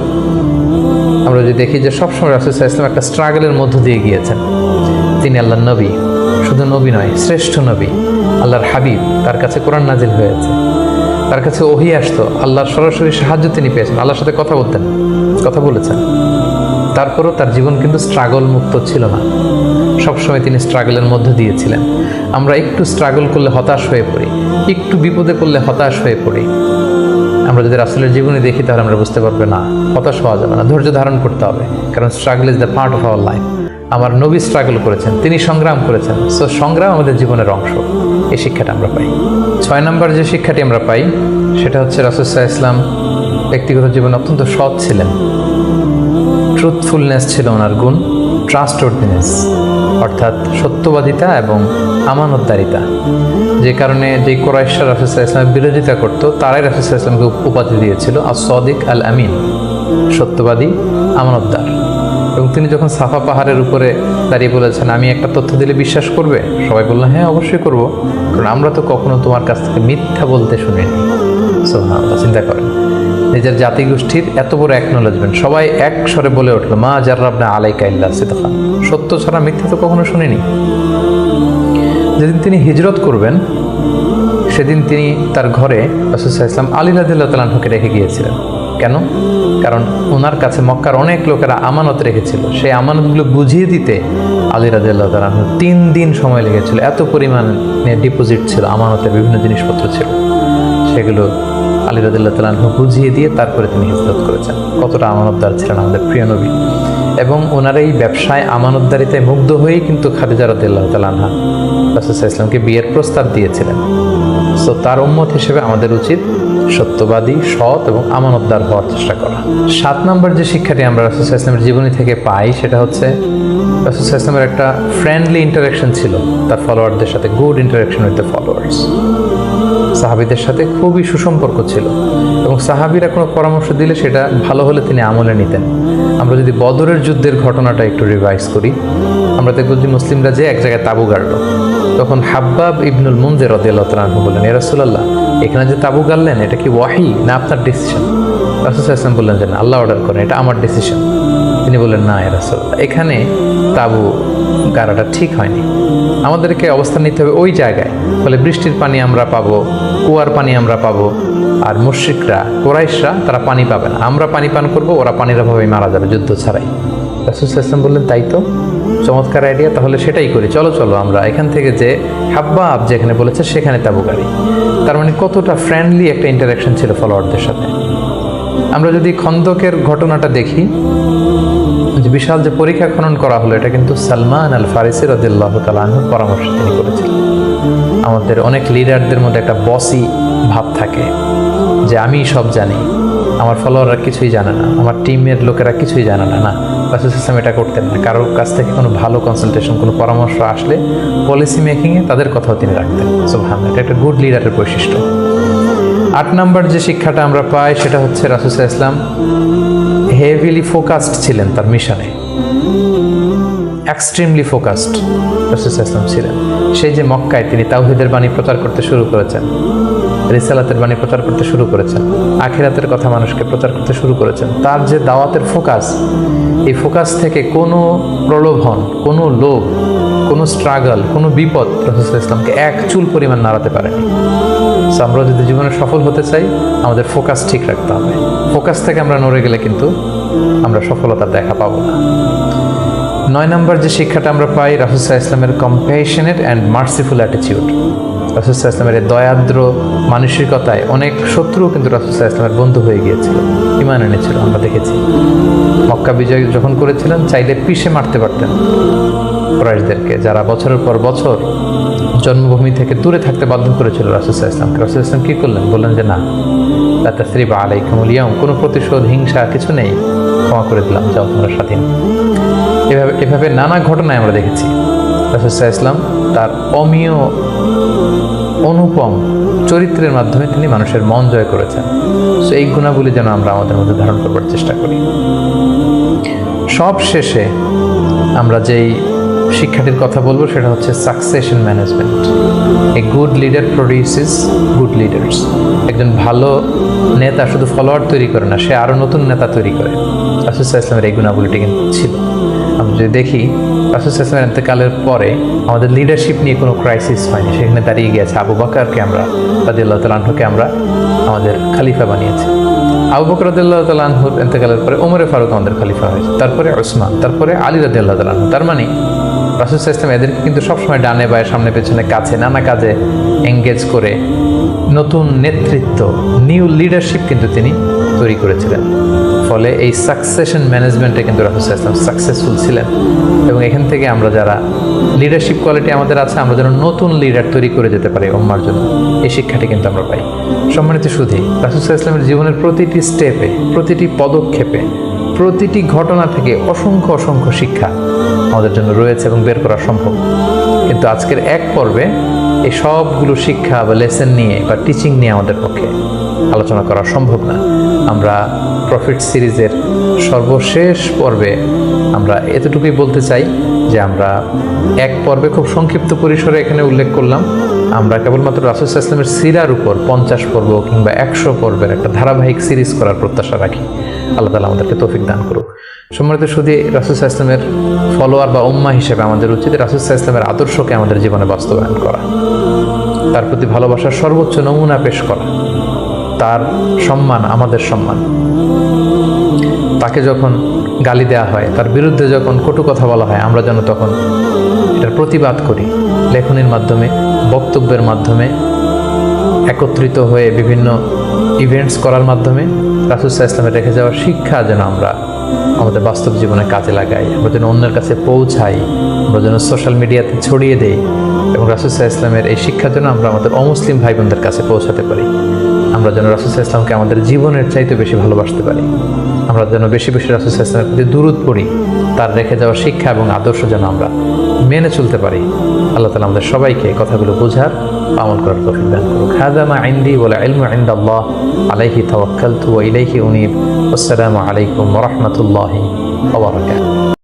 আমরা যদি দেখি যে সবসময় রাসূল সাল্লাল্লাহু আলাইহি ওয়াসাল্লাম একটা স্ট্রাগলের মধ্য দিয়ে গিয়েছেন। তিনি আল্লাহর নবী, শুধু নবী নয়, শ্রেষ্ঠ নবী, আল্লাহর হাবিব। তার কাছে কোরআন নাজিল হয়েছে, তার কাছে ওহী আসতো, আল্লাহর সরাসরি সাহায্য তিনি পেয়েছেন, আল্লাহর সাথে কথা বলেছেন। তারপরও তার জীবন কিন্তু স্ট্রাগল মুক্ত ছিল না, সবসময় তিনি স্ট্রাগলের মধ্যে দিয়েছিলেন। আমরা একটু স্ট্রাগল করলে হতাশ হয়ে পড়ি, একটু বিপদে পড়লে হতাশ হয়ে পড়ি। আমরা যদি রাসূলের জীবনী দেখি তাহলে আমরা বুঝতে পারবো না, হতাশ হওয়া যাবে না, ধৈর্য ধারণ করতে হবে, কারণ struggle is the part of our life. আমার নবী স্ট্রাগল করেছেন, তিনি সংগ্রাম করেছেন। সো সংগ্রাম আমাদের জীবনের অংশ, এই শিক্ষাটা আমরা পাই। 6 নম্বর যে শিক্ষাটি আমরা পাই সেটা হচ্ছে রাসূল সাল্লাল্লাহু আলাইহি ওয়াসাল্লাম ব্যক্তিগত জীবনে অত্যন্ত সৎ ছিলেন। ট্রুথফুলনেস ছিল ওনার গুণ, ট্রাস্টওয়ার্দিনেস অর্থাৎ সত্যবাদিতা এবং আমানতদারিতা, যে কারণে যে কুরাইশরা রাসূল সাল্লাল্লাহু আলাইহি ওয়াসাল্লামের বিরোধিতা করত তারাই রাসূল সাল্লাল্লাহু আলাইহি ওয়াসাল্লামকে উপাধি দিয়েছিল আস-সাদিক আল আমিন, সত্যবাদী আমানতদার। এবং তিনি যখন সাফা পাহাড়ের উপরে দাঁড়িয়ে বলেছেন আমি একটা তথ্য দিলে বিশ্বাস করবে, সবাই বললেন হ্যাঁ অবশ্যই করব, কারণ আমরা তো কখনো তোমার কাছ থেকে মিথ্যা বলতে শুনিনি। সুবহানাল্লাহ, চিন্তা করেন নিজের জাতিগোষ্ঠীর এত বড় অ্যাকনোলেজমেন্ট, সবাই এক স্বরে বলে উঠল মা জাররাবনা আলাইকা ইল্লা সিদকা, সত্য ছাড়া মিথ্যা তো কখনো শুনিনি। যেদিন তিনি হিজরত করবেন সেদিন তিনি তার ঘরে রাসূল সাল্লাল্লাহু আলাইহি ওয়াসাল্লাম আলী রাদিয়াল্লাহু তাআলা আনহুকে রেখে গিয়েছিলেন। কেন? কারণ ওনার কাছে মক্কার অনেক লোকেরা আমানত রেখেছিল, সেই আমানতগুলো বুঝিয়ে দিতে আলী রাদিয়াল্লাহু তাআলা আনহু 3 দিন সময় লেগেছিল। এত পরিমাণে ডিপোজিট ছিল, আমানতের বিভিন্ন জিনিসপত্র ছিল, সেগুলো আলী রাদিয়াল্লাহু তাআলা আনহু বুঝিয়ে দিয়ে তারপরে তিনি হিজরত করেছেন। কতটা আমানতদার ছিলেন আমাদের প্রিয় নবী। এবং ওনার এই ব্যবসায় আমানতদারিতায় মুগ্ধ হয়েই কিন্তু খাদিজা রাদিয়াল্লাহু তাআলা আনহা রাসূল সাল্লাল্লাহু আলাইহি ওয়াসাল্লামকে বিয়ের প্রস্তাব দিয়েছিলেন। সো তার উম্মত হিসেবে আমাদের উচিত সত্যবাদী, সৎ এবং আমানতদার হওয়ার চেষ্টা করা। 7 নম্বর যে শিক্ষাটি আমরা রাসূল সাল্লাল্লাহু আলাইহি ওয়াসাল্লামের জীবনী থেকে পাই সেটা হচ্ছে রাসূল সাল্লাল্লাহু আলাইহি ওয়াসাল্লামের একটা ফ্রেন্ডলি ইন্টারাকশন ছিল তার ফলোয়ারদের সাথে, good interaction with the followers. সাহাবীদের সাথে খুবই সুসম্পর্ক ছিল এবং সাহাবীরা কোনো পরামর্শ দিলে সেটা ভালো হলে তিনি আমলে নিতেন। আমরা যদি বদরের যুদ্ধের ঘটনাটা একটু রিভাইজ করি, আমরা দেখব যে মুসলিমরা যে এক জায়গায় তাঁবু গাড়ল, তখন হাব্বাব ইবনুল মুনজির রাদিয়াল্লাহু তাআলা আনহু বললেন, ইয়া রাসূলুল্লাহ, এখানে যে তাঁবু গাড়লেন এটা কি ওয়াহি না আপনার ডিসিশন? রাসূল সাল্লাল্লাহু আলাইহি ওয়াসাল্লাম বললেন যে না, আল্লাহ অর্ডার করেন, এটা আমার ডিসিশন। তিনি বললেন না ইয়া রাসূলুল্লাহ, এখানে তাঁবু গাড়াটা ঠিক হয়নি, আমাদেরকে অবস্থান নিতে হবে ওই জায়গায়, ফলে বৃষ্টির পানি আমরা পাবো, কুয়ার পানি আমরা পাবো, আর মুশরিকরা কুরাইশরা তারা পানি পাবে না, আমরা পানি পান করবো, ওরা পানির অভাবে মারা যাবে যুদ্ধ ছাড়াই। রাসূল সাল্লাল্লাহু আলাইহি ওয়াসাল্লাম বললেন তাই তো, চমৎকার আইডিয়া, তাহলে সেটাই করি, চলো চলো আমরা এখান থেকে যে হাব্বাব যেখানে বলেছে সেখানে তাঁবু গাড়ি। তার মানে কতটা ফ্রেন্ডলি একটা ইন্টারাকশন ছিল ফলোয়ারদের সাথে। আমরা যদি খন্দকের ঘটনাটা দেখি, যে বিশাল যে পরীক্ষা খনন করা হলো, এটা কিন্তু সালমান আল ফারিসি রাদিয়াল্লাহু তাআলা আনহুর পরামর্শে তিনি করেছিলেন। আমাদের অনেক লিডারদের মধ্যে একটা বসি ভাব থাকে যে আমি সব জানি, আমার ফলোয়াররা কিছুই জানে না, আমার টিমের লোকেরা কিছুই জানে না। না, রাসূল সাল্লাল্লাহু এটা করতেন না। কারোর কাছ থেকে কোনো ভালো কনসালটেশন, কোনো পরামর্শ আসলে পলিসি মেকিংয়ে তাদের কথাও তিনি রাখতেন। সুবহানাল্লাহ, এটা একটা গুড লিডারের বৈশিষ্ট্য। 8 নম্বর যে শিক্ষাটা আমরা পাই সেটা হচ্ছে রাসূল সাল্লাল্লাহু আলাইহি ওয়াসাল্লাম হেভিলি ফোকাসড ছিলেন তার মিশনে, এক্সট্রিমলি ফোকাসড রাসূল সাল্লাল্লাহু আলাইহি ওয়াসাল্লাম ছিলেন। সেই যে মক্কায় তিনি তাওহীদের বাণী প্রচার করতে শুরু করেছেন, রিসালাতের বাণী প্রচার করতে শুরু করেছেন, আখিরাতের কথা মানুষকে প্রচার করতে শুরু করেছেন, তার যে দাওয়াতের ফোকাস, এই ফোকাস থেকে কোনো প্রলোভন, কোনো লোভ, কোনো স্ট্রাগল, কোনো বিপদ রাসূল সাল্লাল্লাহু আলাইহি ওয়াসাল্লামকে এক চুল পরিমাণ নাড়াতে পারেনি। সো আমরা যদি জীবনে সফল হতে চাই আমাদের ফোকাস ঠিক রাখতে হবে। ফোকাস থেকে আমরা নড়ে গেলে কিন্তু আমরা সফলতার দেখা পাবো না। 9 নম্বর যে শিক্ষাটা আমরা পাই রাসূল সাল্লাল্লাহু আলাইহি ওয়াসাল্লামের কম্প্যাশনেট অ্যান্ড মার্সিফুল অ্যাটিটিউড। রাসূল সাল্লাল্লাহু আলাইহি ওয়াসাল্লামের দয়াদ্র মানসিকতায় অনেক শত্রু কিন্তু রাসূল সাল্লাল্লাহু আলাইহি ওয়াসাল্লামের বন্ধু হয়ে গিয়েছিল, ঈমান এনেছিল। আমরা দেখেছি মক্কা বিজয় যখন করেছিলেন চাইলে পিষে মারতে পারতেন কুরাইশদেরকে, যারা বছরের পর বছর জন্মভূমি থেকে দূরে থাকতে বাধ্য করেছিল রাসূল সাল্লাল্লাহু আলাইহি ওয়াসাল্লামকে। রাসূল সাল্লাল্লাহু আলাইহি ওয়াসাল্লাম কী করলেন? বললেন যে না, লা তাসরিবা আলাইকুমুল ইয়াউম, কোনো প্রতিশোধ, হিংসা কিছু নেই, ক্ষমা করে দিলাম, যাও তোমরা স্বাধীন। এভাবে নানা ঘটনায় আমরা দেখেছি রাসূল সাল্লাল্লাহু আলাইহি ওয়াসাল্লাম তার অমীয় অনুপম চরিত্রের মাধ্যমে তিনি মানুষের মন জয় করেছেন। সো এই গুণাবলী যেন আমরা আমাদের মধ্যে ধারণ করবার চেষ্টা করি। সব শেষে আমরা যেই শিক্ষাটির কথা বলবো সেটা হচ্ছে succession management. A good leader produces good leaders. একজন ভালো নেতা শুধু ফলোয়ার তৈরি করে না, সে আরও নতুন নেতা তৈরি করে। রাসূল সাল্লাল্লাহু আলাইহি ওয়াসাল্লামের এই গুণাবলীটি কিন্তু ছিল। আমরা যদি দেখি রাসূল সাল্লাল্লাহু আলাইহি ওয়াসাল্লামের ইন্তেকালের পরে আমাদের লিডারশিপ নিয়ে কোনো ক্রাইসিস হয়নি, সেখানে দাঁড়িয়ে গিয়েছে আবু বকরকে আমরা রাদিয়াল্লাহু তাআলা আনহুকে আমরা আমাদের খলিফা বানিয়েছি। আবু বকর রাদিয়াল্লাহু তাআলা আনহুর ইন্তেকালের পরে ওমরে ফারুক আমাদের খলিফা হয়েছে, তারপরে ওসমান, তারপরে আলী রাদিয়াল্লাহু তাআলা আনহু। তার মানে রাসূল সাল্লাল্লাহু আলাইহি ওয়াসাল্লাম এদেরকে কিন্তু সবসময় ডানে বায়ে সামনে পেছনে কাছে নানা কাজে এঙ্গেজ করে নতুন নেতৃত্ব, নিউ লিডারশিপ কিন্তু তিনি তৈরি করেছিলেন। ফলে এই সাকসেশন ম্যানেজমেন্টে কিন্তু রাসূল সাল্লাল্লাহু আলাইহি ওয়াসাল্লাম সাকসেসফুল ছিলেন। এবং এখান থেকে আমরা যারা লিডারশিপ কোয়ালিটি আমাদের আছে, আমরা যেন নতুন লিডার তৈরি করে যেতে পারি উম্মার জন্য, এই শিক্ষাটি কিন্তু আমরা পাই। সম্মানিত সুধী, রাসূল সাল্লাল্লাহু আলাইহি ওয়াসাল্লামের জীবনের প্রতিটি স্টেপে, প্রতিটি পদক্ষেপে, প্রতিটি ঘটনা থেকে অসংখ্য অসংখ্য শিক্ষা আমাদের জন্য রয়েছে এবং বের করা সম্ভব। কিন্তু আজকের এক পর্বে এই সবগুলো শিক্ষা বা লেসন নিয়ে বা টিচিং নিয়ে আমাদের পক্ষে আলোচনা করা সম্ভব না। আমরা প্রফিট সিরিজের সর্বশেষ পর্বে আমরা এতটুকুই বলতে চাই যে আমরা এক পর্বে খুব সংক্ষিপ্ত পরিসরে এখানে উল্লেখ করলাম। আমরা কেবলমাত্র রাসূল সাল্লাল্লাহু আলাইহি ওয়াসাল্লামের সিরার উপর 50 পর্ব কিংবা 100 পর্বের একটা ধারাবাহিক সিরিজ করার প্রত্যাশা রাখি। আল্লাহ তাআলা আমাদেরকে তৌফিক দান করুক। সম্মানিত শুধু রাসূল সাল্লাল্লাহু আলাইহি ওয়াসাল্লামের ফলোয়ার বা উম্মাহ হিসেবে আমাদের উচিত রাসূল সাল্লাল্লাহু আলাইহি ওয়াসাল্লামের আদর্শকে আমাদের জীবনে বাস্তবায়ন করা, তার প্রতি ভালোবাসার সর্বোচ্চ নমুনা পেশ করা, তার সম্মান আমাদের সম্মান। তাকে যখন গালি দেওয়া হয়, তার বিরুদ্ধে যখন কটু কথা বলা হয়, আমরা যেন তখন এটার প্রতিবাদ করি লেখনীর মাধ্যমে, বক্তব্যের মাধ্যমে, একত্রিত হয়ে বিভিন্ন ইভেন্টস করার মাধ্যমে রাসূল সাল্লাল্লাহু আলাইহি ওয়াসাল্লামের রেখে যাওয়ার শিক্ষা যেন আমরা আমাদের বাস্তব জীবনে কাজে লাগাই, আমরা যেন অন্যের কাছে পৌঁছাই, আমরা যেন সোশ্যাল মিডিয়াতে ছড়িয়ে দেই এবং রাসূল সাল্লাল্লাহু আলাইহি ওয়াসাল্লামের এই শিক্ষা যেন আমরা আমাদের অমুসলিম ভাই বোনদের কাছে পৌঁছাতে পারি। আমরা যেন রাসূল সাল্লাল্লাহু আলাইহি ওয়াসাল্লামকে আমাদের জীবনের চাইতে বেশি ভালোবাসতে পারি। আমরা যেন বেশি বেশি রাসূল সাল্লাল্লাহু আলাইহি ওয়াসাল্লামের প্রতি দুরূদ পড়ি, তার রেখে যাওয়া শিক্ষা এবং আদর্শ যেন আমরা মেনে চলতে পারি। আল্লাহ তাআলা আমাদের সবাইকে কথাগুলো বোঝার, আমল করার তৌফিক দান করুক। হাযা মা ইনদি ওয়াল ইলমু ইনদাল্লাহ আলাইহি তাওয়াক্কালতু ওয়া ইলাইহি উনীব। আসসালামু আলাইকুম ওয়া রাহমাতুল্লাহি ওয়া বারাকাতুহু।